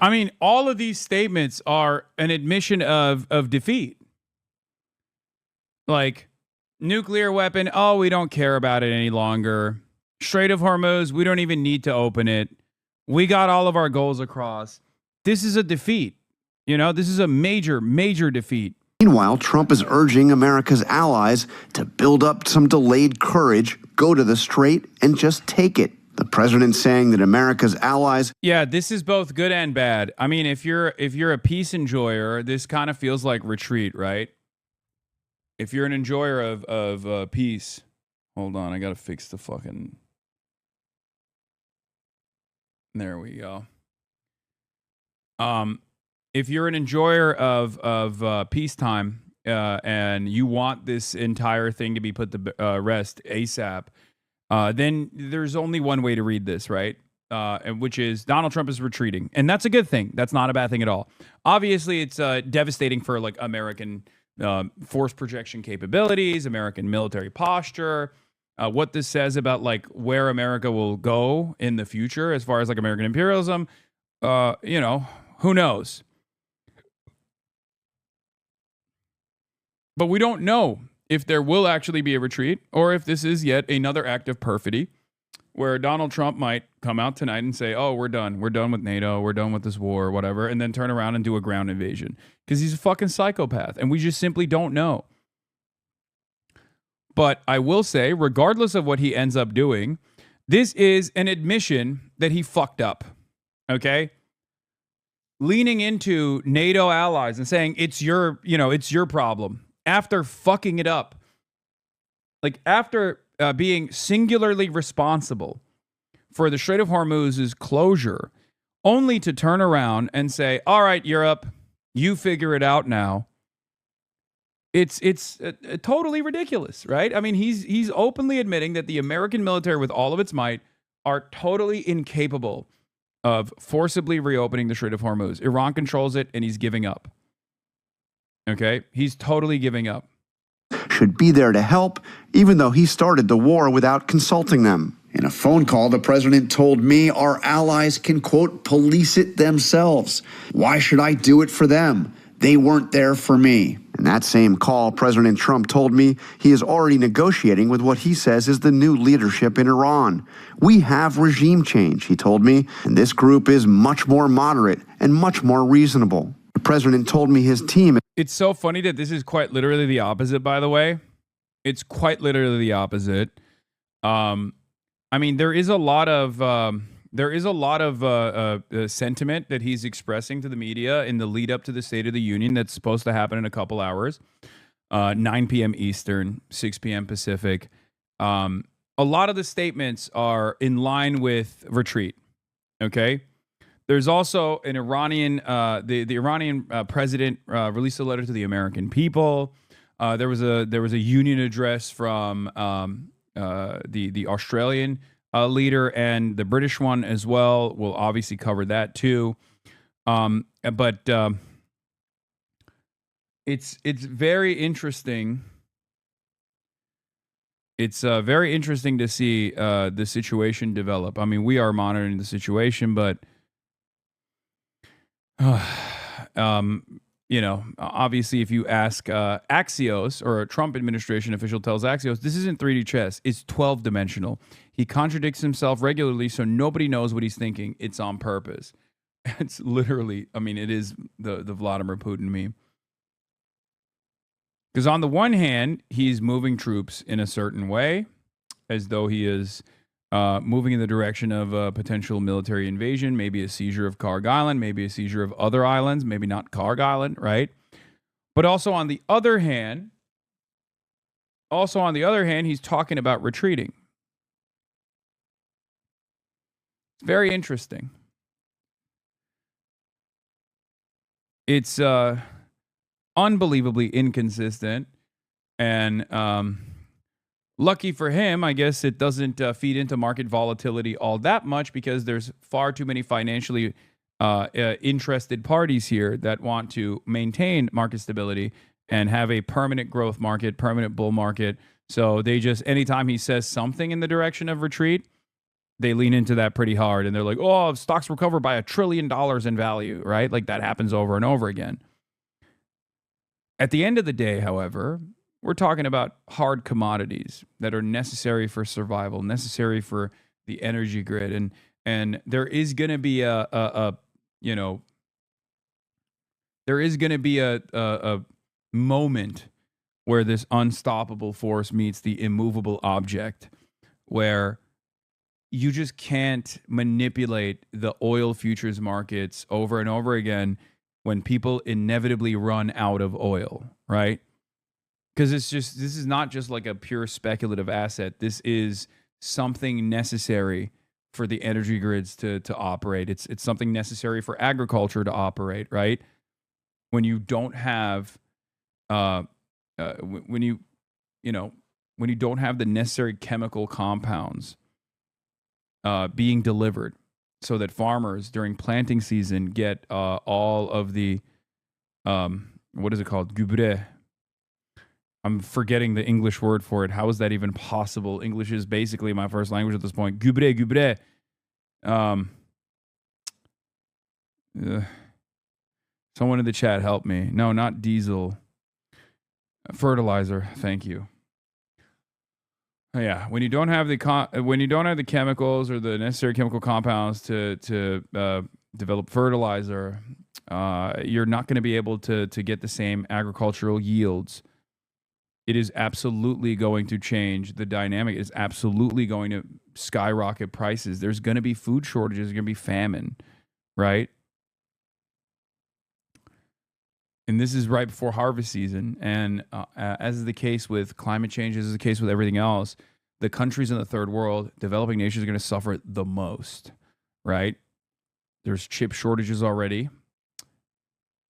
I mean, all of these statements are an admission of defeat. Like, nuclear weapon, oh, we don't care about it any longer. Strait of Hormuz, we don't even need to open it. We got all of our goals across. This is a defeat. You know, this is a major, major defeat. Meanwhile, Trump is urging America's allies to build up some delayed courage, go to the strait, and just take it. The president saying that America's allies... Yeah, this is both good and bad. I mean, if you're a peace enjoyer, this kind of feels like retreat, right? If you're an enjoyer of peace... Hold on, I gotta fix the fucking... There we go. If you're an enjoyer of peacetime and you want this entire thing to be put to rest ASAP, then there's only one way to read this, right? And which is Donald Trump is retreating, and that's a good thing. That's not a bad thing at all. Obviously, it's devastating for like American force projection capabilities, American military posture. What this says about like where America will go in the future as far as like American imperialism, you know, who knows? But we don't know if there will actually be a retreat or if this is yet another act of perfidy where Donald Trump might come out tonight and say, oh, we're done. We're done with NATO. We're done with this war or whatever. And then turn around and do a ground invasion because he's a fucking psychopath. And we just simply don't know. But I will say, regardless of what he ends up doing, this is an admission that he fucked up. Okay? Leaning into NATO allies and saying it's your problem after fucking it up. Like after being singularly responsible for the Strait of Hormuz's closure, only to turn around and say, all right, Europe, you figure it out now. It's totally ridiculous, right? I mean, he's openly admitting that the American military, with all of its might, are totally incapable of forcibly reopening the Strait of Hormuz. Iran controls it, and he's giving up. Okay? He's totally giving up. Should be there to help, even though he started the war without consulting them. In a phone call, the president told me our allies can, quote, police it themselves. Why should I do it for them? They weren't there for me. In that same call, President Trump told me he is already negotiating with what he says is the new leadership in Iran. We have regime change, he told me, and this group is much more moderate and much more reasonable. The president told me his team... It's so funny that this is quite literally the opposite, by the way. It's quite literally the opposite. I mean, there is a lot of sentiment that he's expressing to the media in the lead up to the State of the Union that's supposed to happen in a couple hours, 9 p.m. Eastern, 6 p.m. Pacific. A lot of the statements are in line with retreat. Okay. There's also an Iranian, the Iranian president released a letter to the American people. There was a union address from the Australian leader and the British one as well. We'll obviously cover that too. But it's very interesting. It's very interesting to see the situation develop. I mean, we are monitoring the situation, but you know, obviously, if you ask Axios, or a Trump administration official tells Axios, this isn't 3D chess, it's 12-dimensional. He contradicts himself regularly, so nobody knows what he's thinking. It's on purpose. It's literally, I mean, it is the Vladimir Putin meme. Because on the one hand, he's moving troops in a certain way, as though he is moving in the direction of a potential military invasion, maybe a seizure of Karg Island, maybe a seizure of other islands, maybe not Karg Island, right? But also on the other hand, he's talking about retreating. It's very interesting. It's unbelievably inconsistent, and lucky for him, I guess it doesn't feed into market volatility all that much because there's far too many financially interested parties here that want to maintain market stability and have a permanent growth market, permanent bull market. So they just, anytime he says something in the direction of retreat, they lean into that pretty hard, and they're like, oh, stocks recover by $1 trillion in value, right? Like that happens over and over again. At the end of the day, however, we're talking about hard commodities that are necessary for survival, necessary for the energy grid, and there is going to be a you know there is going to be a moment where this unstoppable force meets the immovable object, where you just can't manipulate the oil futures markets over and over again when people inevitably run out of oil, right? Because this is not just like a pure speculative asset. This is something necessary for the energy grids to operate. It's something necessary for agriculture to operate, right? When you don't have when you don't have the necessary chemical compounds being delivered, so that farmers during planting season get all of the what is it called? Gubre. I'm forgetting the English word for it. How is that even possible? English is basically my first language at this point. Gubre. Someone in the chat help me. No, not diesel. Fertilizer. Thank you. Yeah, when you don't have the chemicals or the necessary chemical compounds to develop fertilizer, you're not going to be able to get the same agricultural yields. It is absolutely going to change the dynamic. It's absolutely going to skyrocket prices. There's going to be food shortages. There's going to be famine, right? And this is right before harvest season. And as is the case with climate change, as is the case with everything else, the countries in the third world, developing nations, are going to suffer the most, right? There's chip shortages already.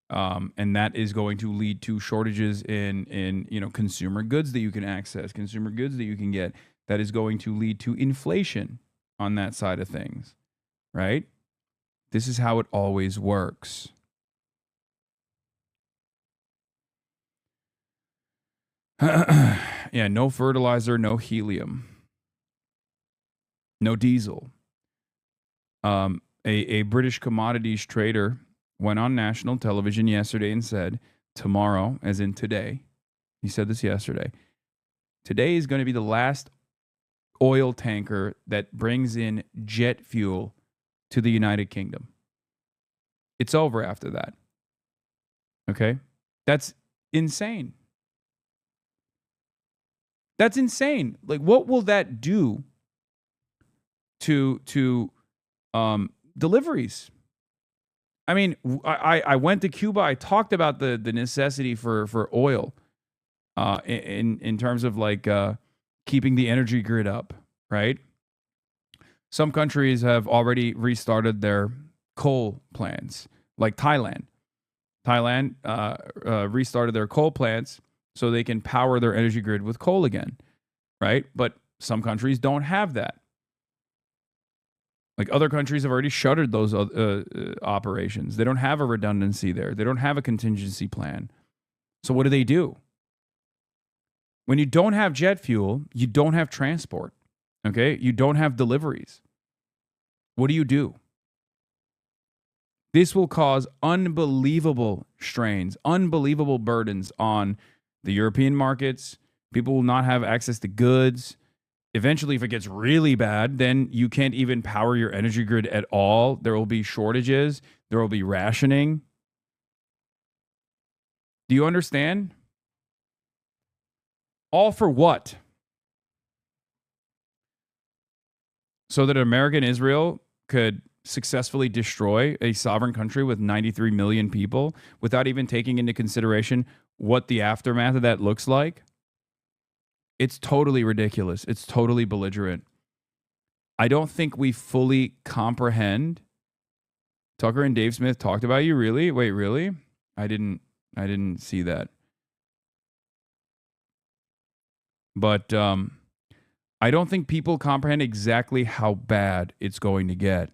And that is going to lead to shortages in consumer goods that you can access, consumer goods that you can get. That is going to lead to inflation on that side of things, right? This is how it always works. Yeah, no fertilizer, no helium, no diesel. A British commodities trader went on national television yesterday and said, tomorrow, as in today, he said this yesterday, today is going to be the last oil tanker that brings in jet fuel to the United Kingdom. It's over after that. Okay? That's insane. That's insane. Like, what will that do to deliveries? I mean, I went to Cuba. I talked about the necessity for oil in terms of like keeping the energy grid up, right? Some countries have already restarted their coal plants, like Thailand. Thailand restarted their coal plants so they can power their energy grid with coal again, right? But some countries don't have that. Like other countries have already shuttered those operations. They don't have a redundancy there. They don't have a contingency plan. So what do? When you don't have jet fuel, you don't have transport, okay? You don't have deliveries. What do? This will cause unbelievable strains, unbelievable burdens on the European markets. People will not have access to goods. Eventually, if it gets really bad, then you can't even power your energy grid at all. There will be shortages. There will be rationing. Do you understand? All for what? So that America and Israel could successfully destroy a sovereign country with 93 million people without even taking into consideration what the aftermath of that looks like? It's totally ridiculous. It's totally belligerent. I don't think we fully comprehend. Tucker and Dave Smith talked about you, really? Wait, really? I didn't see that. But I don't think people comprehend exactly how bad it's going to get.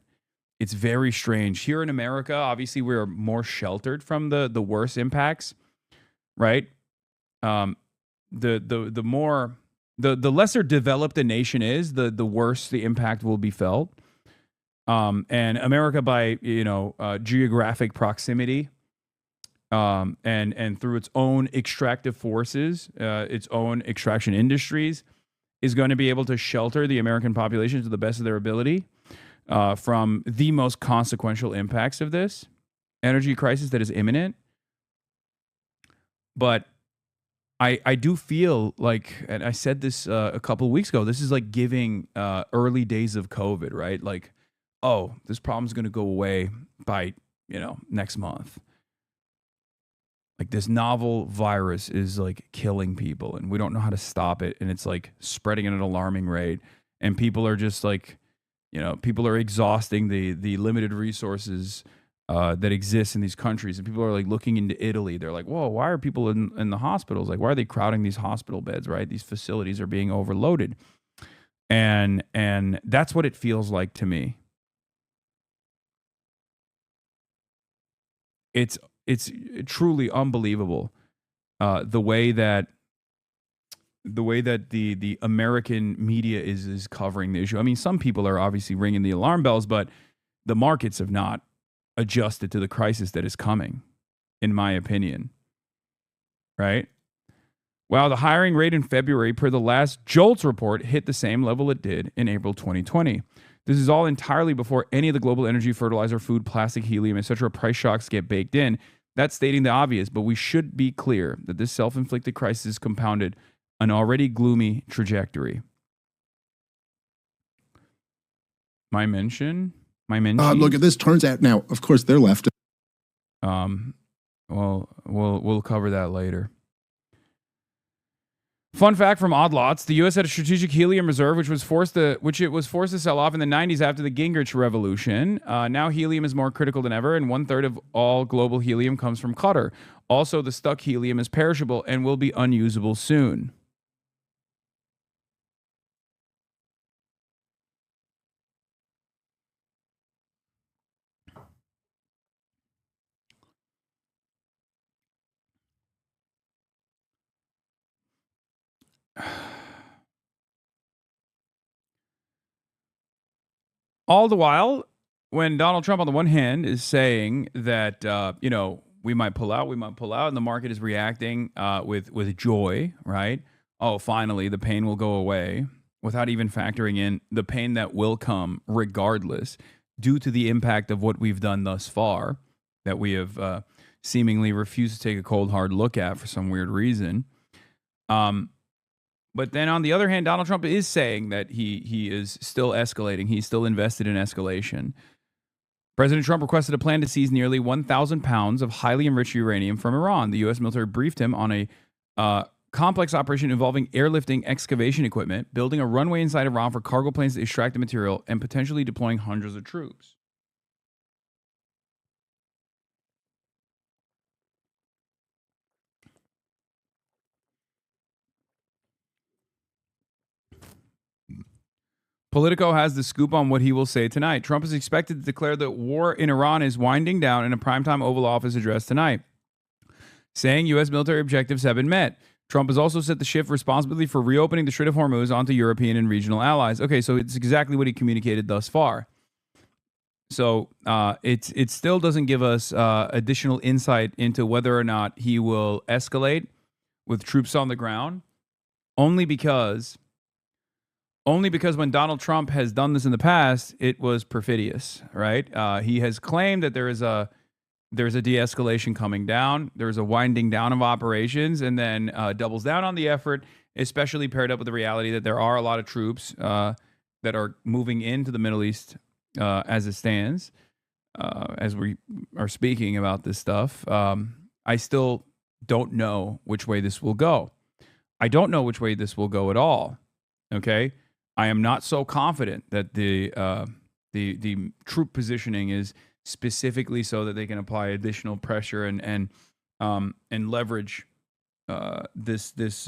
It's very strange. Here in America, obviously, we're more sheltered from the worst impacts, right? The the lesser developed a nation is, the worse the impact will be felt. And America, by geographic proximity, and through its own extractive forces, its own extraction industries, is going to be able to shelter the American population to the best of their ability from the most consequential impacts of this energy crisis that is imminent. But I do feel like, and I said this a couple of weeks ago, this is like giving early days of COVID, right? Like, oh, this problem's going to go away by, next month. Like, this novel virus is like killing people and we don't know how to stop it. And it's like spreading at an alarming rate. And people are just like, people are exhausting the limited resources that exist in these countries. And people are like looking into Italy. They're like, whoa, why are people in the hospitals? Like, why are they crowding these hospital beds, right? These facilities are being overloaded. And that's what it feels like to me. It's truly unbelievable the way that the American media is covering the issue. I mean, some people are obviously ringing the alarm bells, but the markets have not adjusted to the crisis that is coming, in my opinion. Right? Wow, the hiring rate in February, per the last JOLTS report, hit the same level it did in April 2020. This is all entirely before any of the global energy, fertilizer, food, plastic, helium, etc. price shocks get baked in. That's stating the obvious, but we should be clear that this self-inflicted crisis compounded an already gloomy trajectory. My mention? Look at this. Turns out now, of course, they're left. Well, we'll cover that later. Fun fact from Odd Lots: the U.S. had a strategic helium reserve, which it was forced to sell off in the 90s after the Gingrich Revolution. Now helium is more critical than ever, and 1/3 of all global helium comes from Qatar. Also, the stuck helium is perishable and will be unusable soon. All the while, when Donald Trump, on the one hand, is saying that, we might pull out, and the market is reacting with joy, right? Oh, finally, the pain will go away, without even factoring in the pain that will come regardless, due to the impact of what we've done thus far, that we have seemingly refused to take a cold, hard look at for some weird reason. But then on the other hand, Donald Trump is saying that he is still escalating. He's still invested in escalation. President Trump requested a plan to seize nearly 1,000 pounds of highly enriched uranium from Iran. The U.S. military briefed him on a complex operation involving airlifting excavation equipment, building a runway inside Iran for cargo planes to extract the material, and potentially deploying hundreds of troops. Politico has the scoop on what he will say tonight. Trump is expected to declare that war in Iran is winding down in a primetime Oval Office address tonight, saying U.S. military objectives have been met. Trump has also set the shift responsibility for reopening the Strait of Hormuz onto European and regional allies. Okay, so it's exactly what he communicated thus far. So it still doesn't give us additional insight into whether or not he will escalate with troops on the ground, only because when Donald Trump has done this in the past, it was perfidious, right? He has claimed that there's a de-escalation coming down, there's a winding down of operations, and then doubles down on the effort, especially paired up with the reality that there are a lot of troops that are moving into the Middle East as it stands, as we are speaking about this stuff. I still don't know which way this will go. I don't know which way this will go at all, okay? I am not so confident that the troop positioning is specifically so that they can apply additional pressure and leverage this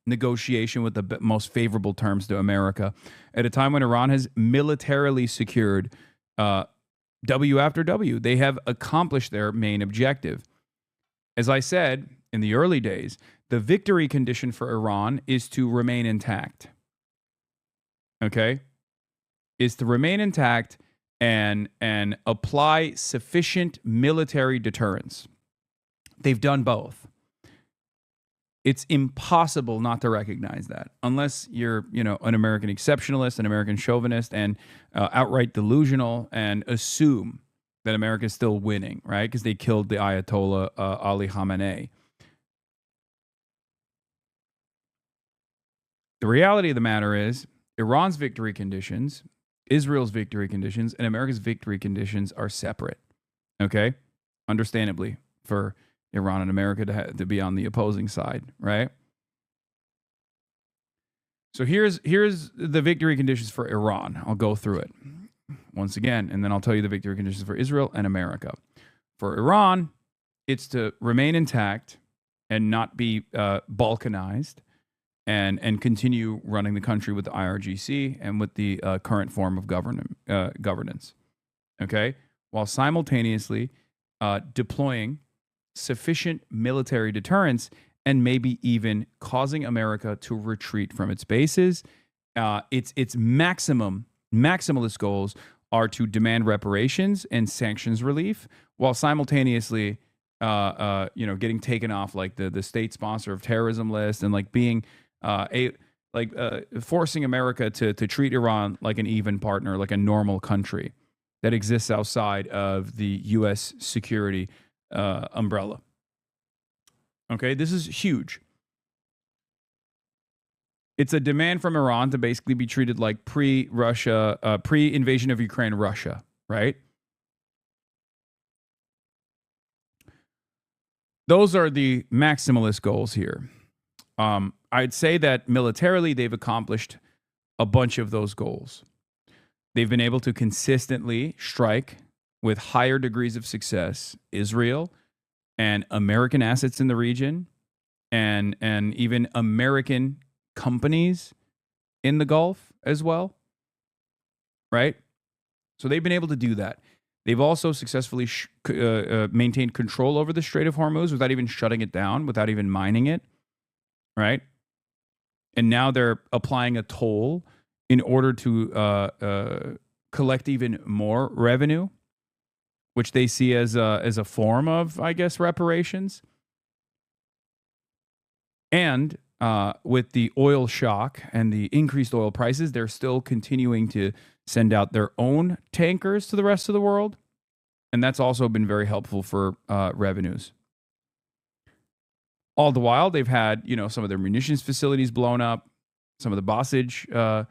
negotiation with the most favorable terms to America at a time when Iran has militarily secured W after W. They have accomplished their main objective. As I said in the early days, The victory condition for Iran is to remain intact. Okay? Is to remain intact and apply sufficient military deterrence. They've done both. It's impossible not to recognize that unless you're, an American exceptionalist, an American chauvinist, and outright delusional and assume that America is still winning, right? Because they killed the Ayatollah Ali Khamenei. The reality of the matter is Iran's victory conditions, Israel's victory conditions, and America's victory conditions are separate, okay? Understandably, for Iran and America to be on the opposing side, right? So here's the victory conditions for Iran. I'll go through it once again, and then I'll tell you the victory conditions for Israel and America. For Iran, it's to remain intact and not be balkanized and continue running the country with the IRGC and with the current form of governance, okay? While simultaneously deploying sufficient military deterrence and maybe even causing America to retreat from its bases. Its maximalist goals are to demand reparations and sanctions relief, while simultaneously, getting taken off like the state sponsor of terrorism list and like being forcing America to treat Iran like an even partner, like a normal country that exists outside of the U.S. security umbrella. Okay, this is huge. It's a demand from Iran to basically be treated like pre-Russia, pre-invasion of Ukraine Russia, right? Those are the maximalist goals here. I'd say that militarily they've accomplished a bunch of those goals. They've been able to consistently strike with higher degrees of success Israel and American assets in the region and even American companies in the Gulf as well, right? So they've been able to do that. They've also successfully maintained control over the Strait of Hormuz without even shutting it down, without even mining it, right? And now they're applying a toll in order to collect even more revenue, which they see as a form of, I guess, reparations. And with the oil shock and the increased oil prices, they're still continuing to send out their own tankers to the rest of the world. And that's also been very helpful for revenues. All the while, they've had, some of their munitions facilities blown up. Some of the Bossage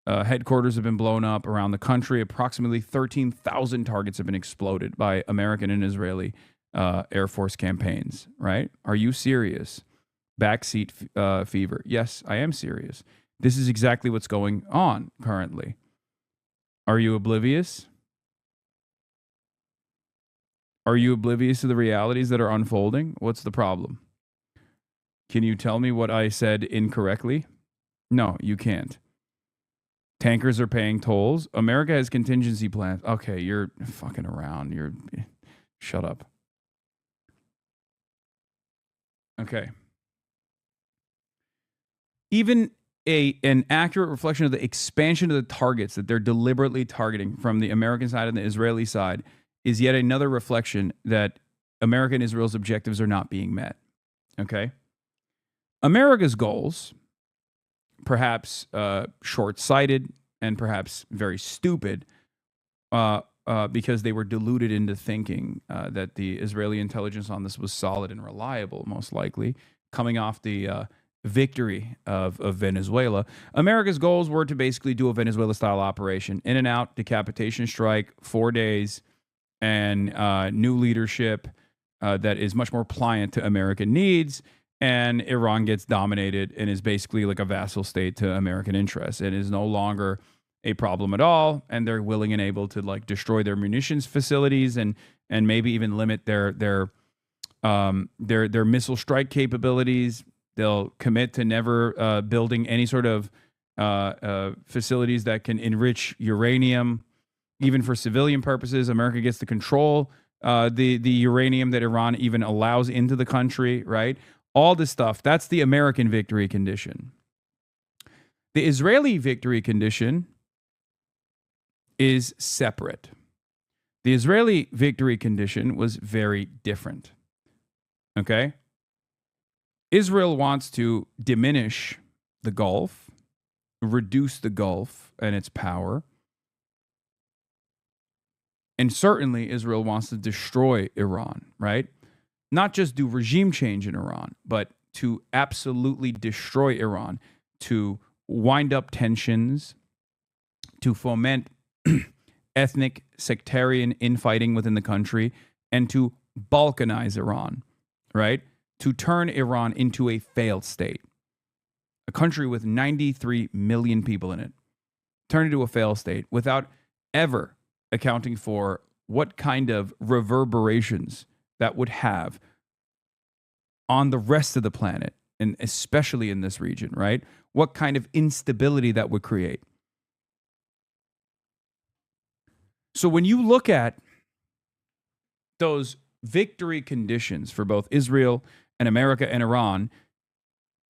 headquarters have been blown up around the country. Approximately 13,000 targets have been exploded by American and Israeli Air Force campaigns, right? Are you serious? Backseat fever. Yes, I am serious. This is exactly what's going on currently. Are you oblivious? Are you oblivious to the realities that are unfolding? What's the problem? Can you tell me what I said incorrectly? No, you can't. Tankers are paying tolls. America has contingency plans. Okay, you're fucking around. Shut up. Okay. Even an accurate reflection of the expansion of the targets that they're deliberately targeting from the American side and the Israeli side is yet another reflection that America and Israel's objectives are not being met. Okay? America's goals, perhaps short-sighted and perhaps very stupid, because they were deluded into thinking that the Israeli intelligence on this was solid and reliable, most likely, coming off the victory of Venezuela. America's goals were to basically do a Venezuela-style operation, in and out, decapitation strike, 4 days, and new leadership that is much more pliant to American needs, and Iran gets dominated and is basically like a vassal state to American interests. It is no longer a problem at all, and they're willing and able to like destroy their munitions facilities and maybe even limit their missile strike capabilities. They'll commit to never building any sort of facilities that can enrich uranium, even for civilian purposes. America gets to control the uranium that Iran even allows into the country, right? all this stuff. That's the American victory condition. The Israeli victory condition is separate. The Israeli victory condition was very different. Okay? Israel wants to diminish the Gulf, reduce the Gulf and its power. And certainly Israel wants to destroy Iran, right? Not just do regime change in Iran, but to absolutely destroy Iran, to wind up tensions, to foment ethnic sectarian infighting within the country, and to balkanize Iran, right? To turn Iran into a failed state. A country with 93 million people in it. Turn it into a failed state without ever accounting for what kind of reverberations that would have on the rest of the planet, and especially in this region, right? What kind of instability that would create. So when you look at those victory conditions for both Israel and America and Iran,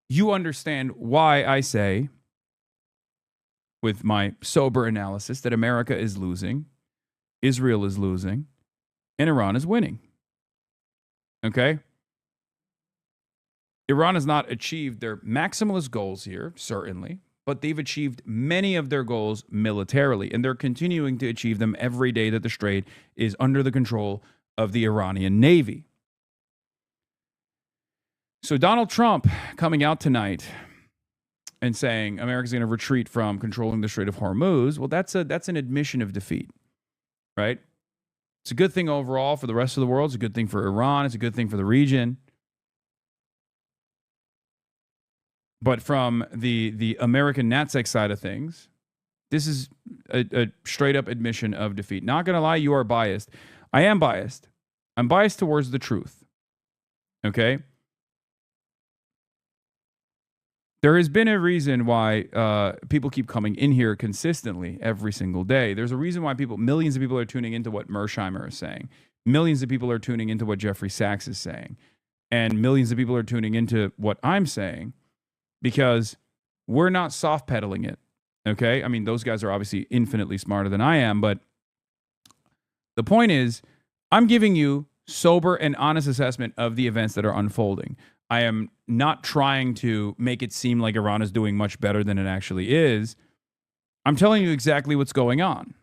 you understand why I say, with my sober analysis, that America is losing, Israel is losing, and Iran is winning. Okay? Iran has not achieved their maximalist goals here, certainly, but they've achieved many of their goals militarily, and they're continuing to achieve them every day that the Strait is under the control of the Iranian Navy. So Donald Trump coming out tonight and saying America's going to retreat from controlling the Strait of Hormuz, well, that's an admission of defeat, right? It's a good thing overall for the rest of the world. It's a good thing for Iran. It's a good thing for the region. But from the American NatSec side of things, this is a straight up admission of defeat. Not going to lie, you are biased. I am biased. I'm biased towards the truth. Okay? There has been a reason why people keep coming in here consistently every single day. There's a reason why millions of people are tuning into what Mersheimer is saying. Millions of people are tuning into what Jeffrey Sachs is saying. And millions of people are tuning into what I'm saying. Because we're not soft pedaling it, okay? I mean, those guys are obviously infinitely smarter than I am, but the point is, I'm giving you sober and honest assessment of the events that are unfolding. I am not trying to make it seem like Iran is doing much better than it actually is. I'm telling you exactly what's going on.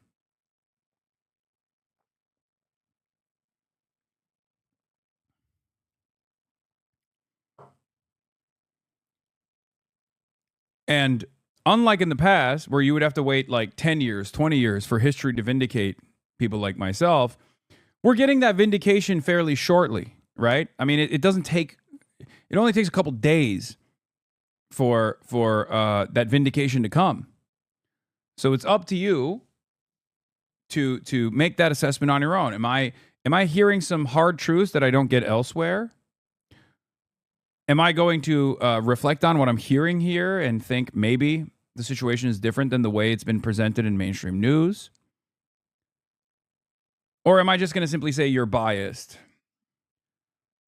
And unlike in the past, where you would have to wait like 10 years, 20 years for history to vindicate people like myself, we're getting that vindication fairly shortly, right? I mean, it doesn't take, it only takes a couple days for that vindication to come. So it's up to you to make that assessment on your own. Am I hearing some hard truths that I don't get elsewhere? Am I going to reflect on what I'm hearing here and think maybe the situation is different than the way it's been presented in mainstream news? Or am I just going to simply say you're biased?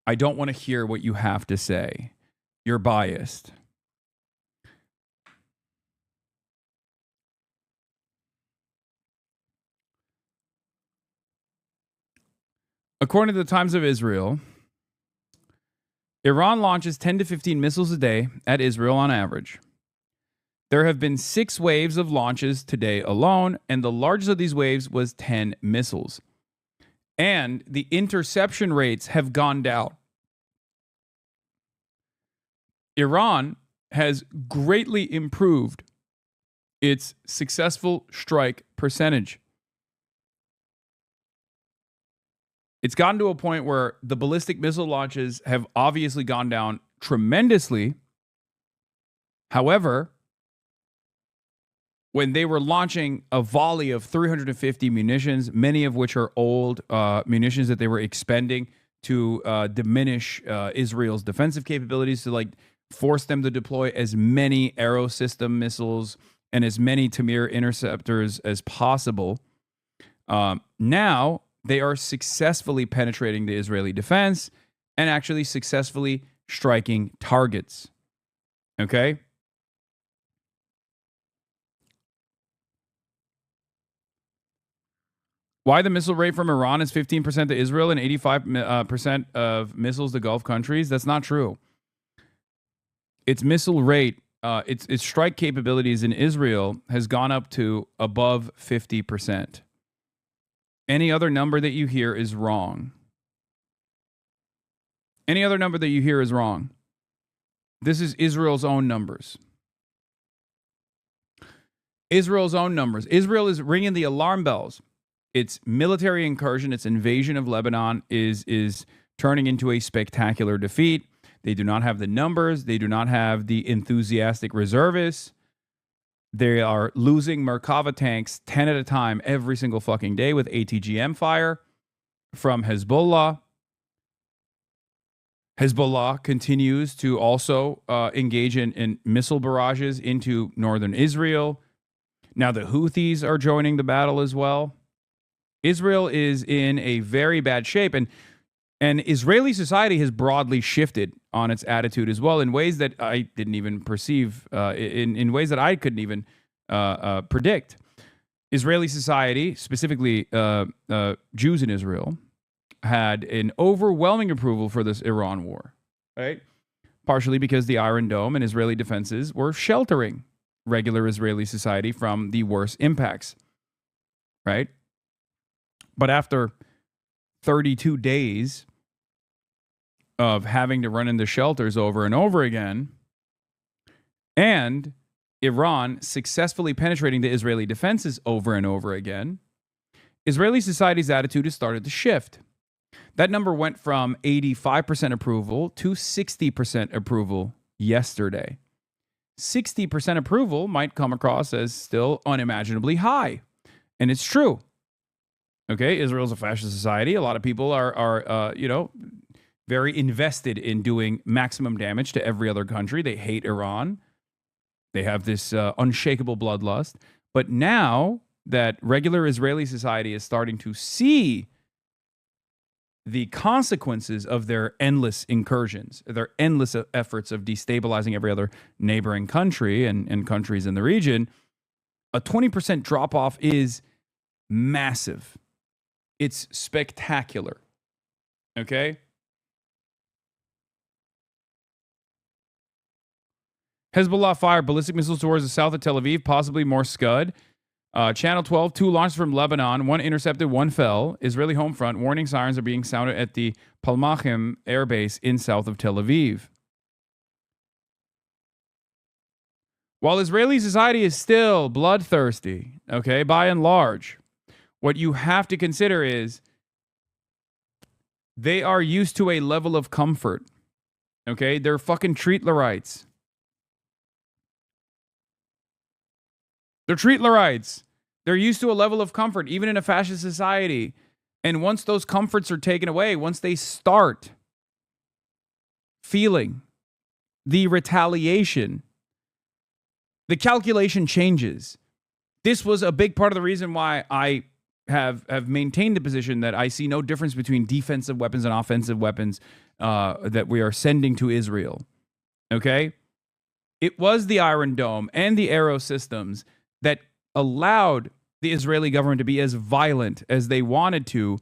I don't want to hear what you have to say. You're biased. According to the Times of Israel, Iran launches 10 to 15 missiles a day at Israel on average. There have been 6 waves of launches today alone, and the largest of these waves was 10 missiles. And the interception rates have gone down. Iran has greatly improved its successful strike percentage. It's gotten to a point where the ballistic missile launches have obviously gone down tremendously. However, when they were launching a volley of 350 munitions, many of which are old munitions that they were expending to diminish Israel's defensive capabilities, to like force them to deploy as many Arrow system missiles and as many Tamir interceptors as possible. Now they are successfully penetrating the Israeli defense and actually successfully striking targets. Okay? Why the missile rate from Iran is 15% to Israel and 85% of missiles to Gulf countries? That's not true. Its missile rate, its strike capabilities in Israel has gone up to above 50%. Any other number that you hear is wrong. Any other number that you hear is wrong. This is Israel's own numbers. Israel's own numbers. Israel is ringing the alarm bells. Its military incursion, its invasion of Lebanon is turning into a spectacular defeat. They do not have the numbers. They do not have the enthusiastic reservists. They are losing Merkava tanks 10 at a time every single fucking day with ATGM fire from Hezbollah. Hezbollah continues to also engage in missile barrages into northern Israel. Now the Houthis are joining the battle as well. Israel is in a very bad shape, and Israeli society has broadly shifted on its attitude as well in ways that I didn't even perceive, in ways that I couldn't even predict. Israeli society, specifically Jews in Israel, had an overwhelming approval for this Iran war, right? Partially because the Iron Dome and Israeli defenses were sheltering regular Israeli society from the worst impacts, right? But after 32 days of having to run into shelters over and over again, and Iran successfully penetrating the Israeli defenses over and over again, Israeli society's attitude has started to shift. That number went from 85% approval to 60% approval yesterday. 60% approval might come across as still unimaginably high, and it's true. Okay, Israel's a fascist society. A lot of people are very invested in doing maximum damage to every other country. They hate Iran. They have this unshakable bloodlust. But now that regular Israeli society is starting to see the consequences of their endless incursions, their endless efforts of destabilizing every other neighboring country and countries in the region, a 20% drop-off is massive. It's spectacular. Okay? Hezbollah fired ballistic missiles towards the south of Tel Aviv, possibly more Scud. Channel 12, 2 launched from Lebanon, 1 intercepted, 1 fell. Israeli home front, warning sirens are being sounded at the Palmachim air base in south of Tel Aviv. While Israeli society is still bloodthirsty, okay, by and large, what you have to consider is they are used to a level of comfort, okay? They're fucking Treatlerites. They're Treatlerites. They're used to a level of comfort, even in a fascist society. And once those comforts are taken away, once they start feeling the retaliation, the calculation changes. This was a big part of the reason why I have maintained the position that I see no difference between defensive weapons and offensive weapons that we are sending to Israel. Okay? It was the Iron Dome and the Arrow systems that allowed the Israeli government to be as violent as they wanted to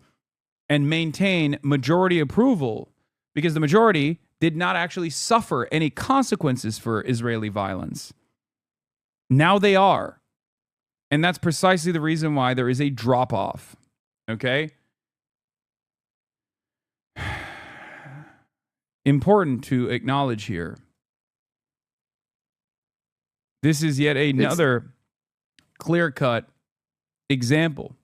and maintain majority approval, because the majority did not actually suffer any consequences for Israeli violence. Now they are. And that's precisely the reason why there is a drop-off. Okay? Important to acknowledge here. This is yet another clear-cut example.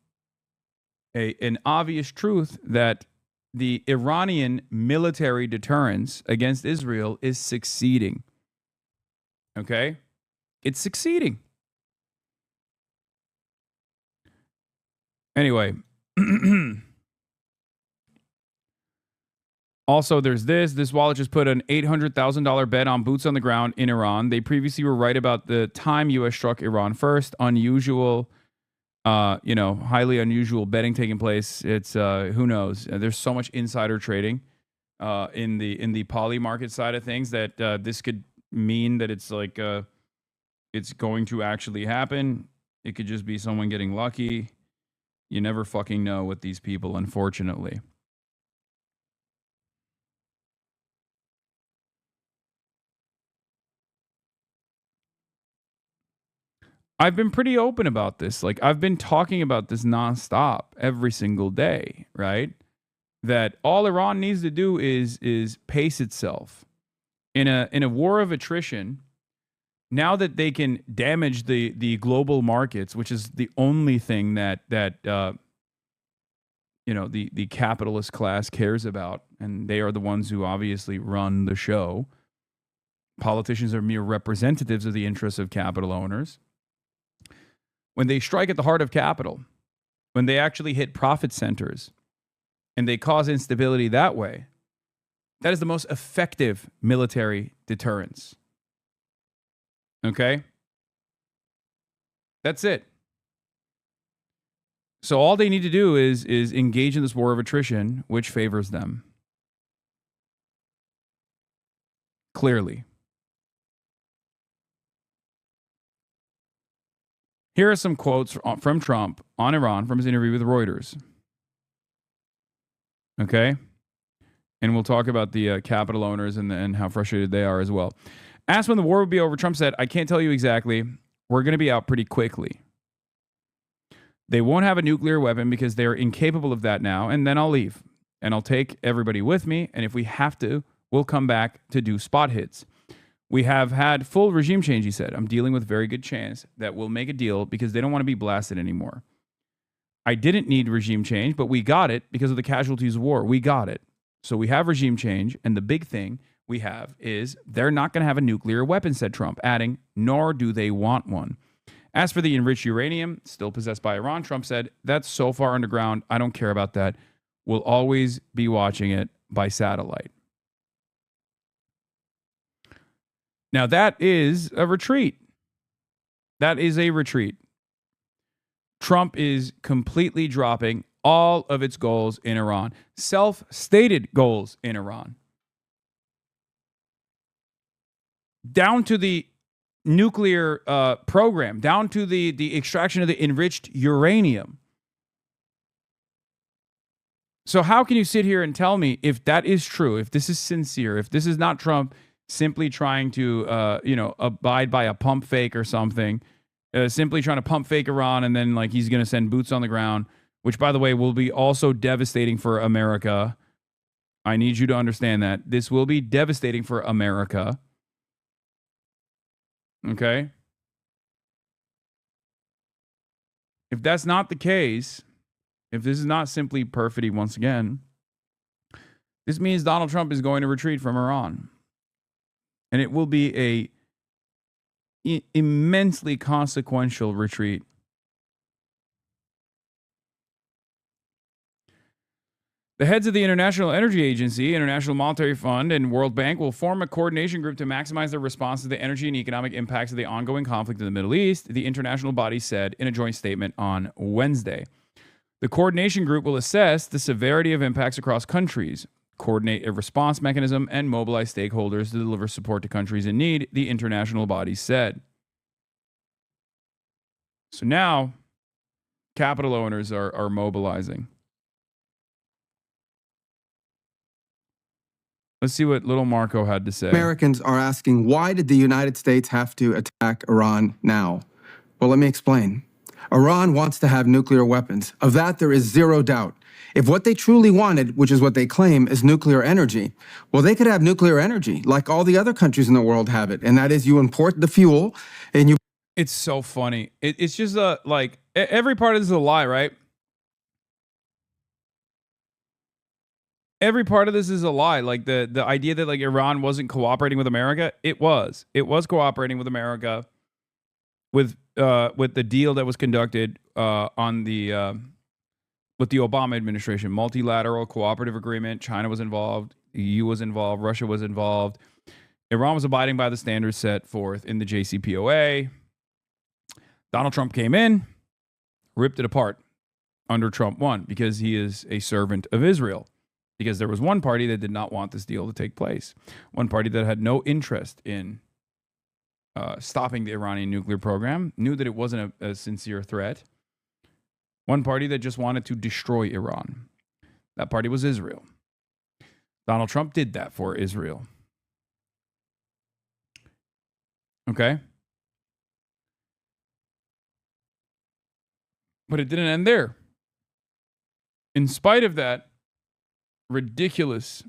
An obvious truth that the Iranian military deterrence against Israel is succeeding. Okay? It's succeeding. Anyway, also there's this wallet just put an $800,000 bet on boots on the ground in Iran. They previously were right about the time U.S. struck Iran first. Unusual, highly unusual betting taking place. It's, who knows? There's so much insider trading. in the poly market side of things that this could mean that it's like it's going to actually happen. It could just be someone getting lucky. You never fucking know with these people, unfortunately. I've been pretty open about this. Like, I've been talking about this nonstop every single day, right? That all Iran needs to do is pace itself in a war of attrition. Now that they can damage the global markets, which is the only thing that the capitalist class cares about, and they are the ones who obviously run the show. Politicians are mere representatives of the interests of capital owners. When they strike at the heart of capital, when they actually hit profit centers, and they cause instability that way, that is the most effective military deterrence. Okay? That's it. So all they need to do is engage in this war of attrition, which favors them. Clearly. Here are some quotes from Trump on Iran from his interview with Reuters. Okay? And we'll talk about the capital owners and how frustrated they are as well. Asked when the war would be over, Trump said, "I can't tell you exactly. We're going to be out pretty quickly. They won't have a nuclear weapon because they're incapable of that now, and then I'll leave. And I'll take everybody with me, and if we have to, we'll come back to do spot hits. We have had full regime change," he said. "I'm dealing with very good chance that we'll make a deal because they don't want to be blasted anymore. I didn't need regime change, but we got it because of the casualties of war. We got it. So we have regime change, and the big thing we have is they're not going to have a nuclear weapon," said Trump, adding, "nor do they want one." As for the enriched uranium, still possessed by Iran, Trump said, "That's so far underground, I don't care about that. We'll always be watching it by satellite." Now, that is a retreat. That is a retreat. Trump is completely dropping all of its goals in Iran, self-stated goals in Iran, down to the nuclear program, down to the extraction of the enriched uranium. So how can you sit here and tell me if that is true, if this is sincere, if this is not Trump simply trying to, abide by a pump fake or something, simply trying to pump fake Iran, and then like he's going to send boots on the ground, which, by the way, will be also devastating for America. I need you to understand that. This will be devastating for America. Okay? If that's not the case, if this is not simply perfidy once again, this means Donald Trump is going to retreat from Iran. And it will be a immensely consequential retreat. The heads of the International Energy Agency, International Monetary Fund, and World Bank will form a coordination group to maximize their response to the energy and economic impacts of the ongoing conflict in the Middle East, the international body said in a joint statement on Wednesday. The coordination group will assess the severity of impacts across countries, coordinate a response mechanism, and mobilize stakeholders to deliver support to countries in need, the international body said. So now, capital owners are mobilizing. Let's see what little Marco had to say. Americans are asking, why did the United States have to attack Iran now? Well, let me explain. Iran wants to have nuclear weapons. Of that, there is zero doubt. If what they truly wanted, which is what they claim, is nuclear energy, well, they could have nuclear energy like all the other countries in the world have it. And that is, you import the fuel and you... It's so funny. It's just like every part of this is a lie, right? Every part of this is a lie. Like the idea that like Iran wasn't cooperating with America, it was. It was cooperating with America with the deal that was conducted on the with the Obama administration, multilateral cooperative agreement. China was involved, EU was involved, Russia was involved. Iran was abiding by the standards set forth in the JCPOA. Donald Trump came in, ripped it apart under Trump 1 because he is a servant of Israel. because there was one party that did not want this deal to take place. One party that had no interest in stopping the Iranian nuclear program, knew that it wasn't a sincere threat. One party that just wanted to destroy Iran. That party was Israel. Donald Trump did that for Israel. Okay? But it didn't end there. In spite of that ridiculous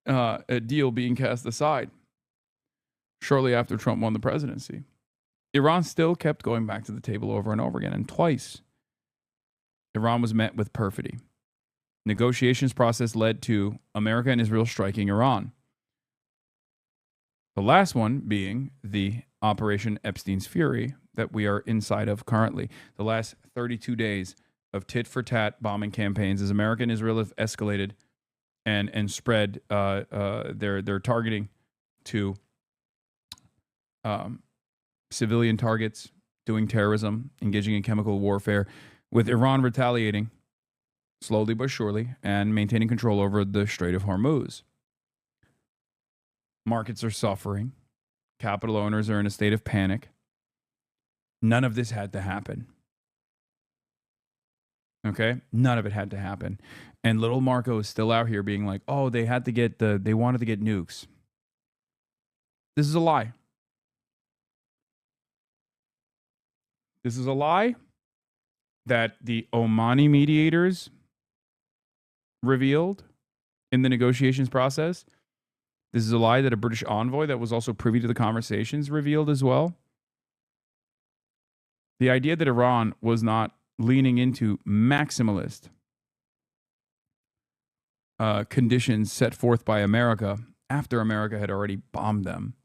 deal being cast aside shortly after Trump won the presidency, Iran still kept going back to the table over and over again. And twice, Iran was met with perfidy. Negotiations process led to America and Israel striking Iran. The last one being the Operation Epstein's Fury that we are inside of currently. The last 32 days of tit-for-tat bombing campaigns as America and Israel have escalated and spread their targeting to civilian targets, doing terrorism, engaging in chemical warfare, with Iran retaliating slowly but surely and maintaining control over the Strait of Hormuz. Markets are suffering. Capital owners are in a state of panic. None of this had to happen. Okay? None of it had to happen. And little Marco is still out here being like, oh, they wanted to get nukes. This is a lie. This is a lie that the Omani mediators revealed in the negotiations process. This is a lie that a British envoy that was also privy to the conversations revealed as well. The idea that Iran was not leaning into maximalist conditions set forth by America after America had already bombed them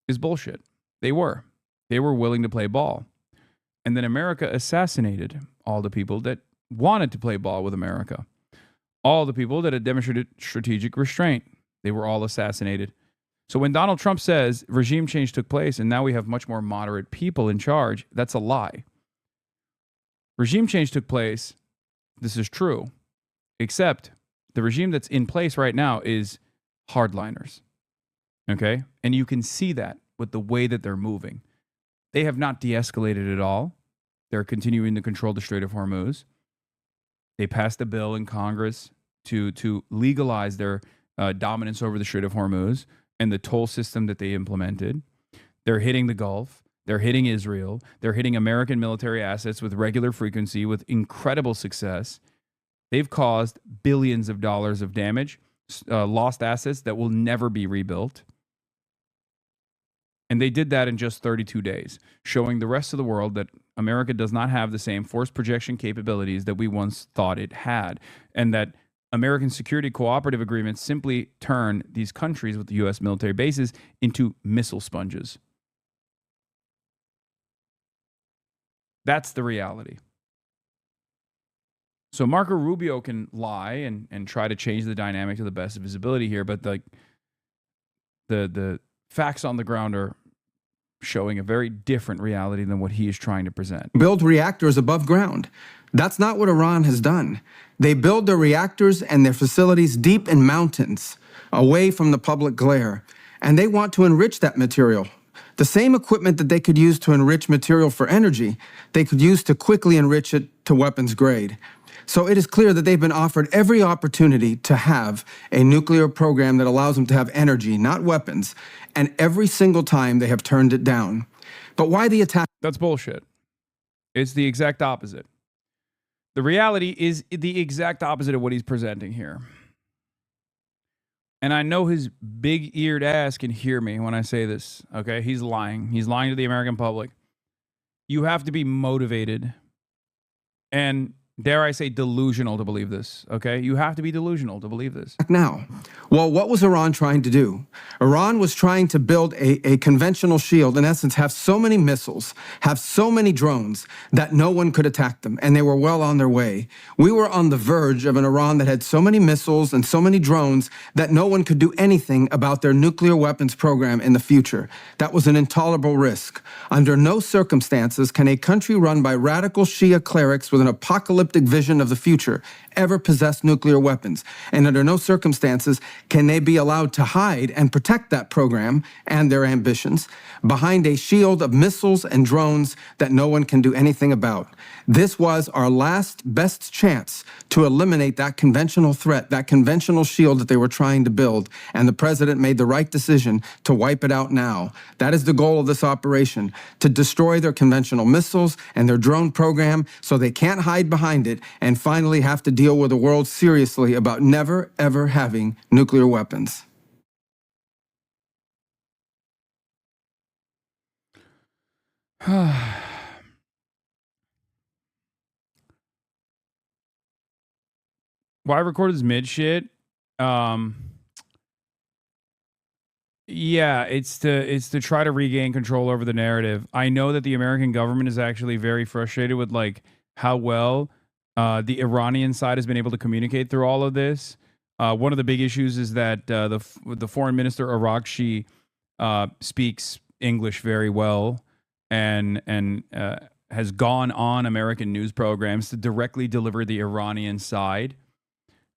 is bullshit. They were. They were willing to play ball. And then America assassinated all the people that wanted to play ball with America. All the people that had demonstrated strategic restraint, they were all assassinated. So when Donald Trump says regime change took place and now we have much more moderate people in charge, that's a lie. Regime change took place. This is true. Except the regime that's in place right now is hardliners. Okay? And you can see that with the way that they're moving. They have not de-escalated at all. They're continuing to control the Strait of Hormuz. They passed a bill in Congress to legalize their dominance over the Strait of Hormuz and the toll system that they implemented. They're hitting the Gulf. They're hitting Israel. They're hitting American military assets with regular frequency, with incredible success. They've caused billions of dollars of damage, lost assets that will never be rebuilt. And they did that in just 32 days, showing the rest of the world that America does not have the same force projection capabilities that we once thought it had, and that American security cooperative agreements simply turn these countries with the U.S. military bases into missile sponges. That's the reality. So Marco Rubio can lie and try to change the dynamic to the best of his ability here, but the facts on the ground are showing a very different reality than what he is trying to present. Build reactors above ground. That's not what Iran has done. They build their reactors and their facilities deep in mountains, away from the public glare, and they want to enrich that material. The same equipment that they could use to enrich material for energy, they could use to quickly enrich it to weapons grade. So it is clear that they've been offered every opportunity to have a nuclear program that allows them to have energy, not weapons, and every single time they have turned it down. But why the attack? That's bullshit. It's the exact opposite. The reality is the exact opposite of what he's presenting here. And I know his big-eared ass can hear me when I say this, okay? He's lying. He's lying to the American public. You have to be motivated and, dare I say, delusional to believe this, okay? You have to be delusional to believe this. Now, well, what was Iran trying to do? Iran was trying to build a conventional shield, in essence, have so many missiles, have so many drones that no one could attack them, and they were well on their way. We were on the verge of an Iran that had so many missiles and so many drones that no one could do anything about their nuclear weapons program in the future. That was an intolerable risk. Under no circumstances can a country run by radical Shia clerics with an apocalyptic apocalyptic vision of the future ever possess nuclear weapons, and under no circumstances can they be allowed to hide and protect that program and their ambitions behind a shield of missiles and drones that no one can do anything about. This was our last best chance to eliminate that conventional threat, that conventional shield that they were trying to build, and the president made the right decision to wipe it out now. That is the goal of this operation, to destroy their conventional missiles and their drone program so they can't hide behind it and finally have to deal with the world seriously about never, ever having nuclear weapons. Why I recorded this mid shit? Yeah, it's to try to regain control over the narrative. I know that the American government is actually very frustrated with like how well the Iranian side has been able to communicate through all of this. One of the big issues is that the foreign minister Arakshi speaks English very well and has gone on American news programs to directly deliver the Iranian side.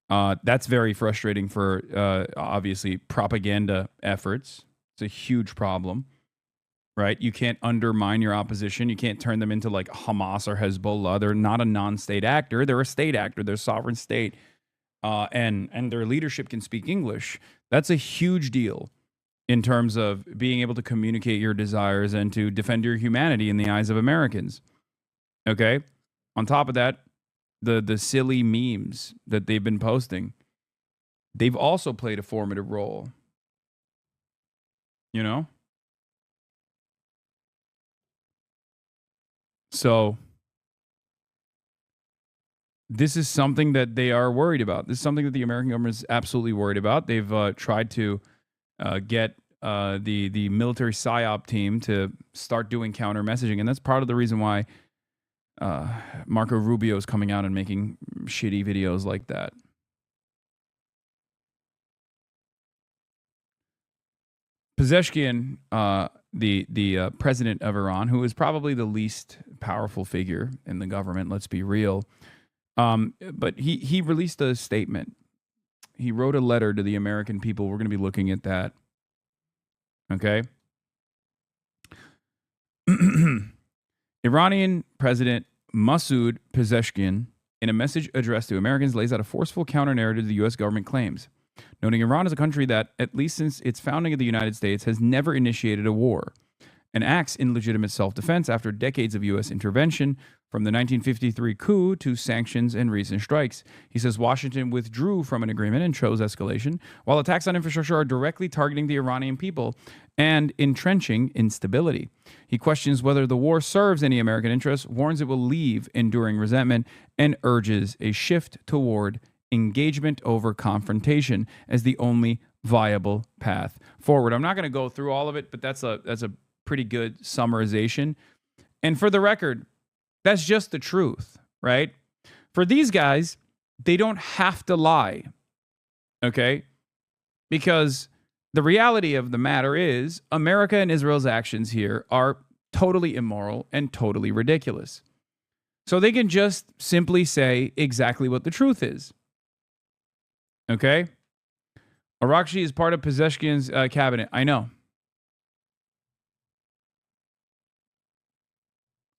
That's very frustrating for obviously propaganda efforts. It's a huge problem, right? You can't undermine your opposition. You can't turn them into like Hamas or Hezbollah. They're not a non-state actor. They're a state actor. They're a sovereign state, and their leadership can speak English. That's a huge deal in terms of being able to communicate your desires and to defend your humanity in the eyes of Americans. Okay. On top of that, the silly memes that they've been posting, they've also played a formative role. You know? So this is something that they are worried about. This is something that the American government is absolutely worried about. They've tried to get the military PSYOP team to start doing counter messaging, and that's part of the reason why Marco Rubio is coming out and making shitty videos like that. Pezeshkian, the president of Iran, who is probably the least powerful figure in the government, let's be real, but he released a statement. He wrote a letter to the American people. We're going to be looking at that. Okay. Iranian President Masoud Pezeshkian, in a message addressed to Americans, lays out a forceful counter-narrative to the U.S. government claims, noting Iran is a country that, at least since its founding of the United States, has never initiated a war and acts in legitimate self-defense after decades of U.S. intervention, from the 1953 coup to sanctions and recent strikes. He says Washington withdrew from an agreement and chose escalation, while attacks on infrastructure are directly targeting the Iranian people and entrenching instability. He questions whether the war serves any American interests, warns it will leave enduring resentment, and urges a shift toward engagement over confrontation as the only viable path forward. I'm not going to go through all of it, but that's a pretty good summarization. And for the record, that's just the truth, right? For these guys, they don't have to lie, okay? Because the reality of the matter is America and Israel's actions here are totally immoral and totally ridiculous. So they can just simply say exactly what the truth is, okay? Arakshi is part of Pezeshkian's cabinet. I know.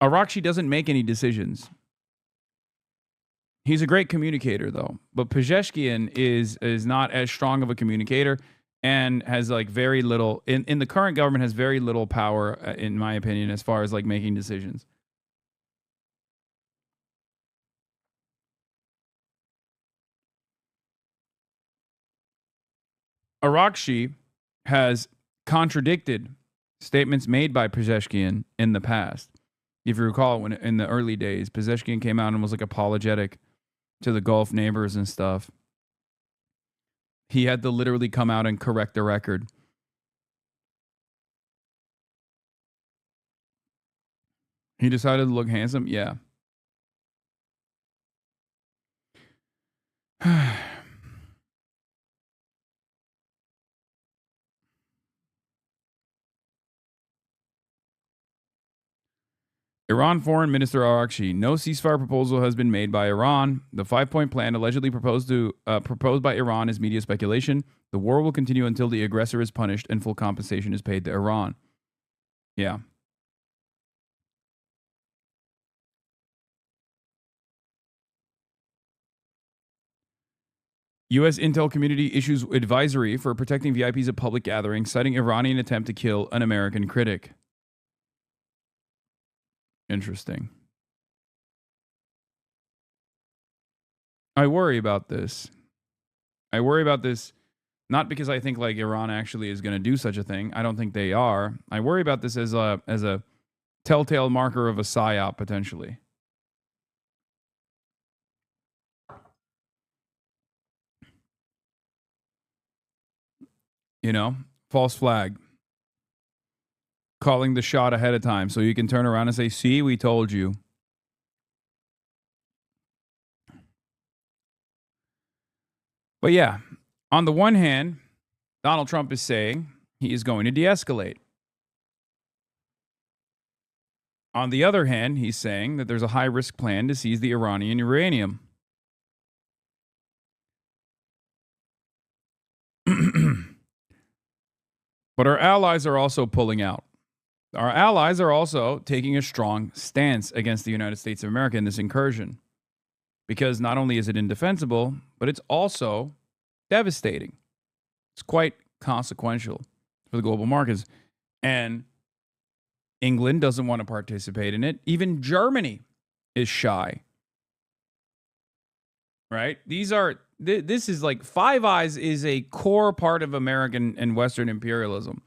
Arakshi doesn't make any decisions. He's a great communicator, though. But Pezeshkian is not as strong of a communicator and has like very little, in the current government, has very little power, in my opinion, as far as like making decisions. Arakshi has contradicted statements made by Pezeshkian in the past. If you recall, when in the early days, Pezeshkian came out and was like apologetic to the Gulf neighbors and stuff. He had to literally come out and correct the record. He decided to look handsome? Yeah. Iran Foreign Minister Arakshi, no ceasefire proposal has been made by Iran. The 5-point plan allegedly proposed by Iran is media speculation. The war will continue until the aggressor is punished and full compensation is paid to Iran. Yeah. U.S. intel community issues advisory for protecting VIPs at public gatherings, citing Iranian attempt to kill an American critic. Interesting. I worry about this. I worry about this not because I think like Iran actually is going to do such a thing. I don't think they are. I worry about this as a telltale marker of a psyop potentially. You know, false flag. Calling the shot ahead of time so you can turn around and say, "See, we told you." But yeah, on the one hand, Donald Trump is saying he is going to de-escalate. On the other hand, he's saying that there's a high-risk plan to seize the Iranian uranium. But our allies are also pulling out. Our allies are also taking a strong stance against the United States of America in this incursion. Because not only is it indefensible, but it's also devastating. It's quite consequential for the global markets. And England doesn't want to participate in it. Even Germany is shy. Right? This is like Five Eyes is a core part of American and Western imperialism.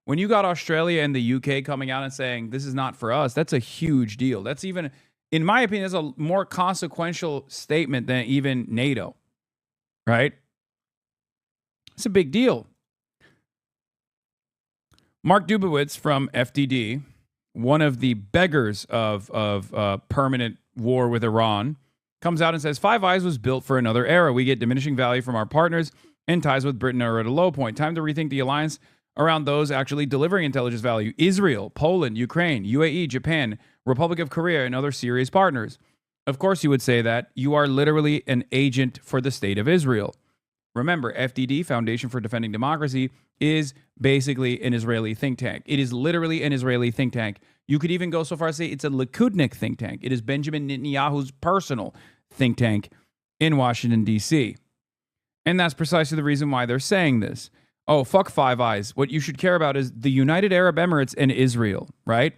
When you got Australia and the UK coming out and saying, this is not for us, that's a huge deal. That's even, in my opinion, that's a more consequential statement than even NATO. Right? It's a big deal. Mark Dubowitz from FDD, one of the beggars of permanent war with Iran, comes out and says, Five Eyes was built for another era. We get diminishing value from our partners, and ties with Britain are at a low point. Time to rethink the alliance around those actually delivering intelligence value. Israel, Poland, Ukraine, UAE, Japan, Republic of Korea, and other serious partners. Of course you would say that. You are literally an agent for the state of Israel. Remember, FDD, Foundation for Defending Democracy, is basically an Israeli think tank. It is literally an Israeli think tank. You could even go so far as to say it's a Likudnik think tank. It is Benjamin Netanyahu's personal think tank in Washington, D.C. And that's precisely the reason why they're saying this. Oh, fuck Five Eyes. What you should care about is the United Arab Emirates and Israel, right?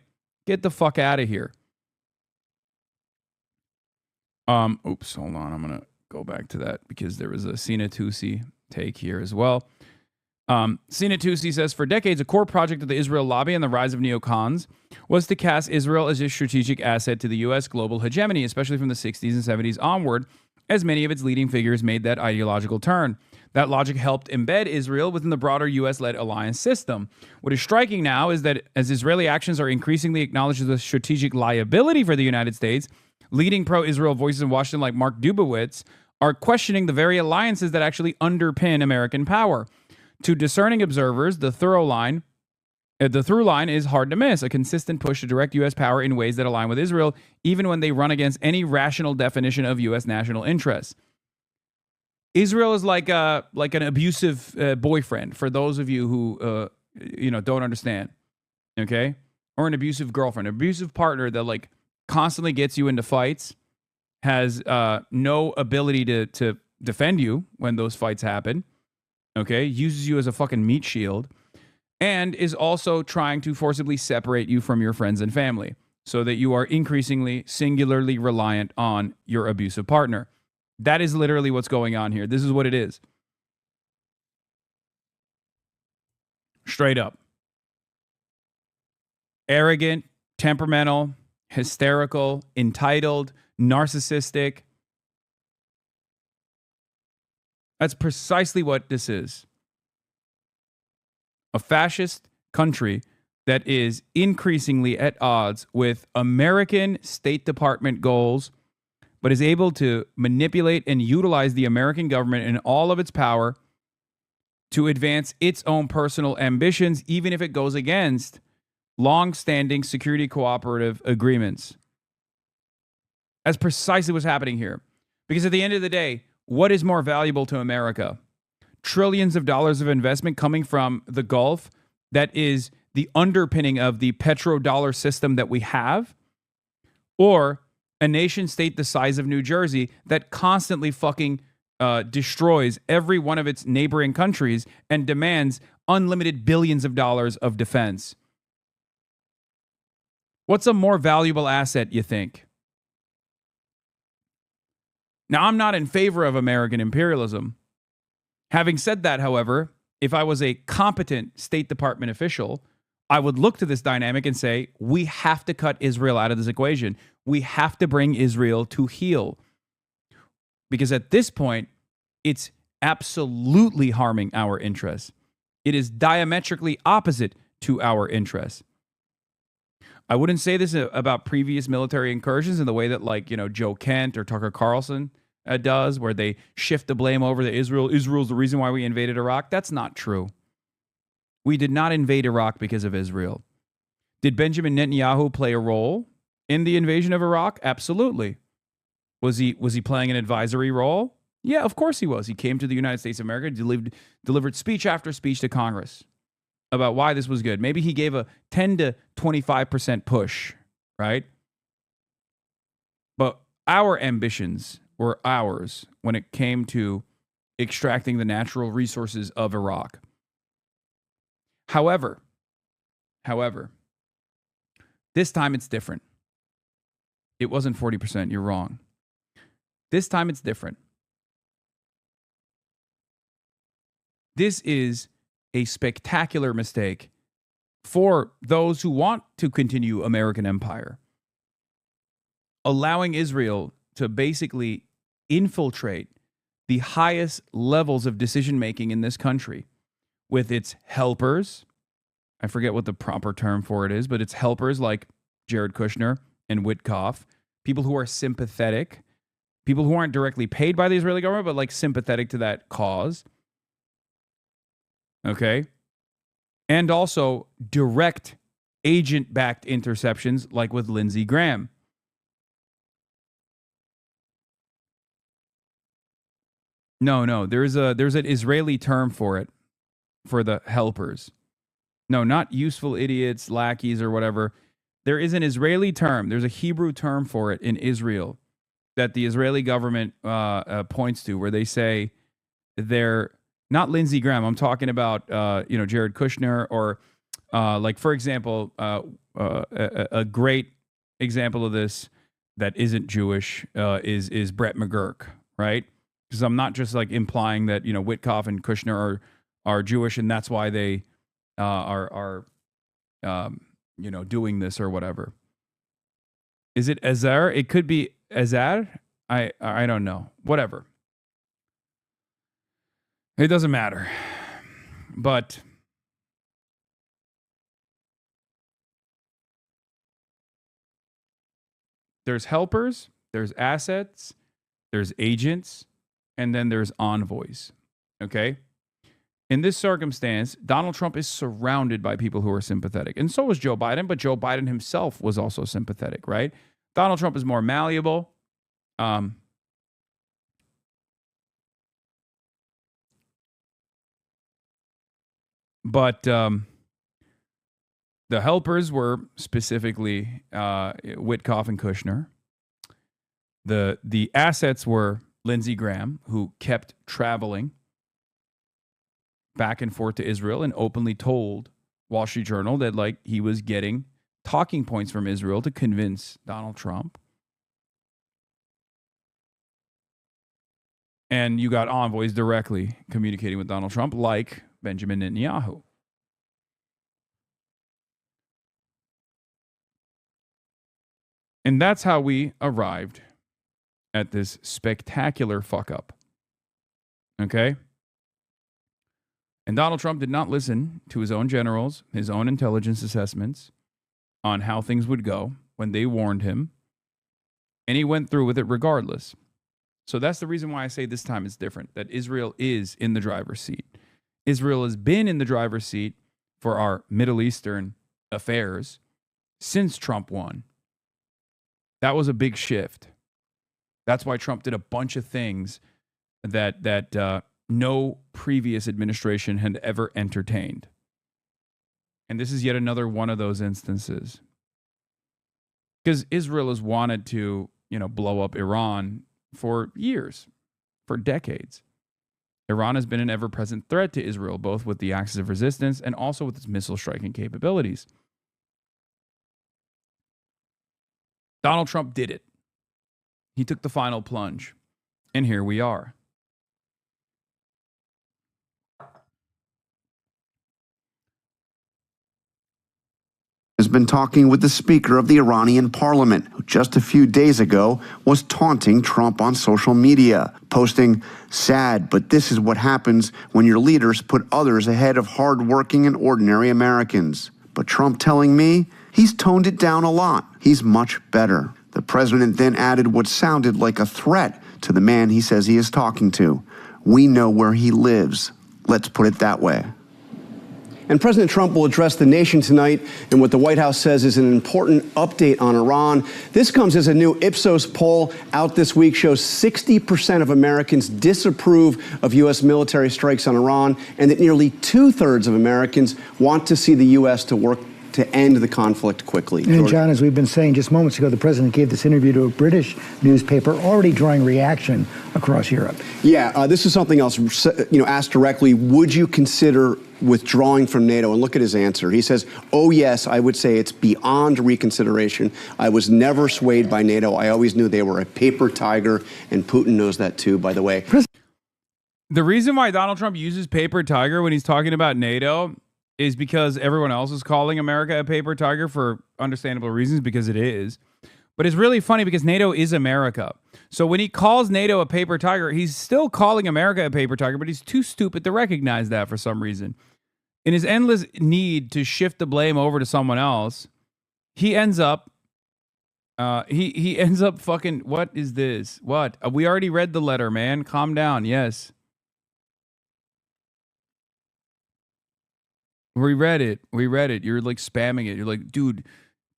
Get the fuck out of here. Oops, hold on. I'm going to go back to that because there was a Sina Tusi take here as well. Sina Tusi says, for decades, a core project of the Israel lobby and the rise of neocons was to cast Israel as a strategic asset to the U.S. global hegemony, especially from the 60s and 70s onward, as many of its leading figures made that ideological turn. That logic helped embed Israel within the broader U.S.-led alliance system. What is striking now is that as Israeli actions are increasingly acknowledged as a strategic liability for the United States, leading pro-Israel voices in Washington like Mark Dubowitz are questioning the very alliances that actually underpin American power. To discerning observers, the through line is hard to miss, a consistent push to direct U.S. power in ways that align with Israel, even when they run against any rational definition of U.S. national interests. Israel is like an abusive boyfriend, for those of you who don't understand, okay? Or an abusive girlfriend, an abusive partner that like constantly gets you into fights, has no ability to defend you when those fights happen, okay? Uses you as a fucking meat shield, and is also trying to forcibly separate you from your friends and family so that you are increasingly singularly reliant on your abusive partner. That is literally what's going on here. This is what it is. Straight up. Arrogant, temperamental, hysterical, entitled, narcissistic. That's precisely what this is. A fascist country that is increasingly at odds with American State Department goals, but is able to manipulate and utilize the American government and all of its power to advance its own personal ambitions, even if it goes against long-standing security cooperative agreements. That's precisely what's happening here. Because at the end of the day, what is more valuable to America? Trillions of dollars of investment coming from the Gulf that is the underpinning of the petrodollar system that we have? Or a nation state the size of New Jersey that constantly fucking destroys every one of its neighboring countries and demands unlimited billions of dollars of defense? What's a more valuable asset, you think? Now, I'm not in favor of American imperialism. Having said that, however, if I was a competent State Department official, I would look to this dynamic and say, we have to cut Israel out of this equation. We have to bring Israel to heel. Because at this point, it's absolutely harming our interests. It is diametrically opposite to our interests. I wouldn't say this about previous military incursions in the way that, like, Joe Kent or Tucker Carlson does, where they shift the blame over to Israel. Israel's the reason why we invaded Iraq. That's not true. We did not invade Iraq because of Israel. Did Benjamin Netanyahu play a role in the invasion of Iraq? Absolutely. Was he playing an advisory role? Yeah, of course he was. He came to the United States of America, delivered speech after speech to Congress about why this was good. Maybe he gave a 10 to 25% push, right? But our ambitions were ours when it came to extracting the natural resources of Iraq. However, this time it's different. It wasn't 40%. You're wrong. This time it's different. This is a spectacular mistake for those who want to continue American empire. Allowing Israel to basically infiltrate the highest levels of decision-making in this country with its helpers. I forget what the proper term for it is, but it's helpers like Jared Kushner and Witkoff, people who are sympathetic, people who aren't directly paid by the Israeli government, but like sympathetic to that cause. Okay. And also direct agent-backed interceptions like with Lindsey Graham. No, there's an Israeli term for it, for the helpers. No, not useful idiots, lackeys, or whatever. There is an Israeli term. There's a Hebrew term for it in Israel that the Israeli government points to, where they say they're not Lindsey Graham. I'm talking about Jared Kushner, or like, for example, a great example of this that isn't Jewish is Brett McGurk, right? Because I'm not just like implying that Witkoff and Kushner are Jewish and that's why they are doing this or whatever. Is it Azar? It could be Azar. I don't know. Whatever. It doesn't matter. But there's helpers, there's assets, there's agents, and then there's envoys. Okay? In this circumstance, Donald Trump is surrounded by people who are sympathetic. And so was Joe Biden, but Joe Biden himself was also sympathetic, right? Donald Trump is more malleable. But the helpers were specifically Witkoff and Kushner. The assets were Lindsey Graham, who kept traveling back and forth to Israel and openly told Wall Street Journal that like he was getting talking points from Israel to convince Donald Trump. And you got envoys directly communicating with Donald Trump, like Benjamin Netanyahu. And that's how we arrived at this spectacular fuck up. Okay? And Donald Trump did not listen to his own generals, his own intelligence assessments on how things would go when they warned him. And he went through with it regardless. So that's the reason why I say this time is different, that Israel is in the driver's seat. Israel has been in the driver's seat for our Middle Eastern affairs since Trump won. That was a big shift. That's why Trump did a bunch of things that no previous administration had ever entertained. And this is yet another one of those instances. Because Israel has wanted to, blow up Iran for years, for decades. Iran has been an ever-present threat to Israel, both with the axis of resistance and also with its missile striking capabilities. Donald Trump did it. He took the final plunge. And here we are. Has been talking with the Speaker of the Iranian parliament, who just a few days ago was taunting Trump on social media, posting, "Sad, but this is what happens when your leaders put others ahead of hardworking and ordinary Americans." But Trump telling me he's toned it down a lot. He's much better. The president then added what sounded like a threat to the man he says he is talking to. "We know where he lives. Let's put it that way." And President Trump will address the nation tonight in what the White House says is an important update on Iran. This comes as a new Ipsos poll out this week shows 60% of Americans disapprove of U.S. military strikes on Iran, and that nearly 2/3 of Americans want to see the U.S. to work to end the conflict quickly. And George? John, as we've been saying just moments ago, the president gave this interview to a British newspaper, already drawing reaction across Europe. Yeah, this is something else. Asked directly, would you consider withdrawing from NATO? And look at his answer. He says, "Oh yes, I would say it's beyond reconsideration. I was never swayed by NATO. I always knew they were a paper tiger," and Putin knows that too, by the way. The reason why Donald Trump uses paper tiger when he's talking about NATO is because everyone else is calling America a paper tiger for understandable reasons, because it is. But it's really funny because NATO is America. So when he calls NATO a paper tiger, he's still calling America a paper tiger, but he's too stupid to recognize that for some reason. In his endless need to shift the blame over to someone else, he ends up he ends up fucking, what is this? What? We already read the letter, man. Calm down. Yes. We read it. You're like spamming it. You're like, dude,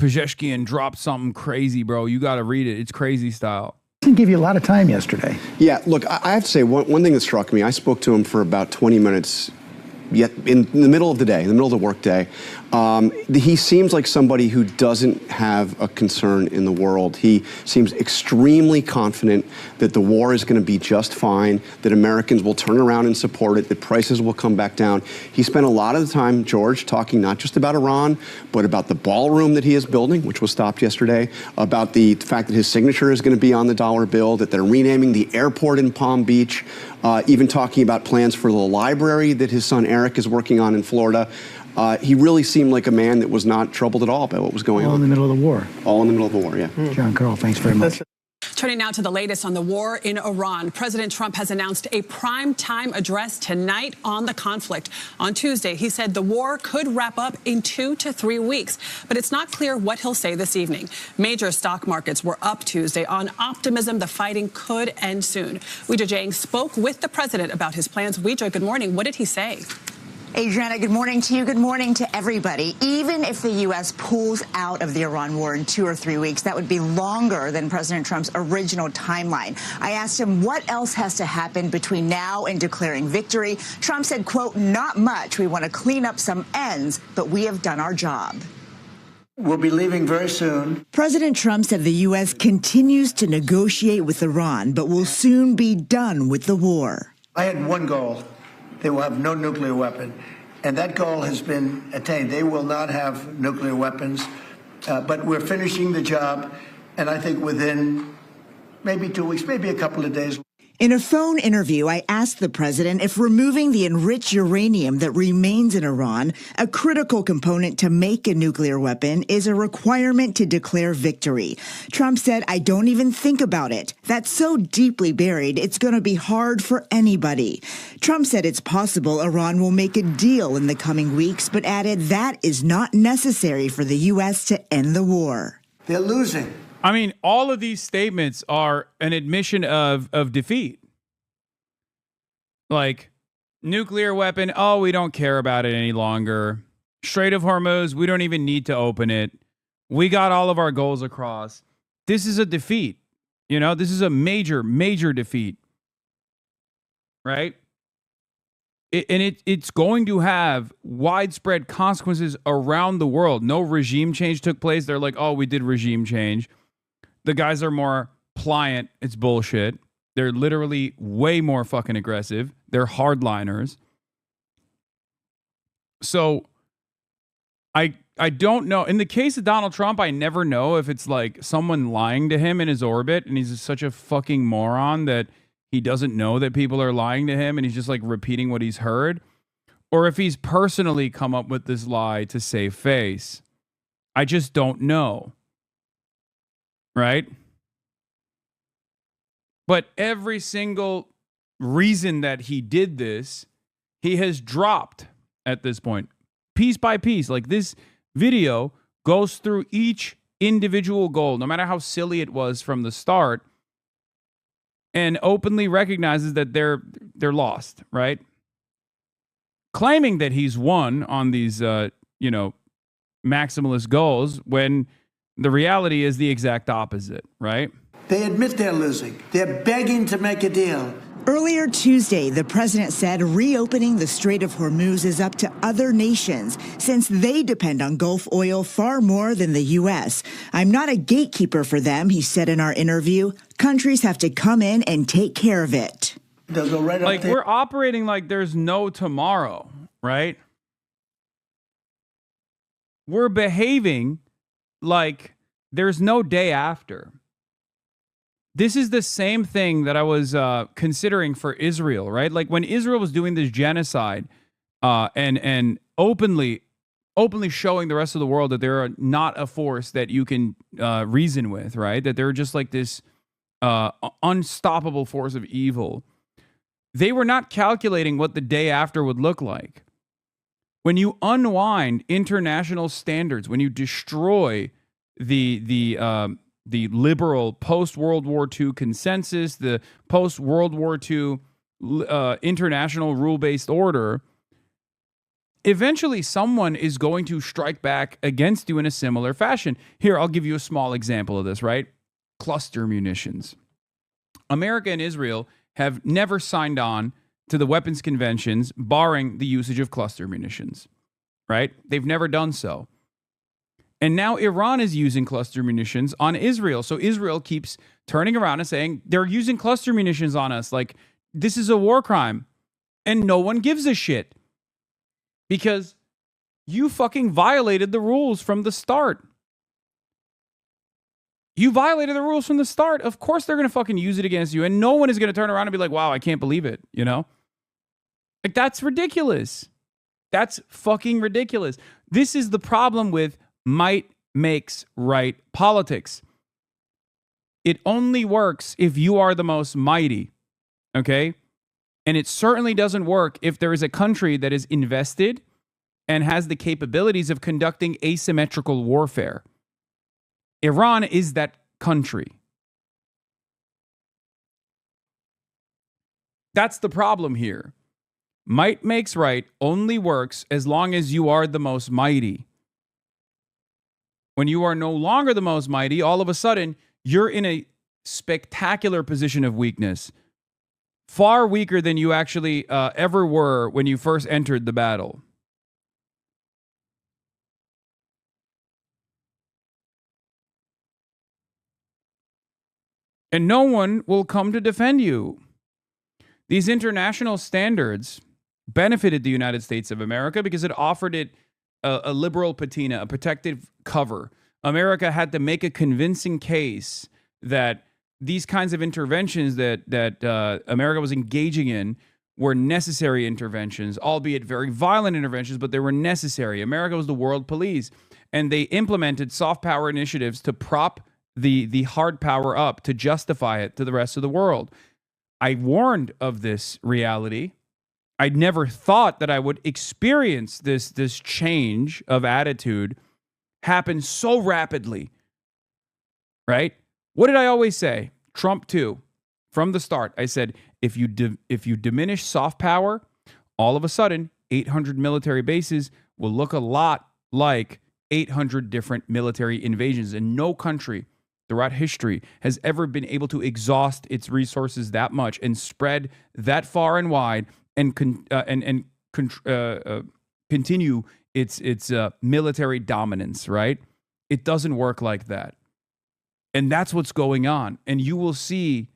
Pezeshkian dropped something crazy, bro. You got to read it. It's crazy style. Didn't give you a lot of time yesterday. Yeah, look, I have to say, one thing that struck me, I spoke to him for about 20 minutes yet in the middle of the day, in the middle of the workday. He seems like somebody who doesn't have a concern in the world. He seems extremely confident that the war is going to be just fine, that Americans will turn around and support it, that prices will come back down. He spent a lot of the time, George, talking not just about Iran, but about the ballroom that he is building, which was stopped yesterday, about the fact that his signature is going to be on the dollar bill, that they're renaming the airport in Palm Beach, even talking about plans for the library that his son Eric is working on in Florida. He really seemed like a man that was not troubled at all by what was going on. All in the middle of the war. All in the middle of the war, yeah. John Carl, thanks very much. Turning now to the latest on the war in Iran. President Trump has announced a prime-time address tonight on the conflict. On Tuesday, he said the war could wrap up in 2 to 3 weeks, but it's not clear what he'll say this evening. Major stock markets were up Tuesday on optimism the fighting could end soon. Weijia Jiang spoke with the president about his plans. Weijia, good morning. What did he say? Adriana, good morning to you. Good morning to everybody. Even if the U.S. pulls out of the Iran war in 2 or 3 weeks, that would be longer than President Trump's original timeline. I asked him what else has to happen between now and declaring victory. Trump said, quote, "Not much. We want to clean up some ends, but we have done our job." We'll be leaving very soon. President Trump said the U.S. continues to negotiate with Iran, but will soon be done with the war. I had one goal. They will have no nuclear weapon. And that goal has been attained. They will not have nuclear weapons. But we're finishing the job. And I think within maybe 2 weeks, maybe a couple of days. In a phone interview, I asked the president if removing the enriched uranium that remains in Iran, a critical component to make a nuclear weapon, is a requirement to declare victory. Trump said, "I don't even think about it. That's so deeply buried, it's going to be hard for anybody." Trump said it's possible Iran will make a deal in the coming weeks, but added that is not necessary for the U.S. to end the war. They're losing. I mean, all of these statements are an admission of defeat. Like, nuclear weapon, oh, we don't care about it any longer. Strait of Hormuz, we don't even need to open it. We got all of our goals across. This is a defeat. You know, this is a major, major defeat. Right? It's going to have widespread consequences around the world. No regime change took place. They're like, oh, we did regime change. The guys are more pliant. It's bullshit. They're literally way more fucking aggressive. They're hardliners. So I don't know. In the case of Donald Trump, I never know if it's like someone lying to him in his orbit and he's such a fucking moron that he doesn't know that people are lying to him and he's just like repeating what he's heard, or if he's personally come up with this lie to save face. I just don't know. Right? But every single reason that he did this, he has dropped at this point, piece by piece. Like, this video goes through each individual goal, no matter how silly it was from the start, and openly recognizes that they're lost, right? Claiming that he's won on these, maximalist goals, when the reality is the exact opposite, right? They admit they're losing. They're begging to make a deal. Earlier Tuesday, the president said reopening the Strait of Hormuz is up to other nations since they depend on Gulf oil far more than the U.S. I'm not a gatekeeper for them, he said in our interview. Countries have to come in and take care of it. They'll go right like, up there. we're operating like there's no tomorrow, right? We're behaving like there's no day after. This is the same thing that I was considering for Israel, right? Like, when Israel was doing this genocide and openly showing the rest of the world that they're not a force that you can reason with, right? That they're just like this unstoppable force of evil. They were not calculating what the day after would look like. When you unwind international standards, when you destroy the liberal post-World War II consensus, the post-World War II international rule-based order, eventually someone is going to strike back against you in a similar fashion. Here, I'll give you a small example of this, right? Cluster munitions. America and Israel have never signed on to the weapons conventions barring the usage of cluster munitions, right? They've never done so. And now Iran is using cluster munitions on Israel. So Israel keeps turning around and saying, they're using cluster munitions on us. Like, this is a war crime. And no one gives a shit. Because you fucking violated the rules from the start. You violated the rules from the start. Of course they're going to fucking use it against you. And no one is going to turn around and be like, wow, I can't believe it. You know? Like, that's ridiculous. That's fucking ridiculous. This is the problem with might makes right politics. It only works if you are the most mighty, okay? And it certainly doesn't work if there is a country that is invested and has the capabilities of conducting asymmetrical warfare. Iran is that country. That's the problem here. Might makes right only works as long as you are the most mighty. When you are no longer the most mighty, all of a sudden, you're in a spectacular position of weakness. Far weaker than you actually ever were when you first entered the battle. And no one will come to defend you. These international standards benefited the United States of America because it offered it a liberal patina, a protective cover. America had to make a convincing case that these kinds of interventions that America was engaging in were necessary interventions, albeit very violent interventions, but they were necessary. America was the world police, and they implemented soft power initiatives to prop the hard power up, to justify it to the rest of the world. I warned of this reality. I'd never thought that I would experience this change of attitude happen so rapidly, right? What did I always say? Trump too. From the start, I said, if you diminish soft power, all of a sudden, 800 military bases will look a lot like 800 different military invasions, and no country throughout history has ever been able to exhaust its resources that much and spread that far and wide and continue its military dominance, right? It doesn't work like that. And that's what's going on. And you will see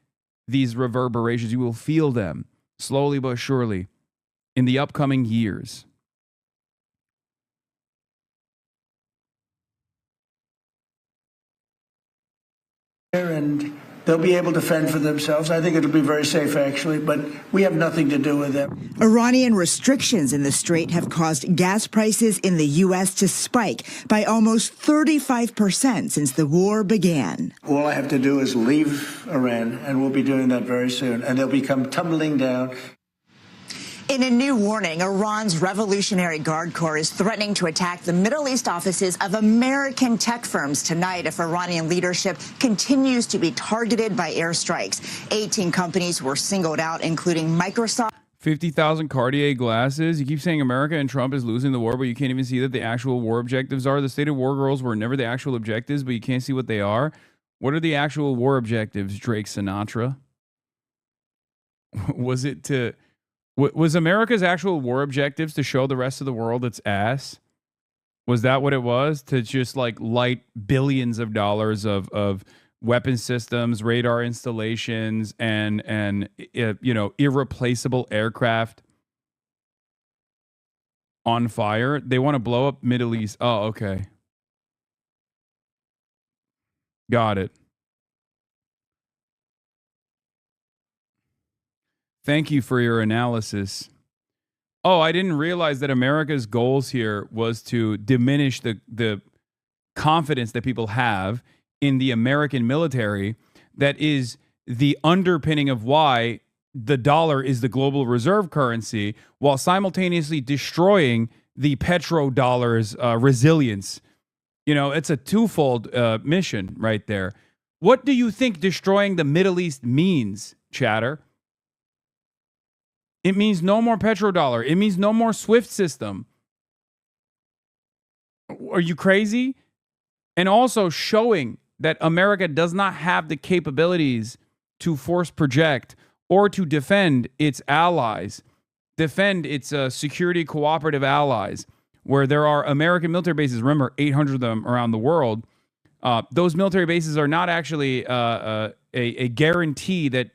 these reverberations. You will feel them slowly but surely in the upcoming years. And they'll be able to fend for themselves. I think it'll be very safe, actually, but we have nothing to do with them. Iranian restrictions in the strait have caused gas prices in the U.S. to spike by almost 35% since the war began. All I have to do is leave Iran, and we'll be doing that very soon, and they'll become tumbling down. In a new warning, Iran's Revolutionary Guard Corps is threatening to attack the Middle East offices of American tech firms tonight if Iranian leadership continues to be targeted by airstrikes. 18 companies were singled out, including Microsoft. 50,000 Cartier glasses. You keep saying America and Trump is losing the war, but you can't even see that the actual war objectives are. The stated war goals were never the actual objectives, but you can't see what they are. What are the actual war objectives, Drake Sinatra? Was it to... Was America's actual war objectives to show the rest of the world its ass? Was that what it was? To just like light billions of dollars of weapon systems, radar installations, and irreplaceable aircraft on fire? They want to blow up Middle East. Oh, okay. Got it. Thank you for your analysis. Oh, I didn't realize that America's goals here was to diminish the confidence that people have in the American military. That is the underpinning of why the dollar is the global reserve currency, while simultaneously destroying the petrodollar's resilience. You know, it's a twofold mission right there. What do you think destroying the Middle East means, chatter? It means no more petrodollar. It means no more SWIFT system. Are you crazy? And also showing that America does not have the capabilities to force project or to defend its allies, defend its security cooperative allies, where there are American military bases, remember, 800 of them around the world. Those military bases are not actually a guarantee that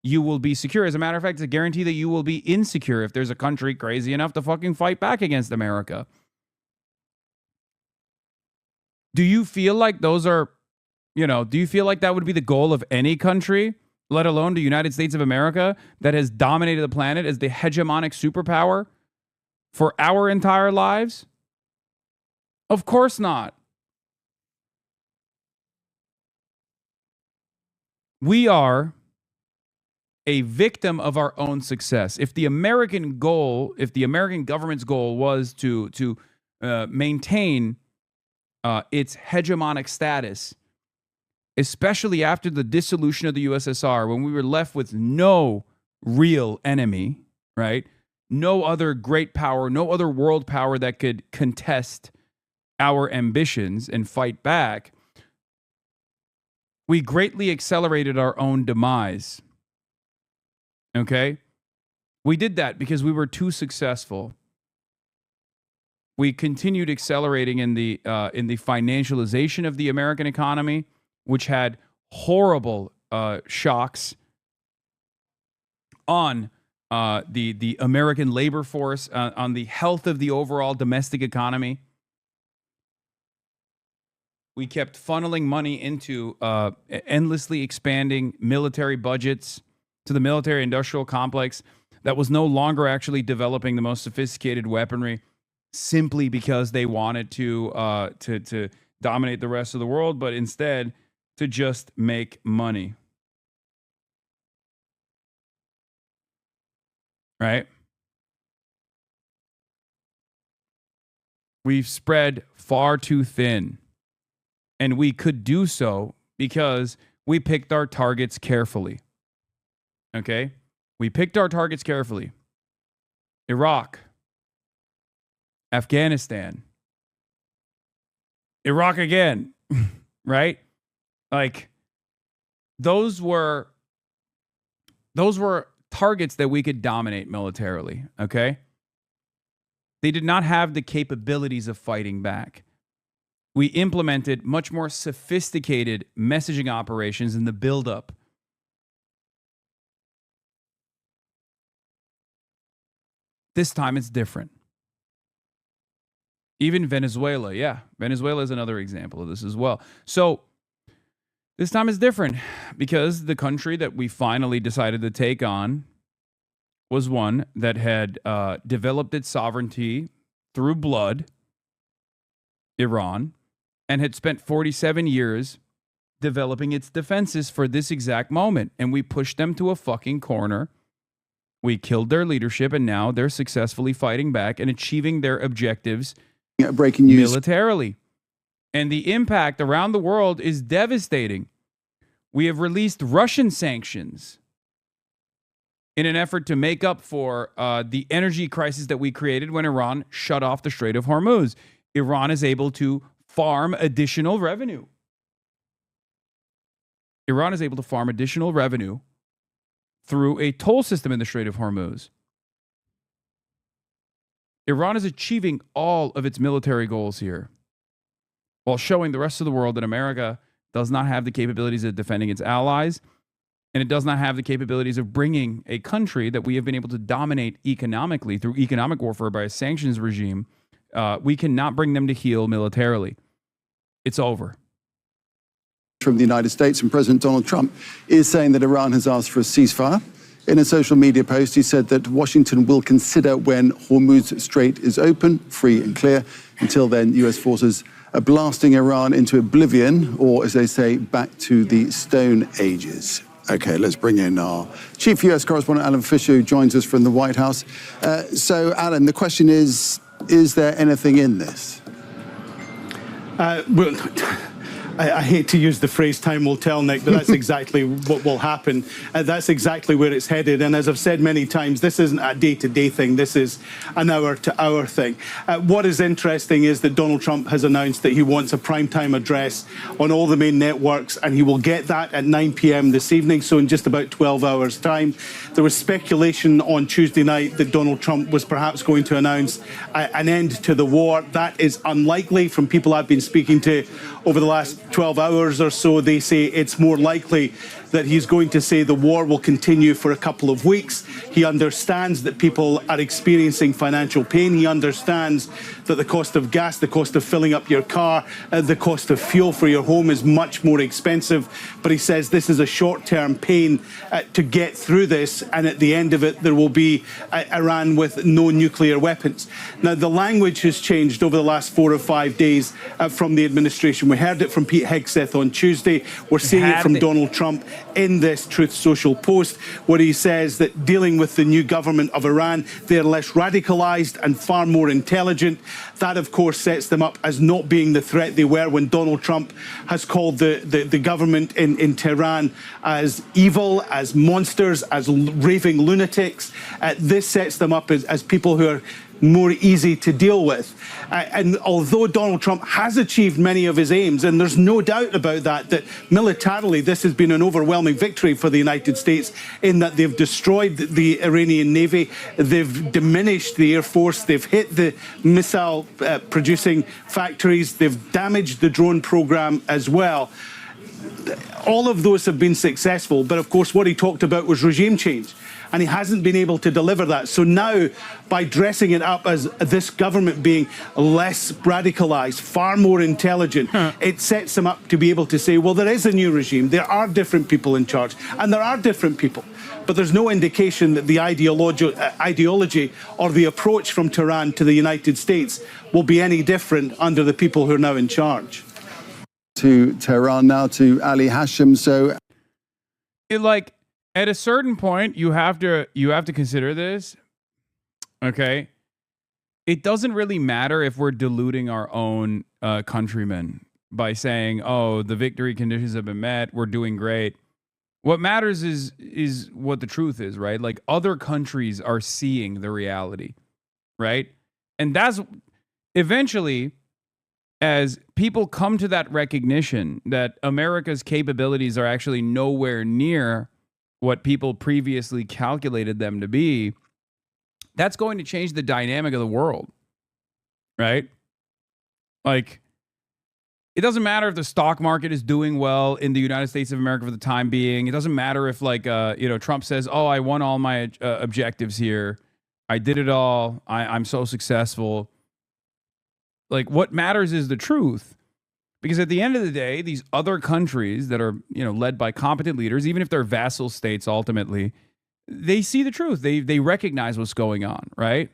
you will be secure. As a matter of fact, it's a guarantee that you will be insecure if there's a country crazy enough to fucking fight back against America. Do you feel like those are, do you feel like that would be the goal of any country, let alone the United States of America, that has dominated the planet as the hegemonic superpower for our entire lives? Of course not. We are a victim of our own success. If the American government's goal was to maintain its hegemonic status, especially after the dissolution of the USSR, when we were left with no real enemy, right? No other great power, no other world power that could contest our ambitions and fight back, we greatly accelerated our own demise. Okay? We did that because we were too successful. We continued accelerating in the financialization of the American economy, which had horrible shocks on the American labor force, on the health of the overall domestic economy. We kept funneling money into endlessly expanding military budgets, to the military industrial complex that was no longer actually developing the most sophisticated weaponry, simply because they wanted to dominate the rest of the world, but instead to just make money. Right? We've spread far too thin, and we could do so because we picked our targets carefully. Okay? We picked our targets carefully. Iraq, Afghanistan, Iraq again, right? Like those were targets that we could dominate militarily, okay? They did not have the capabilities of fighting back. We implemented much more sophisticated messaging operations in the buildup. This time it's different. Even Venezuela, yeah. Venezuela is another example of this as well. So this time is different because the country that we finally decided to take on was one that had developed its sovereignty through blood, Iran, and had spent 47 years developing its defenses for this exact moment. And we pushed them to a fucking corner. We killed their leadership, and now they're successfully fighting back and achieving their objectives breaking news militarily. And the impact around the world is devastating. We have released Russian sanctions in an effort to make up for the energy crisis that we created when Iran shut off the Strait of Hormuz. Iran is able to farm additional revenue. Iran is able to farm additional revenue through a toll system in the Strait of Hormuz. Iran is achieving all of its military goals here, while showing the rest of the world that America does not have the capabilities of defending its allies, and it does not have the capabilities of bringing a country that we have been able to dominate economically through economic warfare by a sanctions regime. We cannot bring them to heel militarily. It's over. from the United States, and President Donald Trump is saying that Iran has asked for a ceasefire. In a social media post, he said that Washington will consider when Hormuz Strait is open, free and clear. Until then, U.S. forces are blasting Iran into oblivion, or as they say, back to the Stone Ages. Okay, let's bring in our chief U.S. correspondent, Alan Fisher, who joins us from the White House. So, Alan, the question is there anything in this? Well, I hate to use the phrase time will tell, Nick, but that's exactly what will happen. That's exactly where it's headed. And as I've said many times, this isn't a day-to-day thing. This is an hour-to-hour thing. What is interesting is that Donald Trump has announced that he wants a primetime address on all the main networks, and he will get that at 9 p.m. this evening, so in just about 12 hours' time. There was speculation on Tuesday night that Donald Trump was perhaps going to announce an end to the war. That is unlikely. From people I've been speaking to over the last 12 hours or so, they say it's more likely that he's going to say the war will continue for a couple of weeks. He understands that people are experiencing financial pain. He understands that the cost of gas, the cost of filling up your car, the cost of fuel for your home is much more expensive. But he says this is a short-term pain to get through this, and at the end of it, there will be Iran with no nuclear weapons. Now, the language has changed over the last 4 or 5 days from the administration. We heard it from Pete Hegseth on Tuesday. We're seeing it from Donald Trump in this Truth Social post, where he says that dealing with the new government of Iran, they're less radicalized and far more intelligent. That, of course, sets them up as not being the threat they were when Donald Trump has called the government in Tehran as evil, as monsters, as raving lunatics. This sets them up as people who are more easy to deal with. And although Donald Trump has achieved many of his aims, and there's no doubt about that militarily this has been an overwhelming victory for the United States in that they've destroyed the Iranian Navy, they've diminished the Air Force, they've hit the missile producing factories, they've damaged the drone program as well. All of those have been successful, but of course what he talked about was regime change. And he hasn't been able to deliver that. So now, by dressing it up as this government being less radicalized, far more intelligent, it sets him up to be able to say, well, there is a new regime. There are different people in charge. And there are different people. But there's no indication that the ideology or the approach from Tehran to the United States will be any different under the people who are now in charge. To Tehran now, to Ali Hashem. So, at a certain point, you have to consider this. Okay, it doesn't really matter if we're deluding our own countrymen by saying, "Oh, the victory conditions have been met. We're doing great." What matters is what the truth is, right? Like other countries are seeing the reality, right? And eventually, as people come to that recognition that America's capabilities are actually nowhere near what people previously calculated them to be, that's going to change the dynamic of the world, right? Like, it doesn't matter if the stock market is doing well in the United States of America for the time being. It doesn't matter if, like, Trump says, "Oh, I won all my objectives here. I did it all. I'm so successful." Like, what matters is the truth. Because at the end of the day, these other countries that are, led by competent leaders, even if they're vassal states ultimately, they see the truth. They recognize what's going on, right?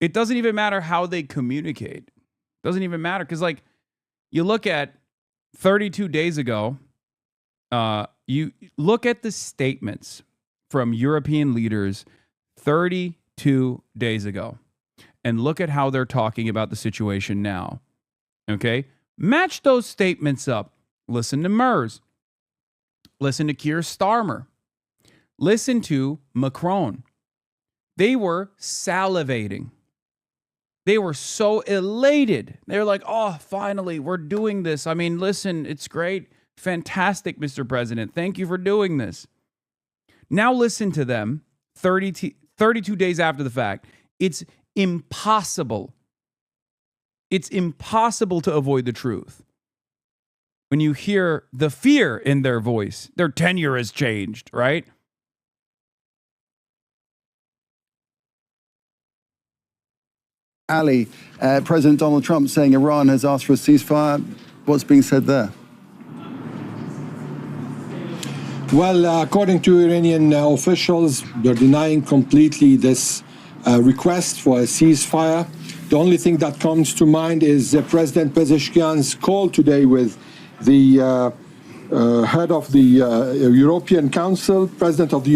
It doesn't even matter how they communicate. It doesn't even matter. Because, like, you look at 32 days ago, you look at the statements from European leaders 32 days ago. And look at how they're talking about the situation now. Okay? Match those statements up. Listen to Merz. Listen to Keir Starmer. Listen to Macron. They were salivating. They were so elated. They were like, "Oh, finally, we're doing this. I mean, listen, it's great. Fantastic, Mr. President. Thank you for doing this." Now listen to them 32 days after the fact. It's impossible. It's impossible to avoid the truth. When you hear the fear in their voice, their tenure has changed, right? Ali, President Donald Trump saying Iran has asked for a ceasefire. What's being said there? Well, according to Iranian officials, they're denying completely this request for a ceasefire. The only thing that comes to mind is President Pezeshkian's call today with the head of the European Council, president of the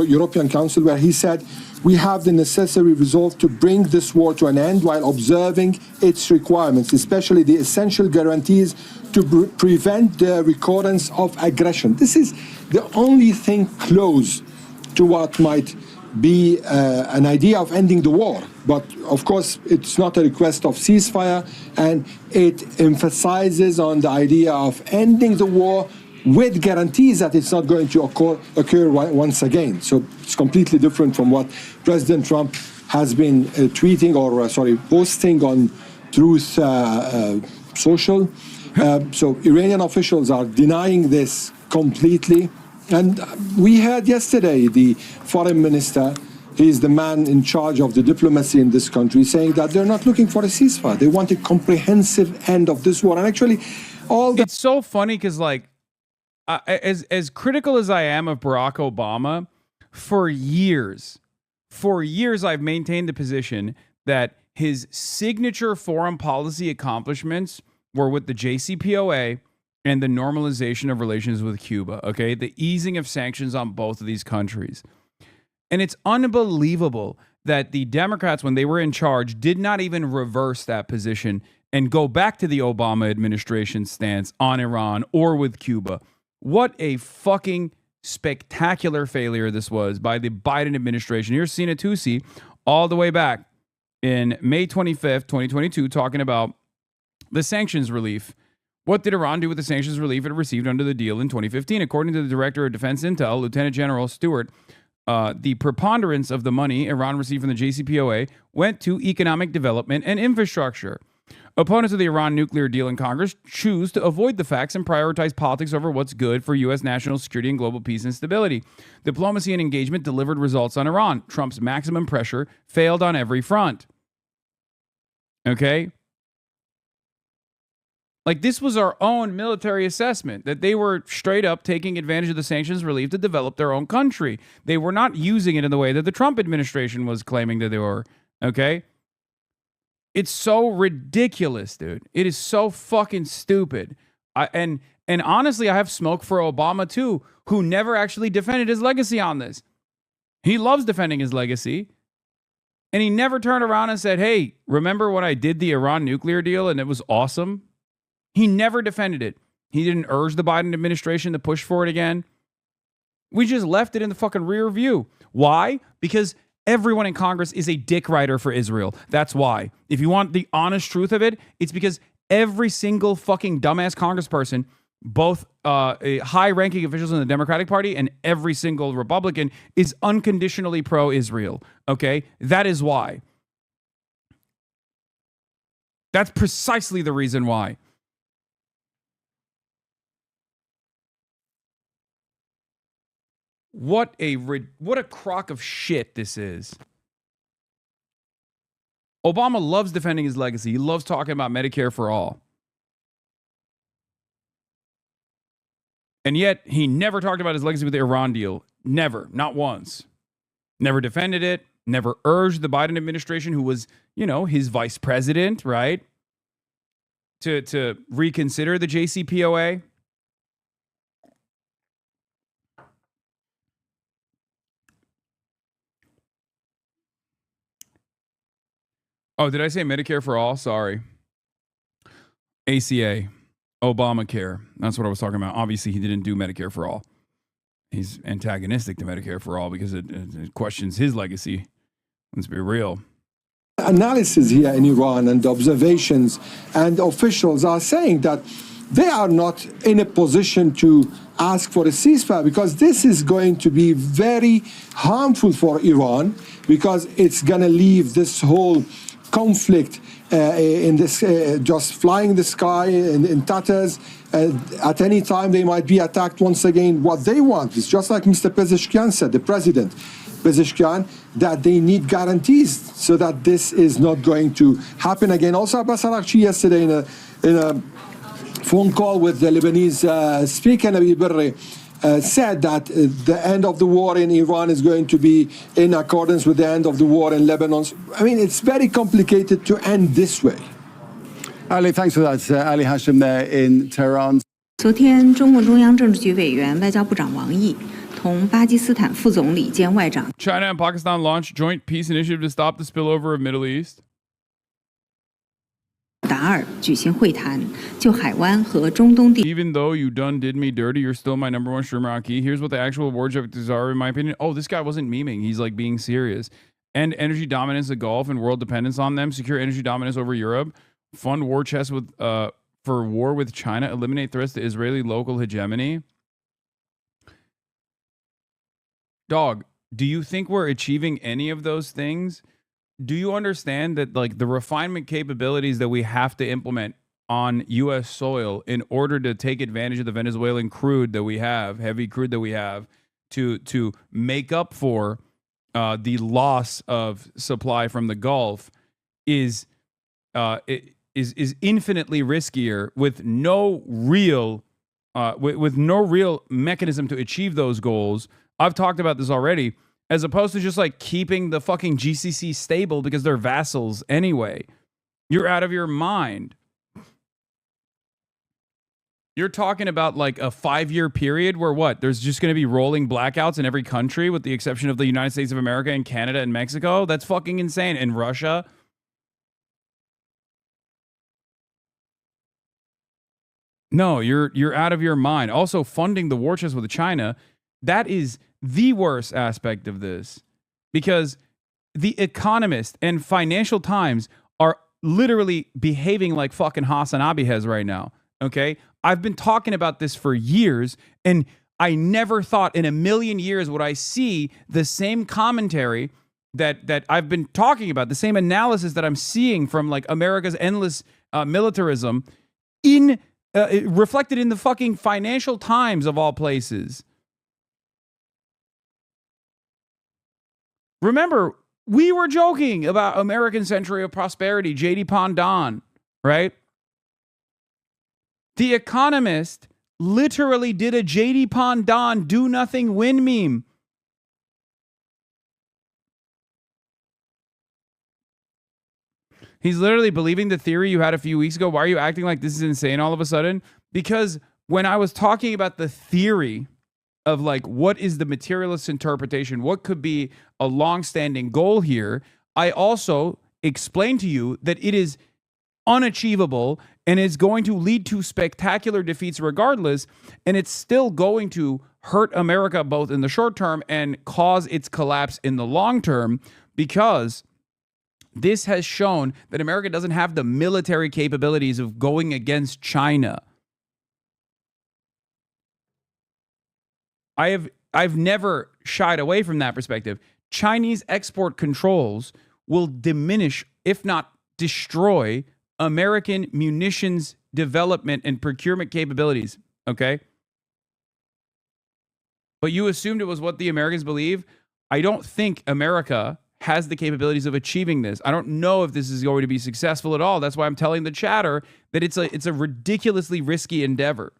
European Council, where he said, "We have the necessary resolve to bring this war to an end while observing its requirements, especially the essential guarantees to prevent the recurrence of aggression." This is the only thing close to what might be an idea of ending the war. But of course, it's not a request of ceasefire, and it emphasizes on the idea of ending the war with guarantees that it's not going to occur once again. So it's completely different from what President Trump has been tweeting or, posting on Truth Social. So Iranian officials are denying this completely. And we heard yesterday the foreign minister, he's the man in charge of the diplomacy in this country, saying that they're not looking for a ceasefire. They want a comprehensive end of this war. And actually, it's so funny because, like, as critical as I am of Barack Obama, for years I've maintained the position that his signature foreign policy accomplishments were with the JCPOA and the normalization of relations with Cuba, okay? The easing of sanctions on both of these countries. And it's unbelievable that the Democrats, when they were in charge, did not even reverse that position and go back to the Obama administration stance on Iran or with Cuba. What a fucking spectacular failure this was by the Biden administration. Here's Sina Tusi all the way back in May 25th, 2022, talking about the sanctions relief. What did Iran do with the sanctions relief it received under the deal in 2015? According to the Director of Defense Intel, Lieutenant General Stewart, the preponderance of the money Iran received from the JCPOA went to economic development and infrastructure. Opponents of the Iran nuclear deal in Congress choose to avoid the facts and prioritize politics over what's good for U.S. national security and global peace and stability. Diplomacy and engagement delivered results on Iran. Trump's maximum pressure failed on every front. Okay? Like, this was our own military assessment, that they were straight up taking advantage of the sanctions relief to develop their own country. They were not using it in the way that the Trump administration was claiming that they were. Okay? It's so ridiculous, dude. It is so fucking stupid. And honestly, I have smoke for Obama too, who never actually defended his legacy on this. He loves defending his legacy. And he never turned around and said, "Hey, remember when I did the Iran nuclear deal and it was awesome?" He never defended it. He didn't urge the Biden administration to push for it again. We just left it in the fucking rear view. Why? Because everyone in Congress is a dick rider for Israel. That's why. If you want the honest truth of it, it's because every single fucking dumbass congressperson, both high-ranking officials in the Democratic Party and every single Republican, is unconditionally pro-Israel. Okay? That is why. That's precisely the reason why. What a crock of shit this is. Obama loves defending his legacy. He loves talking about Medicare for all. And yet, he never talked about his legacy with the Iran deal. Never. Not once. Never defended it. Never urged the Biden administration, who was, his vice president, right, to reconsider the JCPOA. Oh, did I say Medicare for all? Sorry. ACA. Obamacare. That's what I was talking about. Obviously, he didn't do Medicare for all. He's antagonistic to Medicare for all because it questions his legacy. Let's be real. Analysis here in Iran and observations and officials are saying that they are not in a position to ask for a ceasefire because this is going to be very harmful for Iran because it's going to leave this whole conflict in this just flying the sky in tatters. At any time they might be attacked once again. What they want is just like Mr. Pezeshkian said, the president Pezeshkian, that they need guarantees so that this is not going to happen again. Also, Abbas Araghchi yesterday in a phone call with the Lebanese speaker Nabi Berri said that the end of the war in Iran is going to be in accordance with the end of the war in Lebanon. I mean, it's very complicated to end this way. Ali, thanks for that. Ali Hashim there in Tehran. 昨天，中共中央政治局委员、外交部长王毅同巴基斯坦副总理兼外长 China and Pakistan launched joint peace initiative to stop the spillover of Middle East. 达尔举行会谈，就海湾和中东地。 Even though you done did me dirty, you're still my number one Shrimaki. Here's what the actual war objectives are, in my opinion. Oh, this guy wasn't memeing. He's like being serious. End energy dominance of Gulf and world dependence on them. Secure energy dominance over Europe. Fund war chest with for war with China. Eliminate threats to Israeli local hegemony. Dog, do you think we're achieving any of those things? Do you understand that like the refinement capabilities that we have to implement on U.S. soil in order to take advantage of the Venezuelan crude that we have, heavy crude that we have, to make up for the loss of supply from the Gulf is infinitely riskier with no real with no real mechanism to achieve those goals. I've talked about this already. As opposed to just like keeping the fucking GCC stable because they're vassals anyway. You're out of your mind. You're talking about like a 5-year period where what? There's just going to be rolling blackouts in every country with the exception of the United States of America and Canada and Mexico? That's fucking insane. And Russia? No, you're out of your mind. Also, funding the war chest with China, that is the worst aspect of this because the Economist and Financial Times are literally behaving like fucking Hasanabi has right now. Okay. I've been talking about this for years and I never thought in a million years would I see the same commentary that I've been talking about, the same analysis that I'm seeing from like America's endless militarism reflected in the fucking Financial Times of all places. Remember, we were joking about American Century of Prosperity, J.D. Pondon, right? The Economist literally did a J.D. Pondon do nothing win meme. He's literally believing the theory you had a few weeks ago. Why are you acting like this is insane all of a sudden? Because when I was talking about the theory of like what is the materialist interpretation, what could be a long-standing goal here, I also explained to you that it is unachievable and it's going to lead to spectacular defeats regardless, and it's still going to hurt America both in the short term and cause its collapse in the long term, because this has shown that America doesn't have the military capabilities of going against China. I've never shied away from that perspective. Chinese export controls will diminish, if not destroy, American munitions development and procurement capabilities, okay? But you assumed it was what the Americans believe. I don't think America has the capabilities of achieving this. I don't know if this is going to be successful at all. That's why I'm telling the chatter that it's a ridiculously risky endeavor.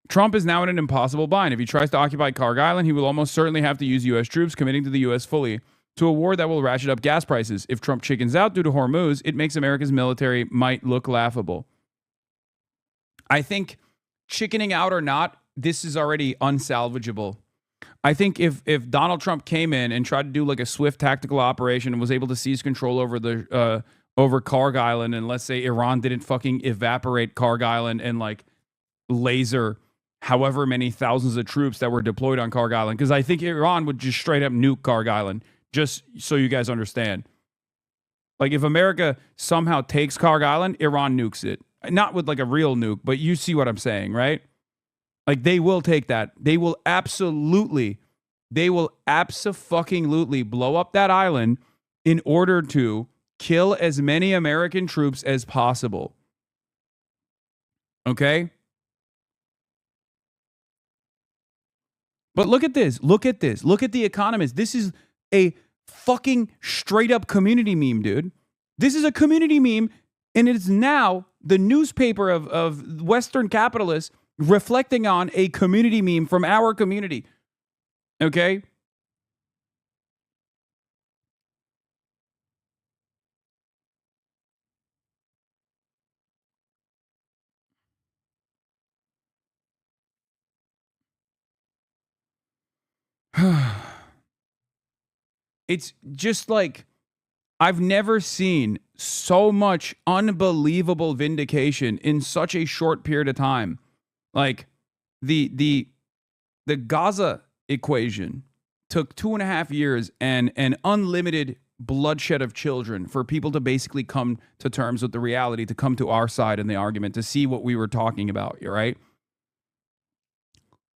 Trump is now in an impossible bind. If he tries to occupy Karg Island, he will almost certainly have to use U.S. troops, committing to the U.S. fully to a war that will ratchet up gas prices. If Trump chickens out due to Hormuz, it makes America's military might look laughable. I think chickening out or not, this is already unsalvageable. I think if Donald Trump came in and tried to do like a swift tactical operation and was able to seize control over the over Karg Island, and let's say Iran didn't fucking evaporate Karg Island and like laser however many thousands of troops that were deployed on Karg Island, because I think Iran would just straight up nuke Karg Island, just so you guys understand. Like if America somehow takes Karg Island, Iran nukes it. Not with like a real nuke, but you see what I'm saying, right? Like they will take that. They will absolutely blow up that island in order to kill as many American troops as possible. Okay? But look at this. Look at this. Look at The Economist. This is a fucking straight up community meme, dude. This is a community meme, and it's now the newspaper of Western capitalists reflecting on a community meme from our community. Okay? It's just like, I've never seen so much unbelievable vindication in such a short period of time. Like the Gaza equation took 2.5 years and an unlimited bloodshed of children for people to basically come to terms with the reality, to come to our side in the argument, to see what we were talking about, right?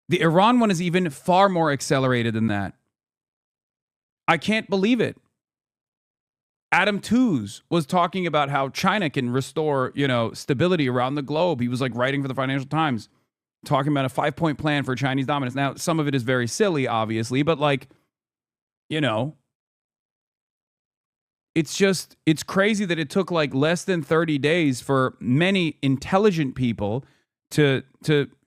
The Iran one is even far more accelerated than that. I can't believe it. Adam Tooze was talking about how China can restore, stability around the globe. He was like writing for the Financial Times, talking about a 5-point plan for Chinese dominance. Now, some of it is very silly, obviously, but like, it's crazy that it took like less than 30 days for many intelligent people to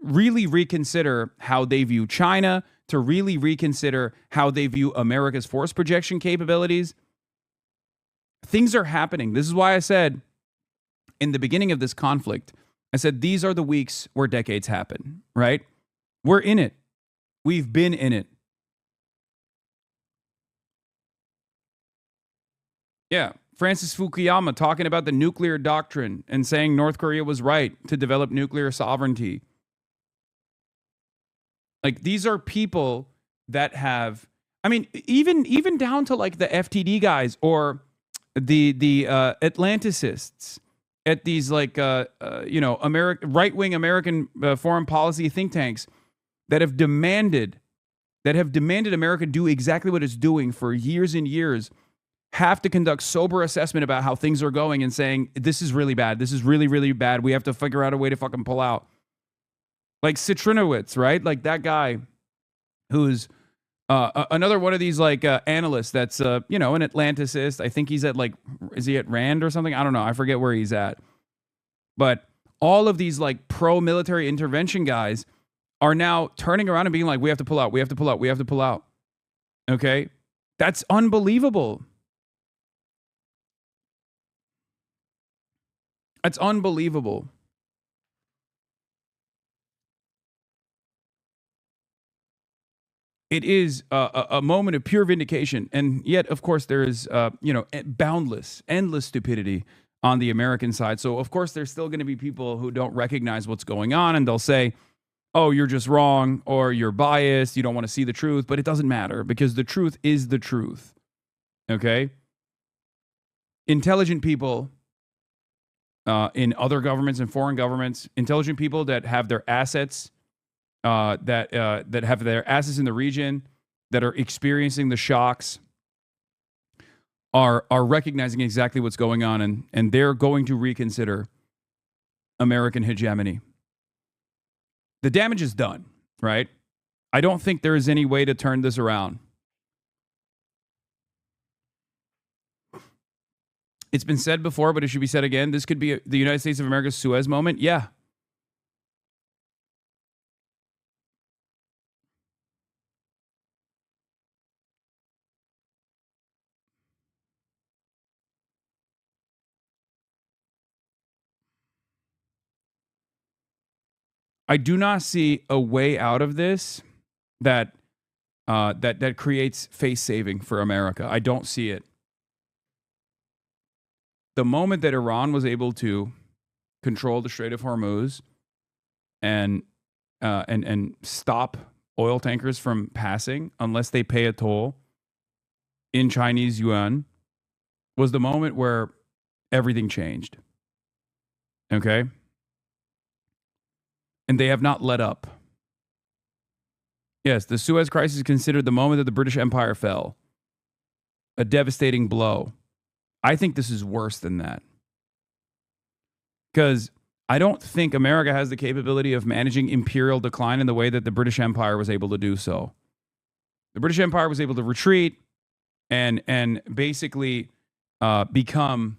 really reconsider how they view China, to really reconsider how they view America's force projection capabilities. Things are happening. This is why I said in the beginning of this conflict, I said these are the weeks where decades happen, right? We're in it. We've been in it. Yeah. Francis Fukuyama talking about the nuclear doctrine and saying North Korea was right to develop nuclear sovereignty. Like, these are people that have, I mean, even down to like the FTD guys or the Atlanticists at these like right-wing American foreign policy think tanks that have demanded America do exactly what it's doing for years and years, have to conduct sober assessment about how things are going and saying, this is really bad. This is really, really bad. We have to figure out a way to fucking pull out. Like Citrinowicz, right? Like that guy who's another one of these like analysts that's, an Atlanticist. I think he's at like, is he at Rand or something? I don't know. I forget where he's at. But all of these like pro-military intervention guys are now turning around and being like, we have to pull out. We have to pull out. We have to pull out. Okay? That's unbelievable. That's unbelievable. it is a moment of pure vindication. And yet, of course, there is, boundless, endless stupidity on the American side. So, of course, there's still going to be people who don't recognize what's going on, and they'll say, oh, you're just wrong, or you're biased, you don't want to see the truth. But it doesn't matter, because the truth is the truth. Okay? Intelligent people in other governments and foreign governments, intelligent people that have their assets, that have their assets in the region, that are experiencing the shocks, are recognizing exactly what's going on, and they're going to reconsider American hegemony. The damage is done, right? I don't think there is any way to turn this around. It's been said before, but it should be said again. This could be the United States of America's Suez moment. Yeah. I do not see a way out of this that creates face saving for America. I don't see it. The moment that Iran was able to control the Strait of Hormuz and stop oil tankers from passing unless they pay a toll in Chinese yuan, was the moment where everything changed. Okay? And they have not let up. Yes, the Suez Crisis is considered the moment that the British Empire fell. A devastating blow. I think this is worse than that. Because I don't think America has the capability of managing imperial decline in the way that the British Empire was able to do so. The British Empire was able to retreat and basically become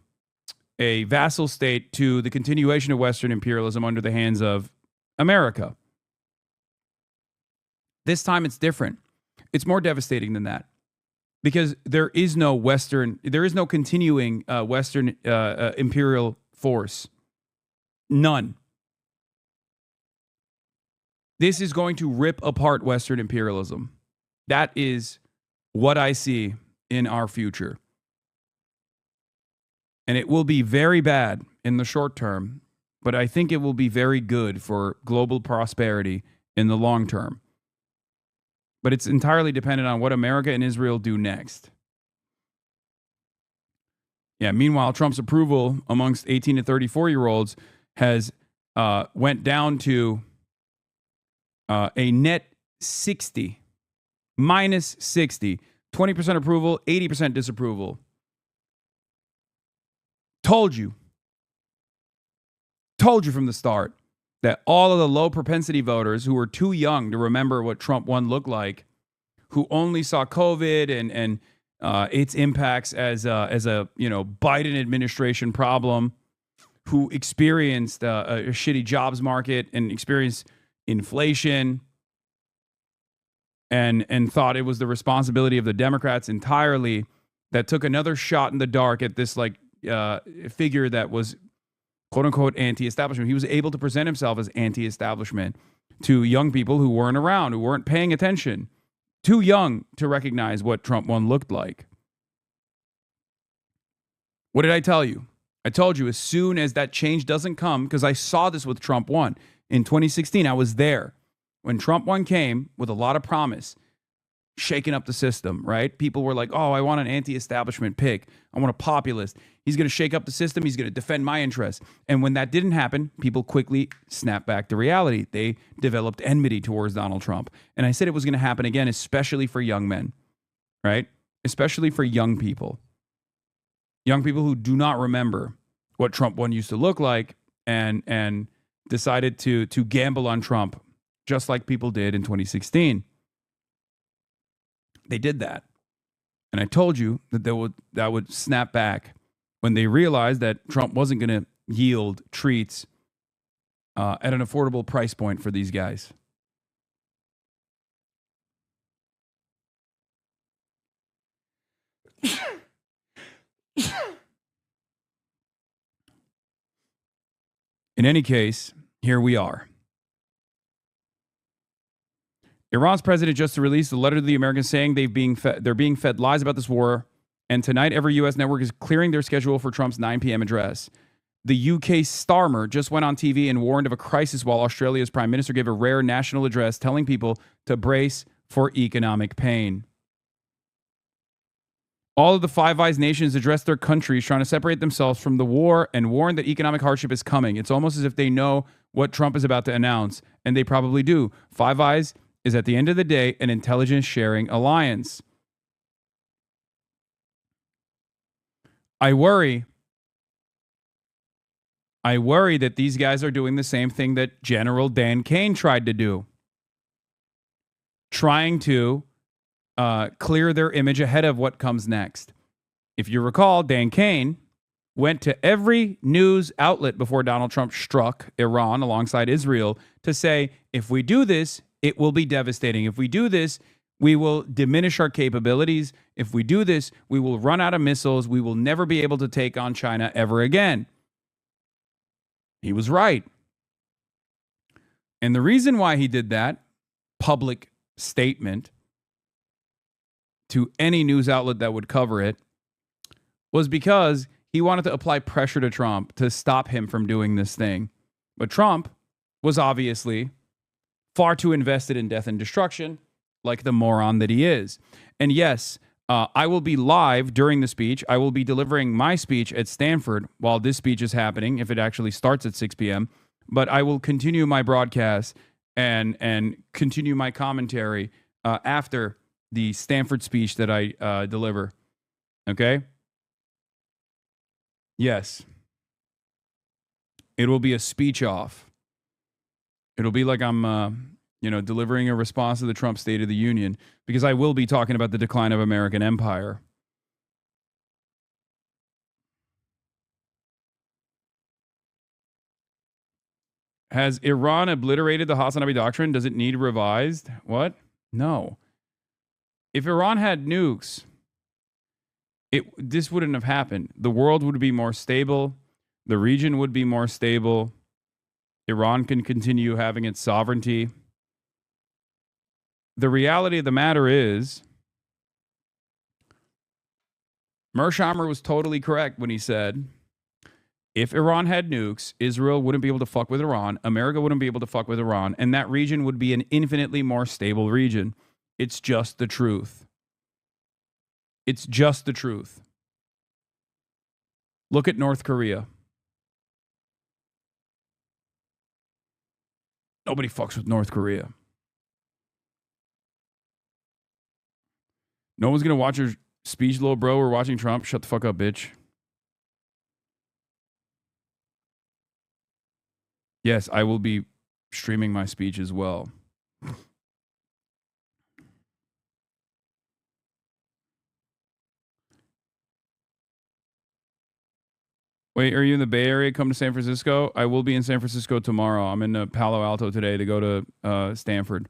a vassal state to the continuation of Western imperialism under the hands of America. This time it's different. It's more devastating than that. Because there is no continuing Western imperial force. None. This is going to rip apart Western imperialism. That is what I see in our future. And it will be very bad in the short term, but I think it will be very good for global prosperity in the long term. But it's entirely dependent on what America and Israel do next. Yeah, meanwhile, Trump's approval amongst 18 to 34-year-olds has went down to a net 60, minus 60, 20% approval, 80% disapproval. Told you from the start that all of the low propensity voters who were too young to remember what Trump 1 looked like, who only saw COVID and its impacts as a Biden administration problem, who experienced a shitty jobs market and experienced inflation, and thought it was the responsibility of the Democrats entirely, that took another shot in the dark at this figure that was quote unquote anti-establishment. He was able to present himself as anti-establishment to young people who weren't around, who weren't paying attention, too young to recognize what Trump 1 looked like. What did I tell you? I told you as soon as that change doesn't come, because I saw this with Trump 1 in 2016, I was there when Trump 1 came with a lot of promise, shaking up the system, right? People were like, oh, I want an anti-establishment pick. I want a populist. He's going to shake up the system. He's going to defend my interests. And when that didn't happen, people quickly snapped back to reality. They developed enmity towards Donald Trump. And I said it was going to happen again, especially for young men, right? Especially for young people. Young people who do not remember what Trump 1 used to look like and decided to gamble on Trump, just like people did in 2016. They did that. And I told you that that would snap back when they realized that Trump wasn't going to yield treats at an affordable price point for these guys. In any case, here we are. Iran's president just released a letter to the Americans saying they're being fed lies about this war, and tonight every U.S. network is clearing their schedule for Trump's 9 p.m. address. The UK Starmer just went on TV and warned of a crisis while Australia's prime minister gave a rare national address telling people to brace for economic pain. All of the Five Eyes nations addressed their countries trying to separate themselves from the war and warn that economic hardship is coming. It's almost as if they know what Trump is about to announce, and they probably do. Five Eyes is at the end of the day an intelligence sharing alliance. I worry that these guys are doing the same thing that General Dan Kane tried to do, trying to clear their image ahead of what comes next. If you recall, Dan Kane went to every news outlet before Donald Trump struck Iran alongside Israel to say, if we do this, it will be devastating. If we do this, we will diminish our capabilities. If we do this, we will run out of missiles. We will never be able to take on China ever again. He was right. And the reason why he did that public statement to any news outlet that would cover it was because he wanted to apply pressure to Trump to stop him from doing this thing. But Trump was obviously far too invested in death and destruction, like the moron that he is. And yes, I will be live during the speech. I will be delivering my speech at Stanford while this speech is happening, if it actually starts at 6 p.m. But I will continue my broadcast and continue my commentary after the Stanford speech that I deliver. Okay? Yes. It will be a speech off. It'll be like I'm delivering a response to the Trump State of the Union, because I will be talking about the decline of American empire. Has Iran obliterated the Hasanabi doctrine? Does it need revised? What? No. If Iran had nukes, this wouldn't have happened. The world would be more stable. The region would be more stable. Iran can continue having its sovereignty. The reality of the matter is, Mearsheimer was totally correct when he said, if Iran had nukes, Israel wouldn't be able to fuck with Iran, America wouldn't be able to fuck with Iran, and that region would be an infinitely more stable region. It's just the truth. It's just the truth. Look at North Korea. Nobody fucks with North Korea. No one's going to watch your speech, little bro. We're watching Trump. Shut the fuck up, bitch. Yes, I will be streaming my speech as well. Wait, are you in the Bay Area? Come to San Francisco? I will be in San Francisco tomorrow. I'm in Palo Alto today to go to Stanford.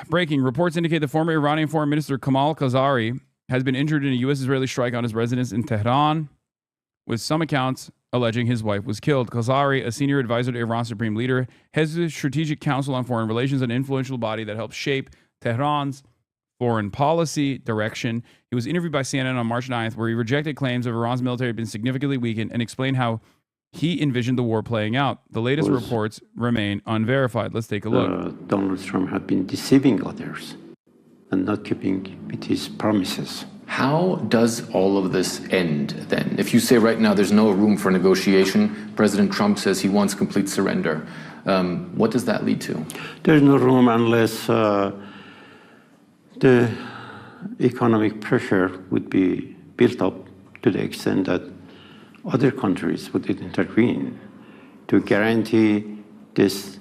Breaking. Reports indicate the former Iranian Foreign Minister Kamal Khazari has been injured in a U.S.-Israeli strike on his residence in Tehran, with some accounts alleging his wife was killed. Khazari, a senior advisor to Iran's supreme leader, heads the Strategic Council on Foreign Relations, an influential body that helps shape Tehran's foreign policy direction. He was interviewed by CNN on March 9th, where he rejected claims of Iran's military had been significantly weakened and explained how he envisioned the war playing out. The latest reports remain unverified. Let's take a look. Donald Trump had been deceiving others and not keeping with his promises. How does all of this end then? If you say right now there's no room for negotiation, President Trump says he wants complete surrender. What does that lead to? There's no room unless the economic pressure would be built up to the extent that other countries would intervene to guarantee this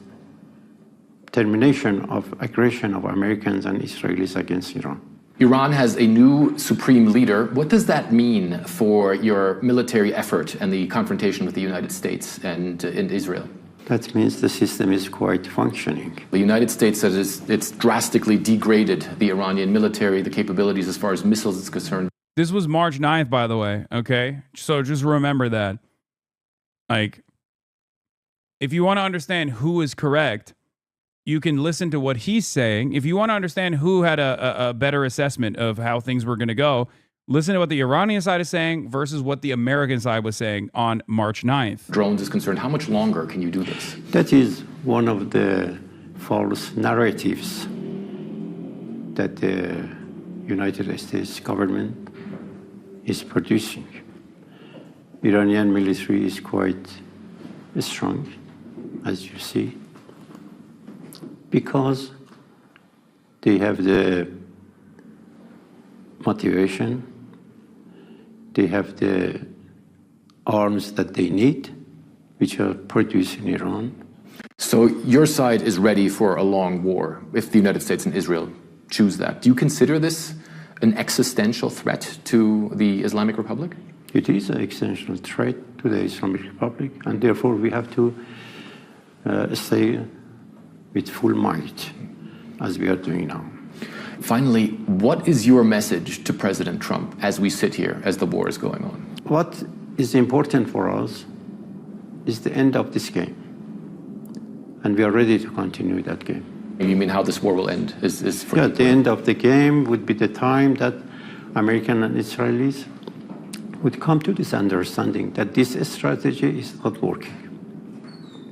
termination of aggression of Americans and Israelis against Iran. Iran has a new supreme leader. What does that mean for your military effort and the confrontation with the United States and Israel? That means the system is quite functioning. The United States says it's drastically degraded the Iranian military, the capabilities as far as missiles is concerned. This was March 9th, by the way, okay? So just remember that. Like, if you want to understand who is correct, you can listen to what he's saying. If you want to understand who had a better assessment of how things were going to go, listen to what the Iranian side is saying versus what the American side was saying on March 9th. Drones is concerned, how much longer can you do this? That is one of the false narratives that the United States government is producing. Iranian military is quite strong, as you see, because they have the motivation, they have the arms that they need, which are produced in Iran. So your side is ready for a long war if the United States and Israel choose that. Do you consider this an existential threat to the Islamic Republic? It is an existential threat to the Islamic Republic, and therefore we have to stay with full might, as we are doing now. Finally, what is your message to President Trump as we sit here, as the war is going on? What is important for us is the end of this game, and we are ready to continue that game. You mean how this war will end? Yeah, the end of the game would be the time that American and Israelis would come to this understanding that this strategy is not working,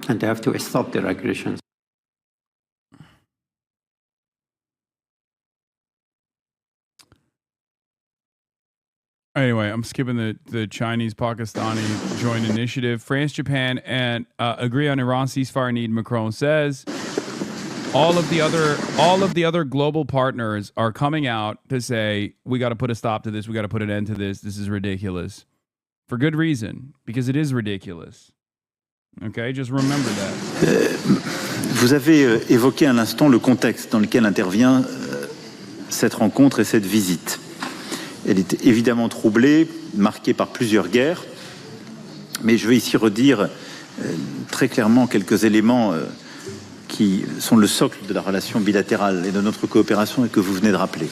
and they have to stop their aggressions. Anyway, I'm skipping the Chinese-Pakistani joint initiative. France, Japan, and agree on Iran ceasefire need, Macron says. All of the other global partners are coming out to say, we got to put a stop to this. We got to put an end to this. This is ridiculous. For good reason, because it is ridiculous. Okay, just remember that. Vous avez évoqué à l'instant le contexte dans lequel intervient cette rencontre et cette visite. Elle est évidemment troublée, marquée par plusieurs guerres, mais je vais ici redire très clairement quelques éléments qui sont le socle de la relation bilatérale et de notre coopération et que vous venez de rappeler.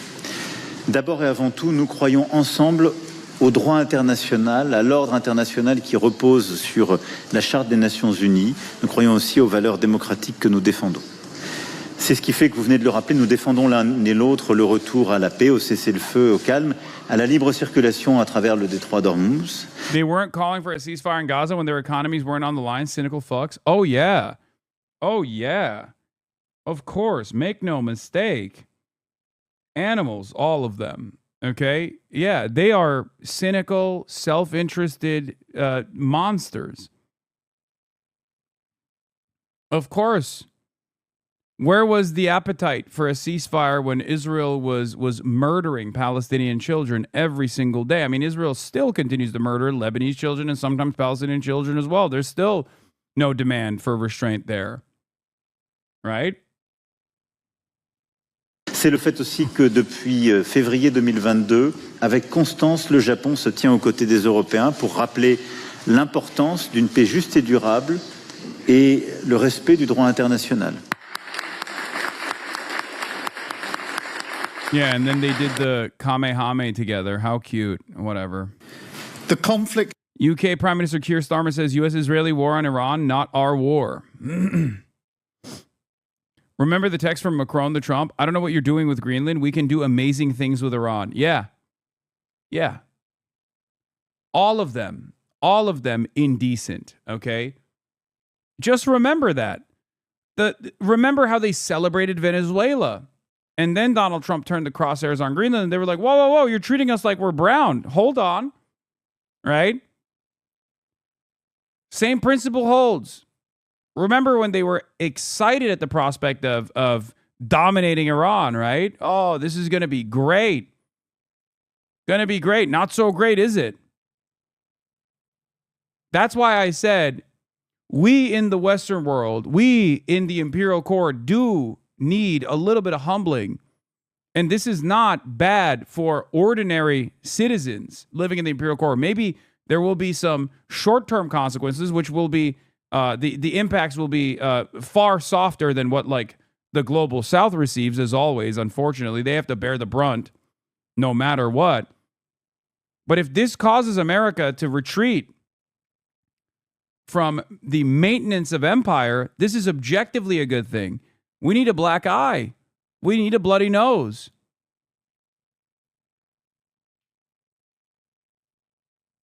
D'abord et avant tout, nous croyons ensemble au droit international, à l'ordre international qui repose sur la Charte des Nations Unies. Nous croyons aussi aux valeurs démocratiques que nous défendons. C'est ce qui fait que vous venez de le rappeler, nous défendons l'un et l'autre le retour à la paix, au cessez-le-feu, au calme, à la libre circulation à travers le détroit d'Ormuz. They weren't calling for a ceasefire in Gaza when their economies weren't on the line, cynical fucks. Oh yeah. Oh yeah. Of course, make no mistake. Animals, all of them. Okay? Yeah, they are cynical, self-interested monsters. Of course. Where was the appetite for a ceasefire when Israel was murdering Palestinian children every single day? I mean, Israel still continues to murder Lebanese children and sometimes Palestinian children as well. There's still no demand for restraint there. Right? C'est le fait aussi que depuis février 2022, avec constance, le Japon se tient aux côtés des Européens pour rappeler l'importance d'une paix juste et durable et le respect du droit international. Yeah, and then they did the Kamehame together. How cute. Whatever. The conflict. UK Prime Minister Keir Starmer says U.S.-Israeli war on Iran, not our war. Remember the text from Macron to Trump? I don't know what you're doing with Greenland. We can do amazing things with Iran. Yeah. Yeah. All of them indecent, okay? Just remember that. Remember how they celebrated Venezuela. And then Donald Trump turned the crosshairs on Greenland. And they were like, whoa, whoa, whoa, you're treating us like we're brown. Hold on. Right? Same principle holds. Remember when they were excited at the prospect of dominating Iran, right? Oh, this is going to be great. Going to be great. Not so great, is it? That's why I said we in the Western world, we in the imperial court do need a little bit of humbling. And this is not bad for ordinary citizens living in the imperial court. Maybe there will be some short-term consequences, which will be the impacts will be far softer than what like the global South receives, as always. Unfortunately, they have to bear the brunt no matter what. But if this causes America to retreat from the maintenance of empire, this is objectively a good thing. We need a black eye. We need a bloody nose.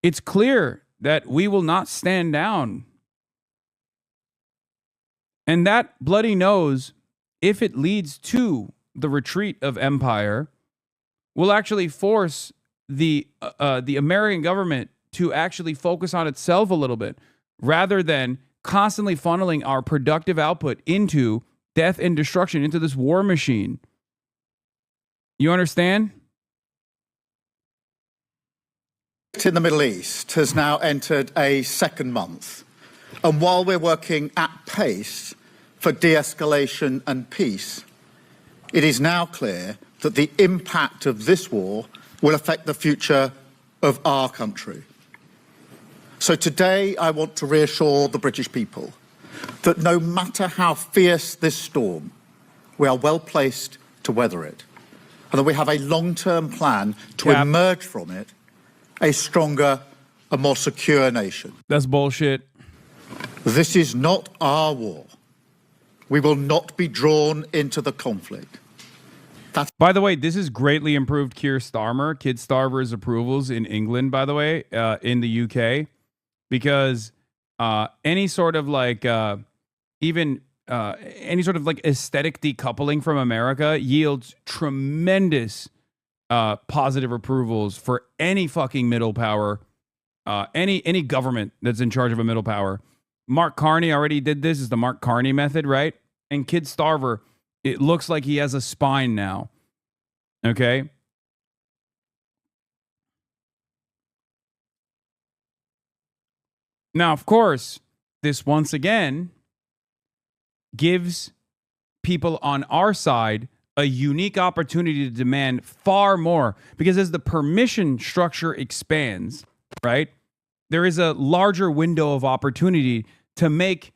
It's clear that we will not stand down. And that bloody nose, if it leads to the retreat of empire, will actually force the American government to actually focus on itself a little bit, rather than constantly funneling our productive output into death and destruction, into this war machine. You understand? In the Middle East has now entered a second month. And while we're working at pace for de-escalation and peace, it is now clear that the impact of this war will affect the future of our country. So today I want to reassure the British people that no matter how fierce this storm, we are well placed to weather it, and that we have a long-term plan to emerge from it a stronger and more secure nation. That's bullshit. This is not our war. We will not be drawn into the conflict. By the way, this is greatly improved Keir Starmer's approvals in England, by the way, in the UK, because any sort of like any sort of like aesthetic decoupling from America yields tremendous positive approvals for any fucking middle power, any government that's in charge of a middle power. Mark Carney already did this. Is the Mark Carney method, right? And Kid Starver, it looks like he has a spine now. Okay. Now, of course, this once again gives people on our side a unique opportunity to demand far more, because as the permission structure expands, right, there is a larger window of opportunity to make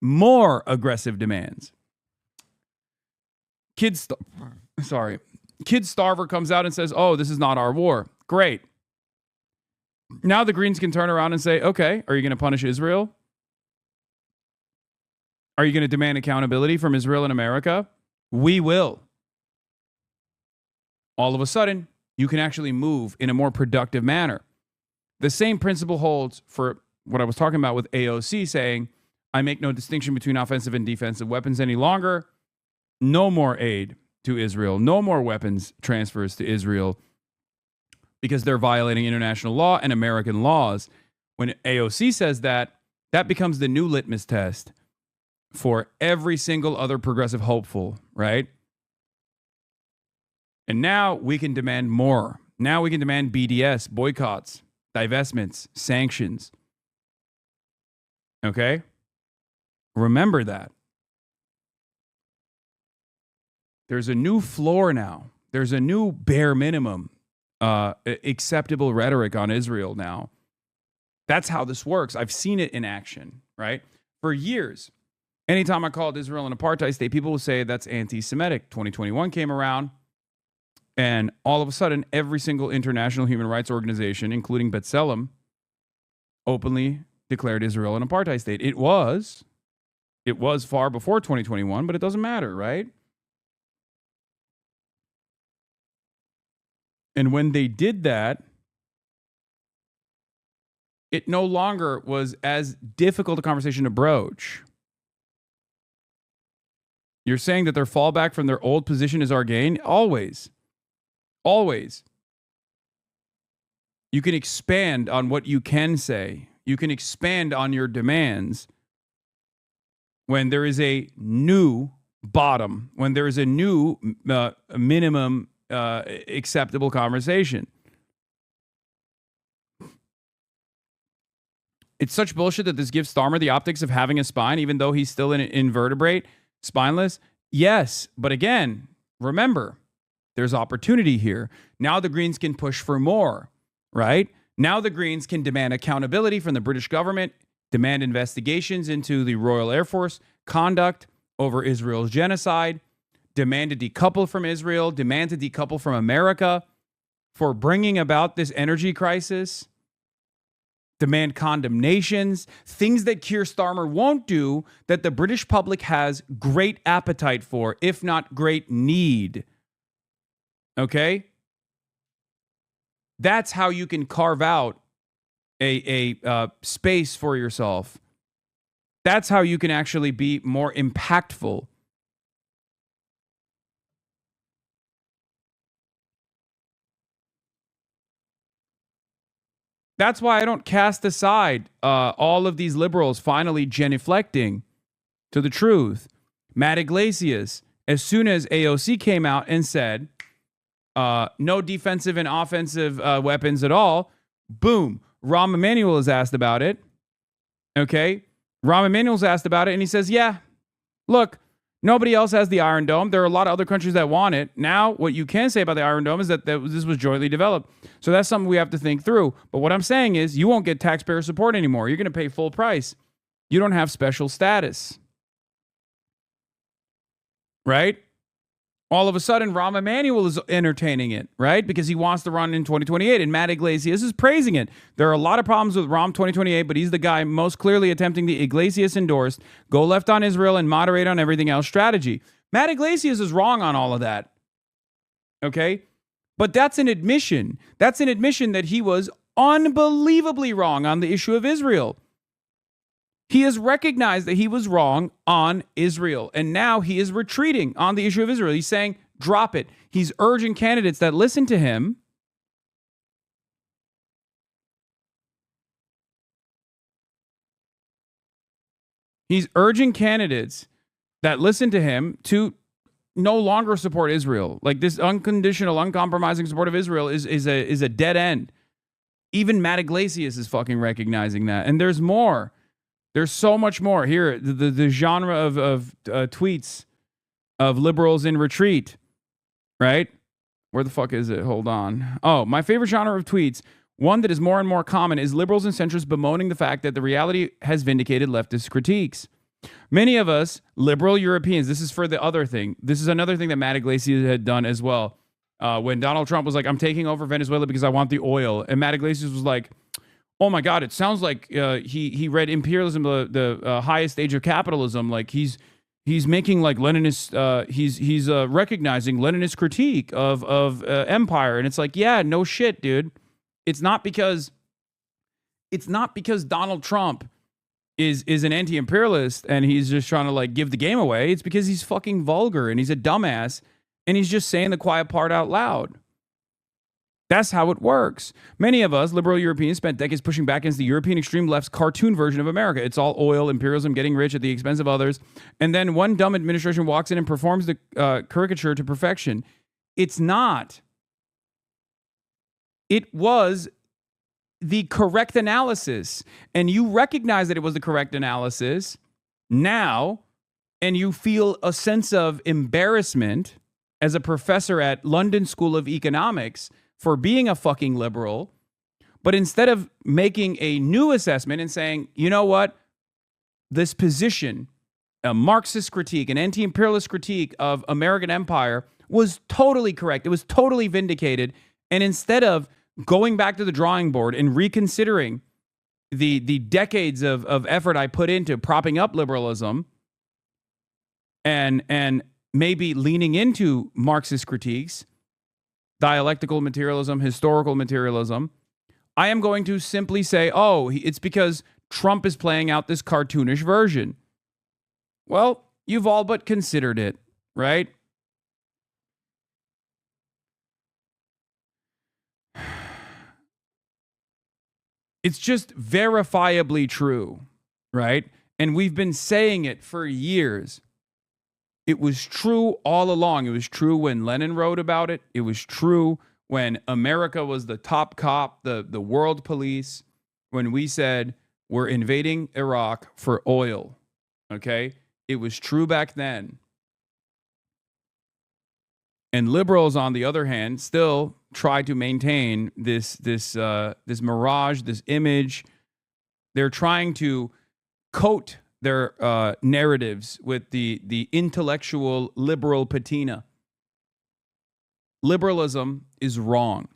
more aggressive demands. Kid Starver comes out and says, oh, this is not our war. Great. Now the Greens can turn around and say, okay, are you going to punish Israel? Are you going to demand accountability from Israel and America? We will. All of a sudden, you can actually move in a more productive manner. The same principle holds for what I was talking about with AOC saying, I make no distinction between offensive and defensive weapons any longer. No more aid to Israel. No more weapons transfers to Israel because they're violating international law and American laws. When AOC says that, that becomes the new litmus test for every single other progressive hopeful, right? And now we can demand more. Now we can demand BDS, boycotts, divestments, sanctions. Okay? Remember that. There's a new floor now. There's a new bare minimum acceptable rhetoric on Israel now. That's how this works. I've seen it in action, right? For years, anytime I called Israel an apartheid state, people will say that's anti-Semitic. 2021 came around, and all of a sudden, every single international human rights organization, including BEDLAM, openly declared Israel an apartheid state. It was far before 2021, but it doesn't matter, right? And when they did that, it no longer was as difficult a conversation to broach. You're saying that their fallback from their old position is our gain? Always. Always. You can expand on what you can say. You can expand on your demands when there is a new bottom, when there is a new minimum acceptable conversation. It's such bullshit that this gives Starmer the optics of having a spine, even though he's still an invertebrate, spineless. Yes, but again, remember, there's opportunity here. Now the Greens can push for more, right? Now the Greens can demand accountability from the British government, demand investigations into the Royal Air Force conduct over Israel's genocide, demand to decouple from Israel, demand to decouple from America, for bringing about this energy crisis, demand condemnations, things that Keir Starmer won't do that the British public has great appetite for, if not great need. Okay? That's how you can carve out a space for yourself. That's how you can actually be more impactful. That's why I don't cast aside all of these liberals finally genuflecting to the truth. Matt Iglesias, as soon as AOC came out and said, no defensive and offensive weapons at all, boom, Rahm Emanuel is asked about it. Okay? Rahm Emanuel's asked about it, and he says, yeah, look, nobody else has the Iron Dome. There are a lot of other countries that want it. Now, what you can say about the Iron Dome is that this was jointly developed. So that's something we have to think through. But what I'm saying is you won't get taxpayer support anymore. You're going to pay full price. You don't have special status. Right? All of a sudden, Rahm Emanuel is entertaining it, right? Because he wants to run in 2028, and Matt Iglesias is praising it. There are a lot of problems with Rahm 2028, but he's the guy most clearly attempting the Iglesias-endorsed, go left on Israel and moderate on everything else strategy. Matt Iglesias is wrong on all of that, okay? But that's an admission. That's an admission that he was unbelievably wrong on the issue of Israel. He has recognized that he was wrong on Israel, and now he is retreating on the issue of Israel. He's saying, drop it. He's urging candidates that listen to him to to no longer support Israel. Like, this unconditional, uncompromising support of Israel is a dead end. Even Matt Iglesias is fucking recognizing that. And there's more. There's so much more. Here, the genre of tweets of liberals in retreat, right? Where the fuck is it? Hold on. Oh, my favorite genre of tweets, one that is more and more common, is liberals and centrists bemoaning the fact that the reality has vindicated leftist critiques. Many of us, liberal Europeans, this is for the other thing. This is another thing that Matt Iglesias had done as well. When Donald Trump was like, I'm taking over Venezuela because I want the oil. And Matt Iglesias was like, oh my God, it sounds like he read imperialism, the highest stage of capitalism. Like he's making like Leninist, he's recognizing Leninist critique of empire. And it's like, yeah, no shit, dude. It's not because Donald Trump is an anti-imperialist and he's just trying to like give the game away. It's because he's fucking vulgar and he's a dumbass and he's just saying the quiet part out loud. That's how it works. Many of us, liberal Europeans, spent decades pushing back against the European extreme left's cartoon version of America. It's all oil, imperialism, getting rich at the expense of others. And then one dumb administration walks in and performs the caricature to perfection. It's not. It was the correct analysis. And you recognize that it was the correct analysis now, and you feel a sense of embarrassment as a professor at London School of Economics for being a fucking liberal. But instead of making a new assessment and saying, you know what, this position, a Marxist critique, an anti-imperialist critique of American empire was totally correct. It was totally vindicated. And instead of going back to the drawing board and reconsidering the decades of effort I put into propping up liberalism and maybe leaning into Marxist critiques, dialectical materialism, historical materialism, I am going to simply say, oh, it's because Trump is playing out this cartoonish version. Well, you've all but considered it, right? It's just verifiably true, right? And we've been saying it for years. It was true all along. It was true when Lenin wrote about it. It was true when America was the top cop, the world police, when we said we're invading Iraq for oil, okay? It was true back then. And liberals, on the other hand, still try to maintain this mirage, this image. They're trying to coat their narratives with the intellectual liberal patina. Liberalism is wrong.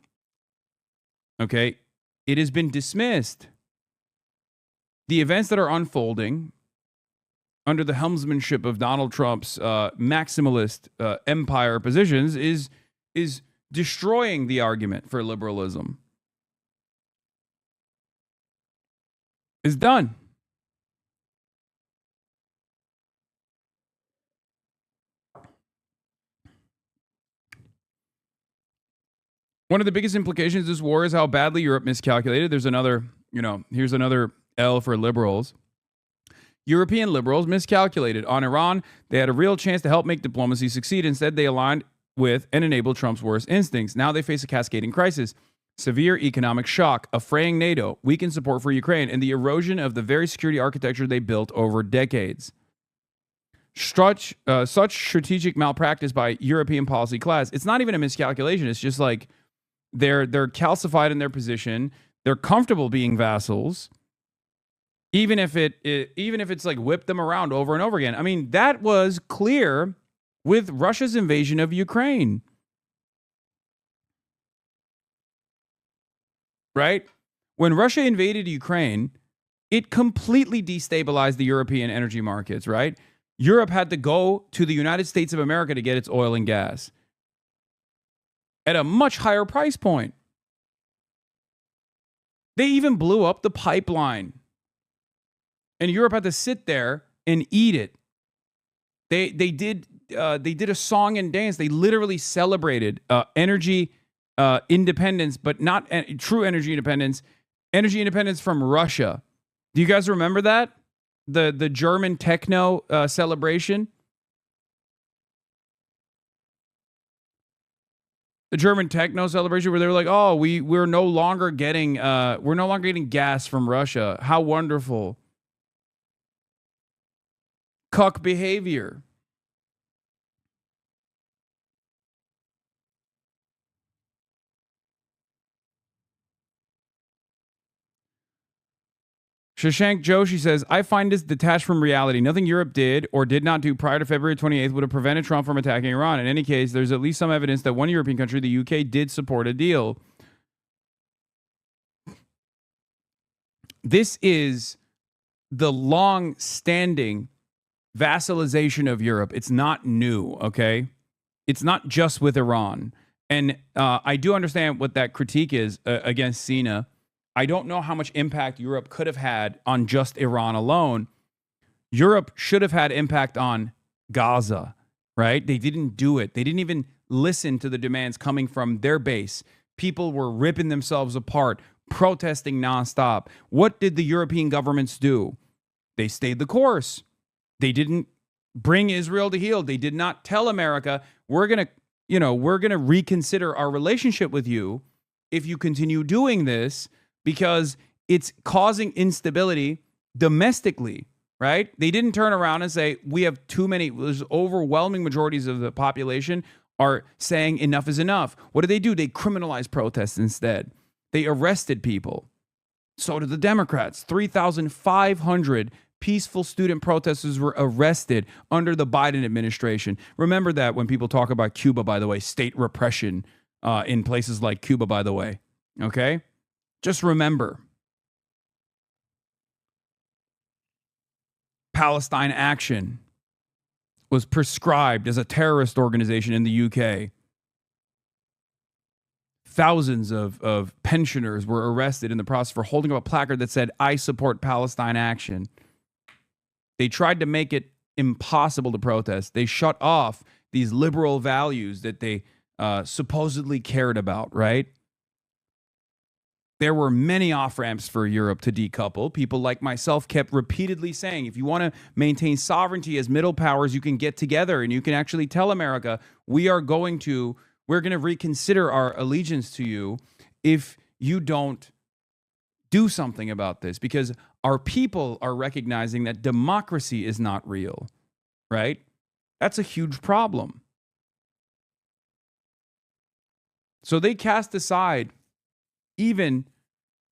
Okay? It has been dismissed. The events that are unfolding under the helmsmanship of Donald Trump's maximalist empire positions is destroying the argument for liberalism. It's done. One of the biggest implications of this war is how badly Europe miscalculated. There's another, here's another L for liberals. European liberals miscalculated on Iran. They had a real chance to help make diplomacy succeed. Instead, they aligned with and enabled Trump's worst instincts. Now they face a cascading crisis, severe economic shock, a fraying NATO, weakened support for Ukraine, and the erosion of the very security architecture they built over decades. Such strategic malpractice by European policy class. It's not even a miscalculation. It's just like they're calcified in their position. They're comfortable being vassals, even if it's like whip them around over and over again. I mean, that was clear with Russia's invasion of Ukraine. Right? When Russia invaded Ukraine, it completely destabilized the European energy markets, right? Europe had to go to the United States of America to get its oil and gas at a much higher price point. They even blew up the pipeline. And Europe had to sit there and eat it. They did a song and dance. They literally celebrated energy independence, but not true energy independence. Energy independence from Russia. Do you guys remember that? The German techno celebration. The German techno celebration where they were like, "Oh, we're no longer getting gas from Russia. How wonderful." Cuck behavior. Shashank Joshi says, I find this detached from reality. Nothing Europe did or did not do prior to February 28th would have prevented Trump from attacking Iran. In any case, there's at least some evidence that one European country, the UK, did support a deal. This is the long-standing vassalization of Europe. It's not new, okay? It's not just with Iran. And I do understand what that critique is against Cena. I don't know how much impact Europe could have had on just Iran alone. Europe should have had impact on Gaza, right? They didn't do it. They didn't even listen to the demands coming from their base. People were ripping themselves apart, protesting nonstop. What did the European governments do? They stayed the course. They didn't bring Israel to heel. They did not tell America, we're going to reconsider our relationship with you if you continue doing this, because it's causing instability domestically, right? They didn't turn around and say, we have too many, there's overwhelming majorities of the population are saying enough is enough. What do? They criminalized protests instead. They arrested people. So did the Democrats. 3,500 peaceful student protesters were arrested under the Biden administration. Remember that when people talk about Cuba, by the way, state repression in places like Cuba, by the way, okay? Just remember, Palestine Action was prescribed as a terrorist organization in the UK. Thousands of pensioners were arrested in the process for holding up a placard that said, I support Palestine Action. They tried to make it impossible to protest. They shut off these liberal values that they supposedly cared about, right? There were many off-ramps for Europe to decouple. People like myself kept repeatedly saying, if you want to maintain sovereignty as middle powers, you can get together and you can actually tell America, we're going to reconsider our allegiance to you if you don't do something about this, because our people are recognizing that democracy is not real, right? That's a huge problem. So they cast aside even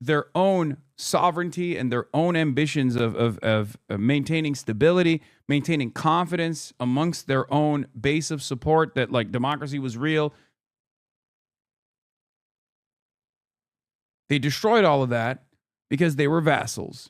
their own sovereignty and their own ambitions of maintaining stability, maintaining confidence amongst their own base of support that like democracy was real. They destroyed all of that because they were vassals.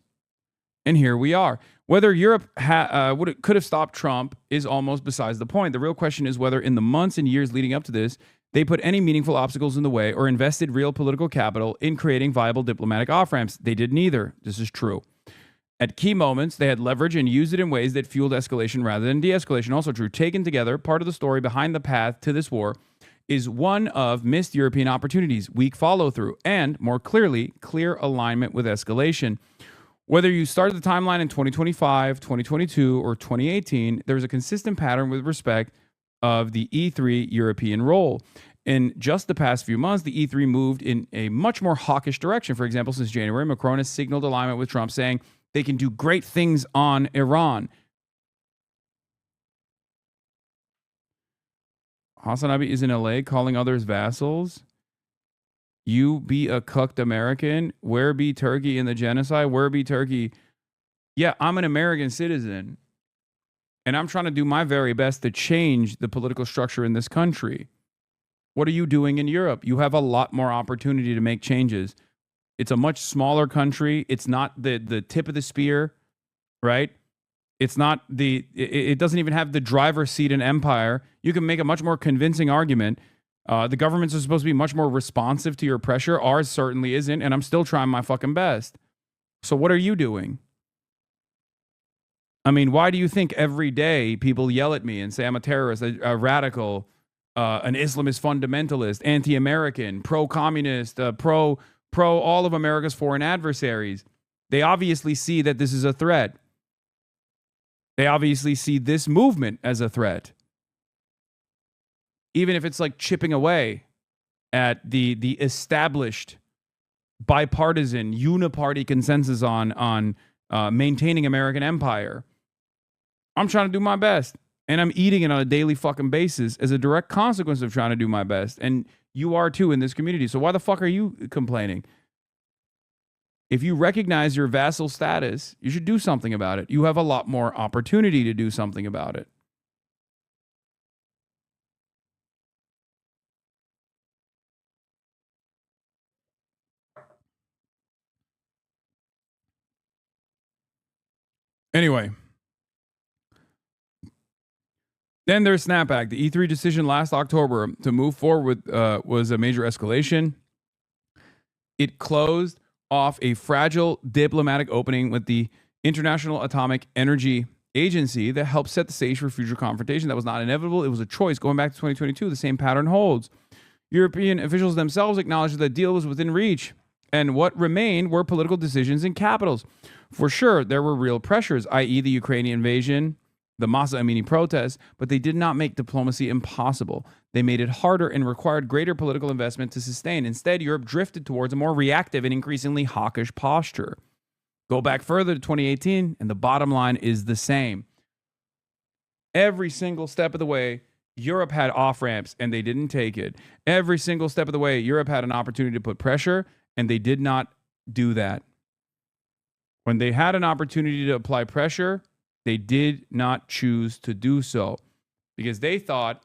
And here we are. Whether Europe could have stopped Trump is almost besides the point. The real question is whether in the months and years leading up to this, they put any meaningful obstacles in the way or invested real political capital in creating viable diplomatic off-ramps. They did neither. This is true. At key moments, they had leverage and used it in ways that fueled escalation rather than de-escalation. Also true. Taken together, part of the story behind the path to this war is one of missed European opportunities, weak follow-through, and, more clearly, clear alignment with escalation. Whether you started the timeline in 2025, 2022, or 2018, there's a consistent pattern with respect of the E3 European role. In just the past few months, the E3 moved in a much more hawkish direction. For example, since January, Macron has signaled alignment with Trump, saying they can do great things on Iran. Hasanabi is in LA calling others vassals. You be a cucked American. Where be Turkey in the genocide? Where be Turkey? Yeah, I'm an American citizen. And I'm trying to do my very best to change the political structure in this country. What are you doing in Europe? You have a lot more opportunity to make changes. It's a much smaller country. It's not the tip of the spear, right? It's not it doesn't even have the driver's seat in empire. You can make a much more convincing argument. The governments are supposed to be much more responsive to your pressure. Ours certainly isn't, and I'm still trying my fucking best. So what are you doing? I mean, why do you think every day people yell at me and say I'm a terrorist, a radical, an Islamist fundamentalist, anti-American, pro-communist, pro all of America's foreign adversaries? They obviously see that this is a threat. They obviously see this movement as a threat. Even if it's like chipping away at the established bipartisan uniparty consensus on maintaining American empire. I'm trying to do my best, and I'm eating it on a daily fucking basis as a direct consequence of trying to do my best. And you are too in this community. So why the fuck are you complaining? If you recognize your vassal status, you should do something about it. You have a lot more opportunity to do something about it. Anyway, then there's snapback. The E3 decision last October to move forward was a major escalation. It closed off a fragile diplomatic opening with the International Atomic Energy Agency that helped set the stage for future confrontation. That was not inevitable. It was a choice. Going back to 2022, the same pattern holds. European officials themselves acknowledged that the deal was within reach, and what remained were political decisions in capitals. For sure, there were real pressures, i.e. the Ukrainian invasion, the Masa Amini protests, but they did not make diplomacy impossible. They made it harder and required greater political investment to sustain. Instead, Europe drifted towards a more reactive and increasingly hawkish posture. Go back further to 2018, and the bottom line is the same. Every single step of the way, Europe had off-ramps, and they didn't take it. Every single step of the way, Europe had an opportunity to put pressure, and they did not do that. When they had an opportunity to apply pressure, they did not choose to do so because they thought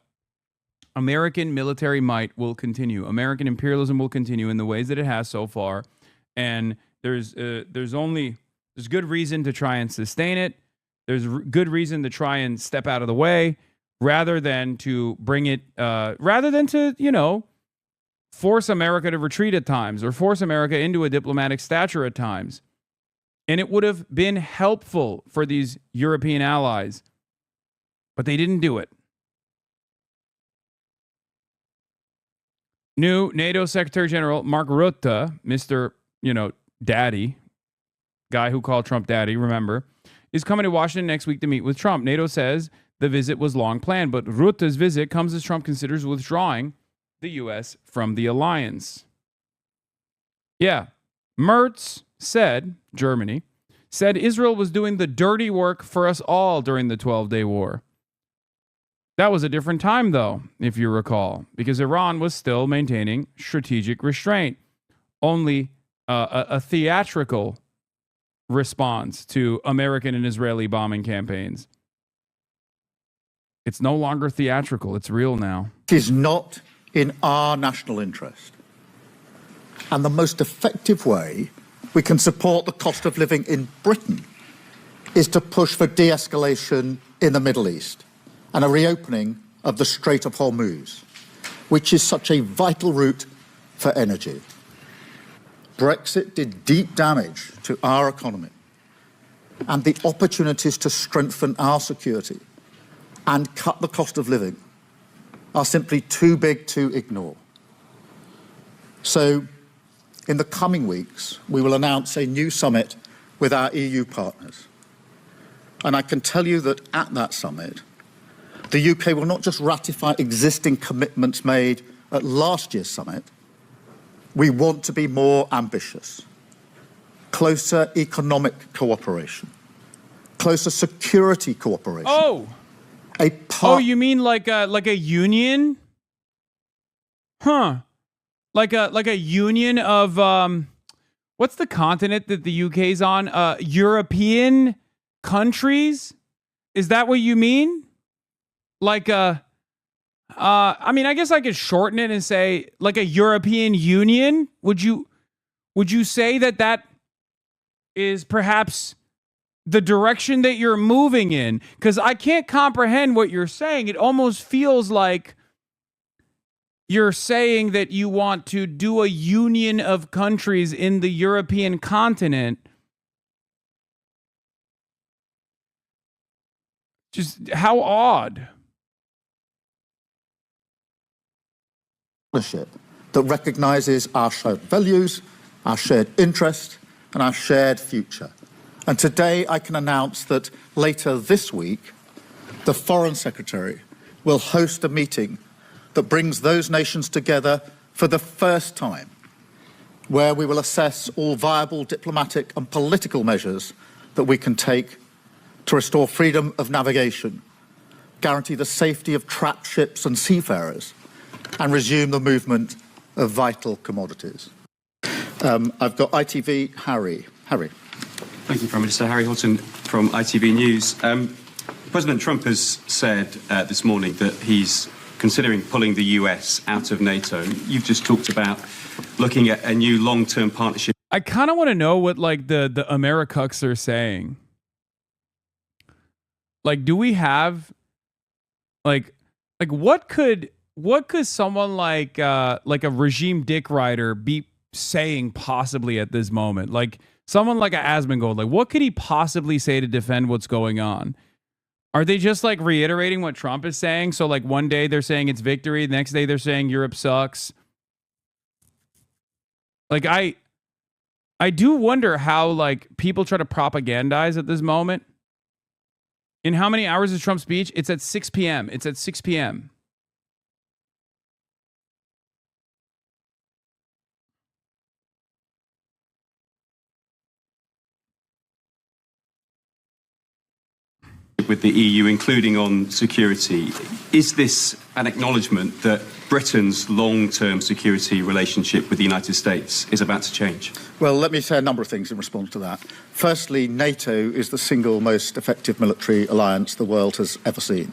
American military might will continue. American imperialism will continue in the ways that it has so far. And there's good reason to try and sustain it. There's good reason to try and step out of the way rather than to bring it, rather than to, force America to retreat at times or force America into a diplomatic stature at times. And it would have been helpful for these European allies, but they didn't do it. New NATO Secretary General Mark Rutte, Mr. Daddy, guy who called Trump daddy, remember, is coming to Washington next week to meet with Trump. NATO says the visit was long planned, but Rutte's visit comes as Trump considers withdrawing the U.S. from the alliance. Yeah, Merz said, Germany, said Israel was doing the dirty work for us all during the 12-day war. That was a different time, though, if you recall, because Iran was still maintaining strategic restraint. Only a theatrical response to American and Israeli bombing campaigns. It's no longer theatrical. It's real now. It is not in our national interest And the most effective way we can support the cost of living in Britain is to push for de-escalation in the Middle East and a reopening of the Strait of Hormuz, which is such a vital route for energy. Brexit did deep damage to our economy, and the opportunities to strengthen our security and cut the cost of living are simply too big to ignore. So, in the coming weeks, we will announce a new summit with our EU partners. And I can tell you that at that summit, the UK will not just ratify existing commitments made at last year's summit. We want to be more ambitious. Closer economic cooperation. Closer security cooperation. Oh! You mean like a union? Huh. Like a union of what's the continent that the UK's on? European countries? Is that what you mean? Like I mean, I guess I could shorten it and say like a European Union. Would you say that is perhaps the direction that you're moving in? Because I can't comprehend what you're saying. It almost feels like you're saying that you want to do a union of countries in the European continent. Just how odd. That recognises our shared values, our shared interest, and our shared future. And today I can announce that later this week, the Foreign Secretary will host a meeting that brings those nations together for the first time, where we will assess all viable diplomatic and political measures that we can take to restore freedom of navigation, guarantee the safety of trapped ships and seafarers, and resume the movement of vital commodities. I've got ITV Harry. Harry. Thank you, Prime Minister. Harry Houghton from ITV News. President Trump has said this morning that he's considering pulling the US out of NATO. You've just talked about looking at a new long-term partnership. I kind of want to know what like the Americucks are saying. Like, do we have like what could someone like a regime dick rider be saying possibly at this moment? Like someone like a Asmongold, like what could he possibly say to defend what's going on? Are they just like reiterating what Trump is saying? So like one day they're saying it's victory, the next day they're saying Europe sucks. Like I do wonder how like people try to propagandize at this moment. In how many hours is Trump's speech? It's at 6 p.m. It's at 6 p.m. With the EU, including on security. Is this an acknowledgement that Britain's long-term security relationship with the United States is about to change? Well, let me say a number of things in response to that. Firstly, NATO is the single most effective military alliance the world has ever seen.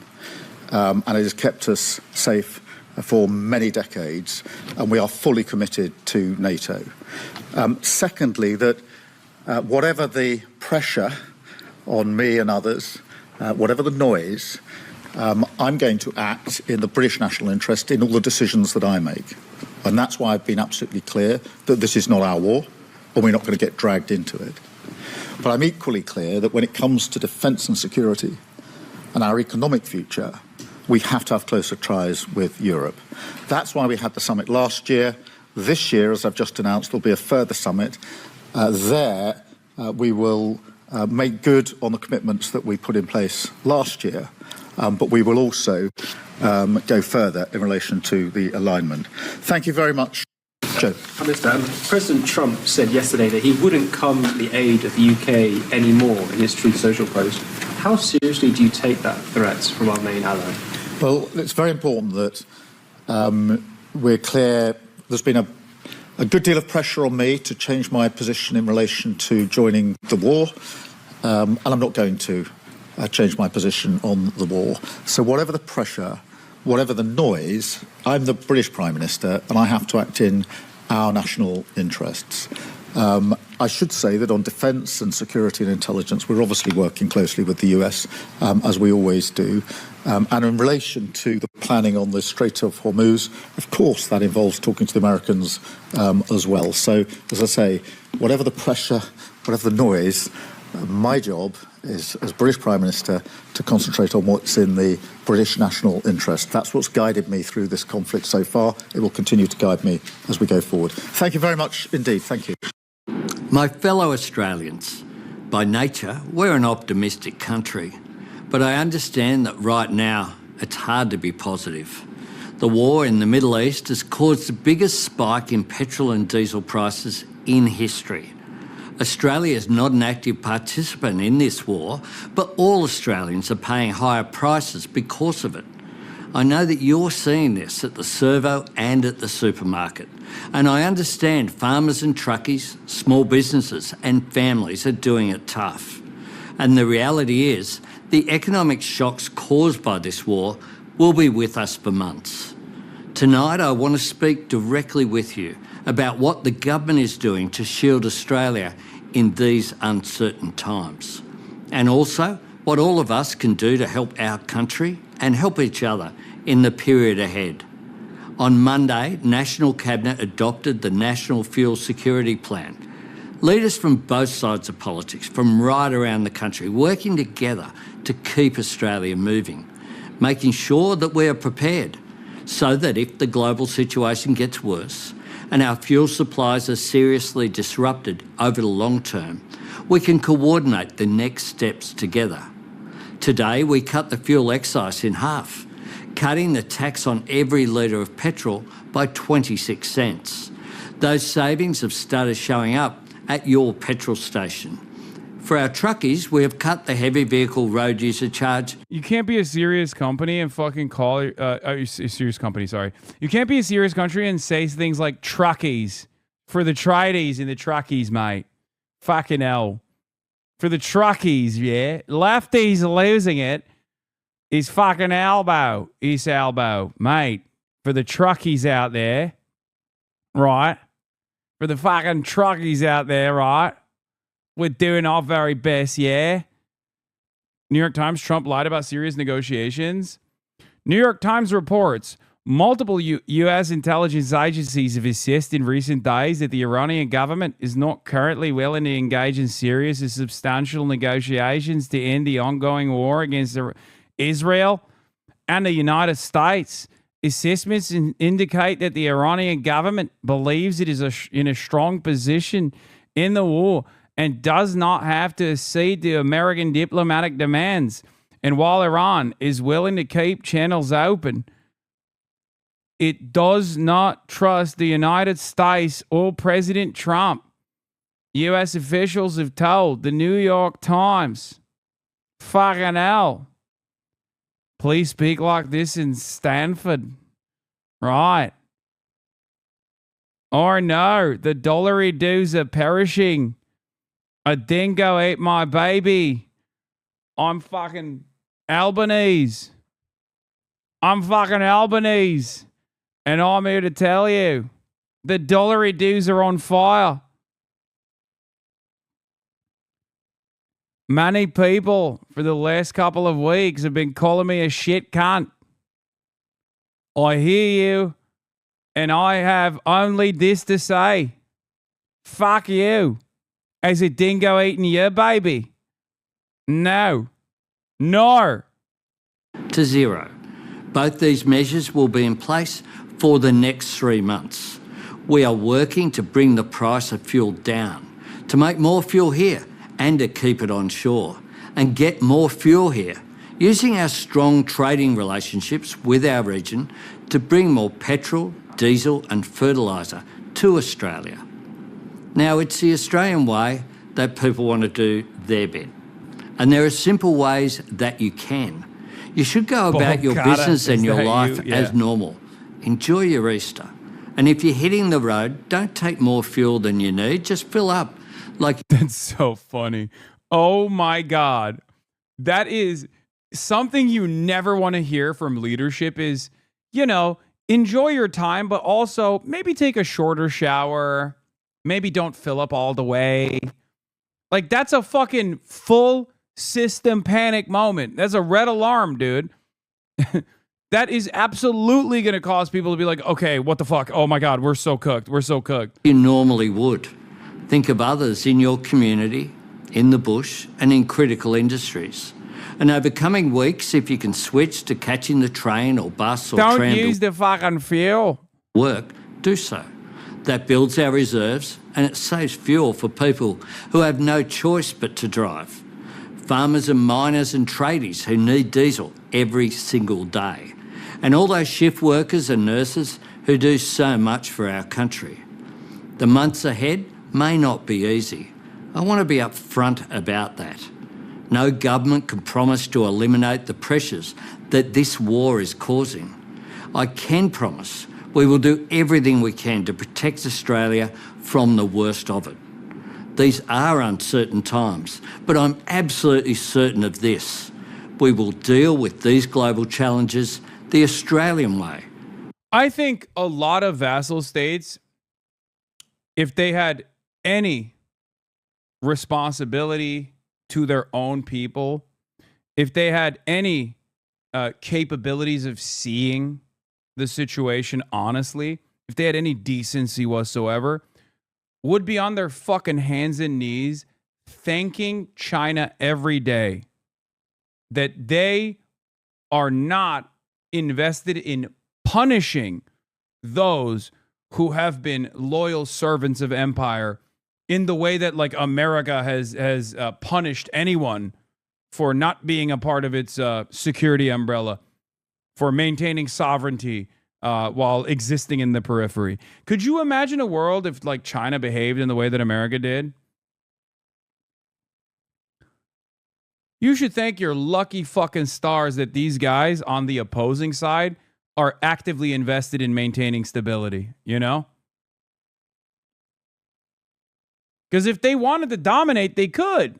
And it has kept us safe for many decades, and we are fully committed to NATO. Secondly, that whatever the pressure on me and others, whatever the noise, I'm going to act in the British national interest in all the decisions that I make. And that's why I've been absolutely clear that this is not our war, and we're not going to get dragged into it. But I'm equally clear that when it comes to defence and security and our economic future, we have to have closer ties with Europe. That's why we had the summit last year. This year, as I've just announced, there'll be a further summit. We will make good on the commitments that we put in place last year, but we will also go further in relation to the alignment. Thank you very much. Joe. President Trump said yesterday that he wouldn't come to the aid of the UK anymore in his Truth Social post. How seriously do you take that threat from our main ally? Well, it's very important that we're clear. There's been a good deal of pressure on me to change my position in relation to joining the war, and I'm not going to change my position on the war. So whatever the pressure, whatever the noise, I'm the British Prime Minister, and I have to act in our national interests. I should say that on defence and security and intelligence, we're obviously working closely with the US, as we always do. And in relation to the planning on the Strait of Hormuz, of course, that involves talking to the Americans as well. So, as I say, whatever the pressure, whatever the noise, my job is, as British Prime Minister, to concentrate on what's in the British national interest. That's what's guided me through this conflict so far. It will continue to guide me as we go forward. Thank you very much indeed. Thank you. My fellow Australians, by nature, we're an optimistic country, but I understand that right now it's hard to be positive. The war in the Middle East has caused the biggest spike in petrol and diesel prices in history. Australia is not an active participant in this war, but all Australians are paying higher prices because of it. I know that you're seeing this at the servo and at the supermarket, and I understand farmers and truckies, small businesses and families are doing it tough. And the reality is, the economic shocks caused by this war will be with us for months. Tonight I want to speak directly with you about what the government is doing to shield Australia in these uncertain times, and also what all of us can do to help our country and help each other in the period ahead. On Monday, National Cabinet adopted the National Fuel Security Plan. Leaders from both sides of politics, from right around the country, working together to keep Australia moving, making sure that we are prepared so that if the global situation gets worse and our fuel supplies are seriously disrupted over the long term, we can coordinate the next steps together. Today, we cut the fuel excise in half, cutting the tax on every litre of petrol by 26 cents. Those savings have started showing up at your petrol station. For our truckies, we have cut the heavy vehicle road user charge. You can't be a serious company and fucking call a serious company, sorry. You can't be a serious country and say things like truckies for the tradies and the truckies, mate. Fucking hell. For the truckies, yeah. Lefties are losing it. His fucking elbow. His elbow. Mate, for the truckies out there, right? For the fucking truckies out there, right? We're doing our very best, yeah? New York Times, Trump lied about serious negotiations. New York Times reports multiple U.S. intelligence agencies have insisted in recent days that the Iranian government is not currently willing to engage in serious and substantial negotiations to end the ongoing war against Israel and the United States. Assessments indicate that the Iranian government believes it is in a strong position in the war and does not have to accede to American diplomatic demands. And while Iran is willing to keep channels open, it does not trust the United States or President Trump. U.S. officials have told the New York Times. Fucking hell. Please speak like this in Stanford. Right. Or no, the dollary dues are perishing. A dingo ate my baby. I'm fucking Albanese. I'm fucking Albanese. And I'm here to tell you, the dollary dues are on fire. Many people for the last couple of weeks have been calling me a shit cunt. I hear you, and I have only this to say. Fuck you. Is a dingo eating your baby? No. No. To zero. Both these measures will be in place for the next 3 months. We are working to bring the price of fuel down, to make more fuel here and to keep it on shore, and get more fuel here, using our strong trading relationships with our region to bring more petrol, diesel and fertiliser to Australia. Now, it's the Australian way that people want to do their bit. And there are simple ways that you can. You should go about your business and your life as normal. Enjoy your Easter. And if you're hitting the road, don't take more fuel than you need. Just fill up. That's so funny. Oh my God. That is something you never want to hear from leadership is, you know, enjoy your time, but also maybe take a shorter shower. Maybe don't fill up all the way. Like, that's a fucking full system panic moment. That's a red alarm, dude. That is absolutely going to cause people to be like, okay, what the fuck? Oh my God, we're so cooked. We're so cooked. You normally would. Think of others in your community, in the bush, and in critical industries. And over coming weeks, if you can switch to catching the train or bus or Don't tram use the fucking fuel. Work, do so. That builds our reserves and it saves fuel for people who have no choice but to drive. Farmers and miners and tradies who need diesel every single day. And all those shift workers and nurses who do so much for our country. The months ahead may not be easy. I want to be upfront about that. No government can promise to eliminate the pressures that this war is causing. I can promise we will do everything we can to protect Australia from the worst of it. These are uncertain times, but I'm absolutely certain of this. We will deal with these global challenges the Australian way. I think a lot of vassal states, if they had any responsibility to their own people, if they had any capabilities of seeing the situation honestly, if they had any decency whatsoever, would be on their fucking hands and knees thanking China every day that they are not invested in punishing those who have been loyal servants of empire in the way that, like, America has punished anyone for not being a part of its security umbrella, for maintaining sovereignty while existing in the periphery. Could you imagine a world if, like, China behaved in the way that America did? You should thank your lucky fucking stars that these guys on the opposing side are actively invested in maintaining stability, you know? Because if they wanted to dominate, they could.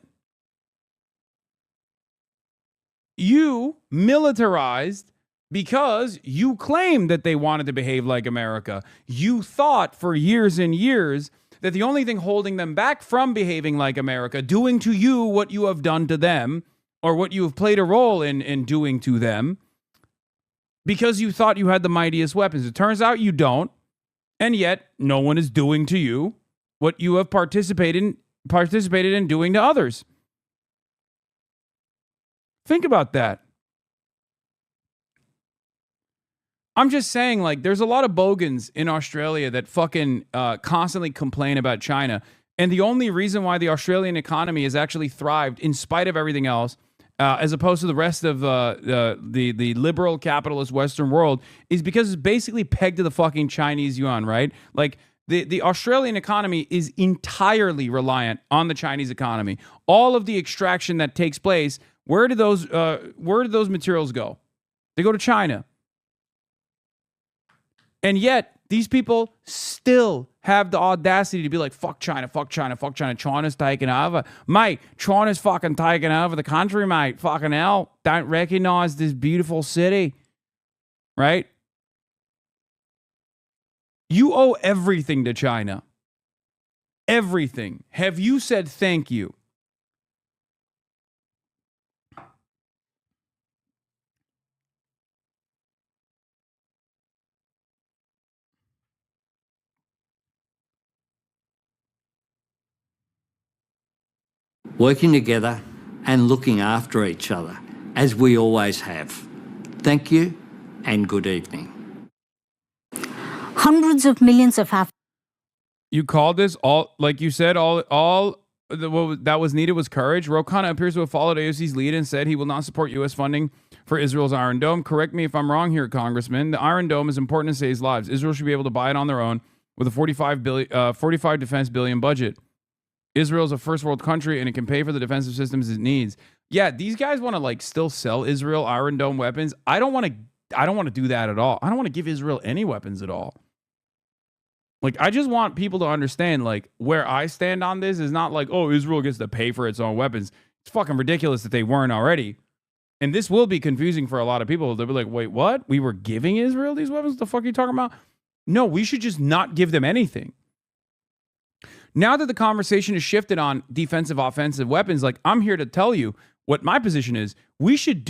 You militarized because you claimed that they wanted to behave like America. You thought for years and years that the only thing holding them back from behaving like America, doing to you what you have done to them, or what you have played a role in doing to them, because you thought you had the mightiest weapons. It turns out you don't, and yet no one is doing to you what you have participated in doing to others. Think about that. I'm just saying, like, there's a lot of bogans in Australia that fucking constantly complain about China. And the only reason why the Australian economy has actually thrived in spite of everything else, as opposed to the rest of the liberal capitalist Western world, is because it's basically pegged to the fucking Chinese yuan, right? Like, the Australian economy is entirely reliant on the Chinese economy. All of the extraction that takes place, where do those materials go? They go to China. And yet, these people still have the audacity to be like, fuck China, fuck China, fuck China. China's taking over. Mate, China's fucking taking over the country, mate. Fucking hell. Don't recognize this beautiful city. Right? You owe everything to China. Everything. Have you said thank you? Working together and looking after each other, as we always have. Thank you and good evening. Hundreds of millions of Africans. You called this all, like you said, what that was needed was courage. Ro Khanna appears to have followed AOC's lead and said he will not support U.S. funding for Israel's Iron Dome. Correct me if I'm wrong here, Congressman. The Iron Dome is important to save lives. Israel should be able to buy it on their own with a $45 defense billion budget. Israel is a first world country and it can pay for the defensive systems it needs. Yeah, these guys want to, like, still sell Israel Iron Dome weapons. I don't want to do that at all. I don't want to give Israel any weapons at all. Like, I just want people to understand, like, where I stand on this is not like, oh, Israel gets to pay for its own weapons. It's fucking ridiculous that they weren't already. And this will be confusing for a lot of people. They'll be like, wait, what? We were giving Israel these weapons? What the fuck are you talking about? No, we should just not give them anything. Now that the conversation has shifted on defensive, offensive weapons, like I'm here to tell you what my position is. We should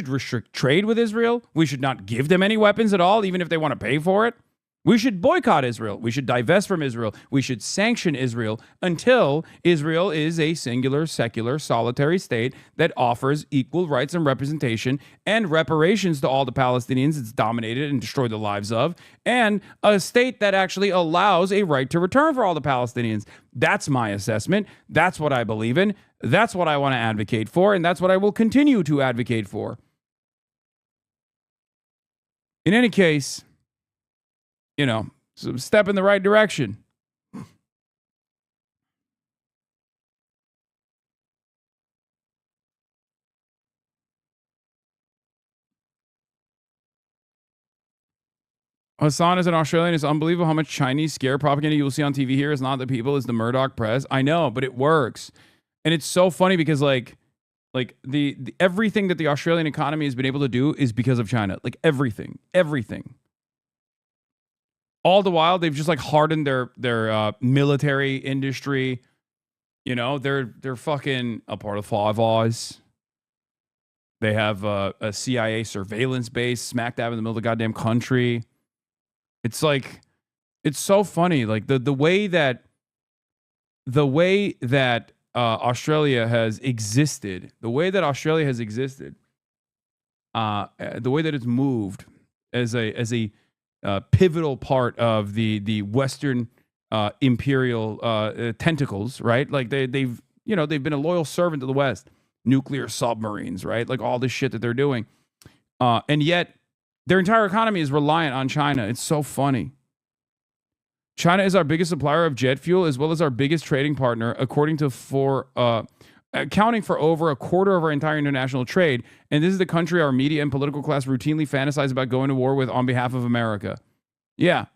restrict trade with Israel. We should not give them any weapons at all, even if they want to pay for it. We should boycott Israel. We should divest from Israel. We should sanction Israel until Israel is a singular, secular, solitary state that offers equal rights and representation and reparations to all the Palestinians it's dominated and destroyed the lives of, and a state that actually allows a right to return for all the Palestinians. That's my assessment. That's what I believe in. That's what I want to advocate for, and that's what I will continue to advocate for. In any case, some step in the right direction. Hassan is an Australian. It's unbelievable how much Chinese scare propaganda you will see on TV here. It's not the people, it's the Murdoch press. I know, but it works. And it's so funny because like the everything that the Australian economy has been able to do is because of China. Like everything. All the while, they've just like hardened their military industry. They're fucking a part of Five Eyes. They have a CIA surveillance base smack dab in the middle of the goddamn country. It's like, it's so funny. Like the way that Australia has existed, the way that it's moved as a pivotal part of the Western imperial tentacles, right? Like they've been a loyal servant to the West. Nuclear submarines, right? Like all this shit that they're doing, and yet their entire economy is reliant on China. It's so funny. China is our biggest supplier of jet fuel as well as our biggest trading partner, accounting for over a quarter of our entire international trade. And this is the country our media and political class routinely fantasize about going to war with on behalf of America. Yeah.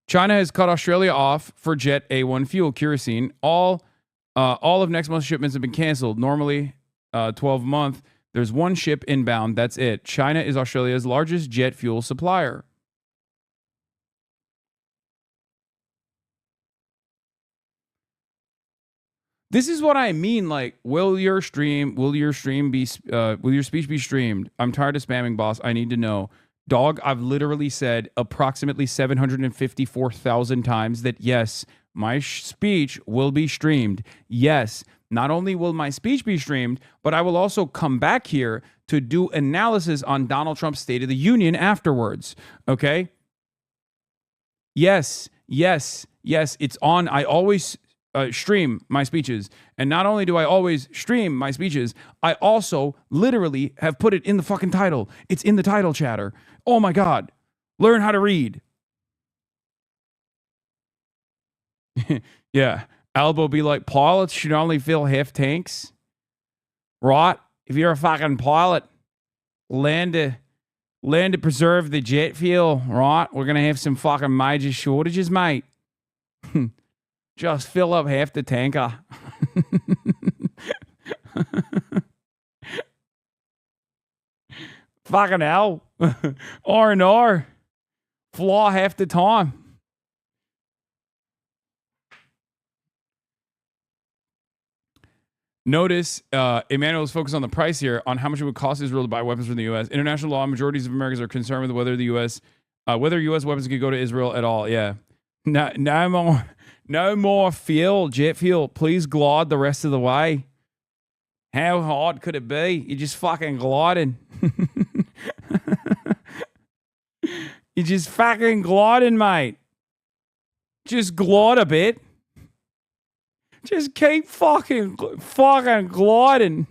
China has cut Australia off for jet A1 fuel, kerosene. All of next month's shipments have been canceled. Normally, 12-month. There's one ship inbound. That's it. China is Australia's largest jet fuel supplier. This is what I mean. Like, will your speech be streamed? I'm tired of spamming, boss. I need to know. Dog, I've literally said approximately 754,000 times that yes, my speech will be streamed. Yes, not only will my speech be streamed, but I will also come back here to do analysis on Donald Trump's State of the Union afterwards. Okay? Yes, it's on. I always stream my speeches. And not only do I always stream my speeches, I also literally have put it in the fucking title. It's in the title, chatter. Oh my God. Learn how to read. Yeah. Albo be like, pilots should only fill half tanks. Right? If you're a fucking pilot, land to preserve the jet fuel, right? We're going to have some fucking major shortages, mate. Just fill up half the tanker. Fucking hell. R&R. Fly half the time. Notice, Emmanuel is focused on the price here, on how much it would cost Israel to buy weapons from the U.S. International law, majorities of Americans are concerned with whether U.S. weapons could go to Israel at all. Yeah. No more fuel, jet fuel. Please glide the rest of the way. How hard could it be? You're just fucking gliding. You're just fucking gliding, mate. Just glide a bit. Just keep fucking gliding.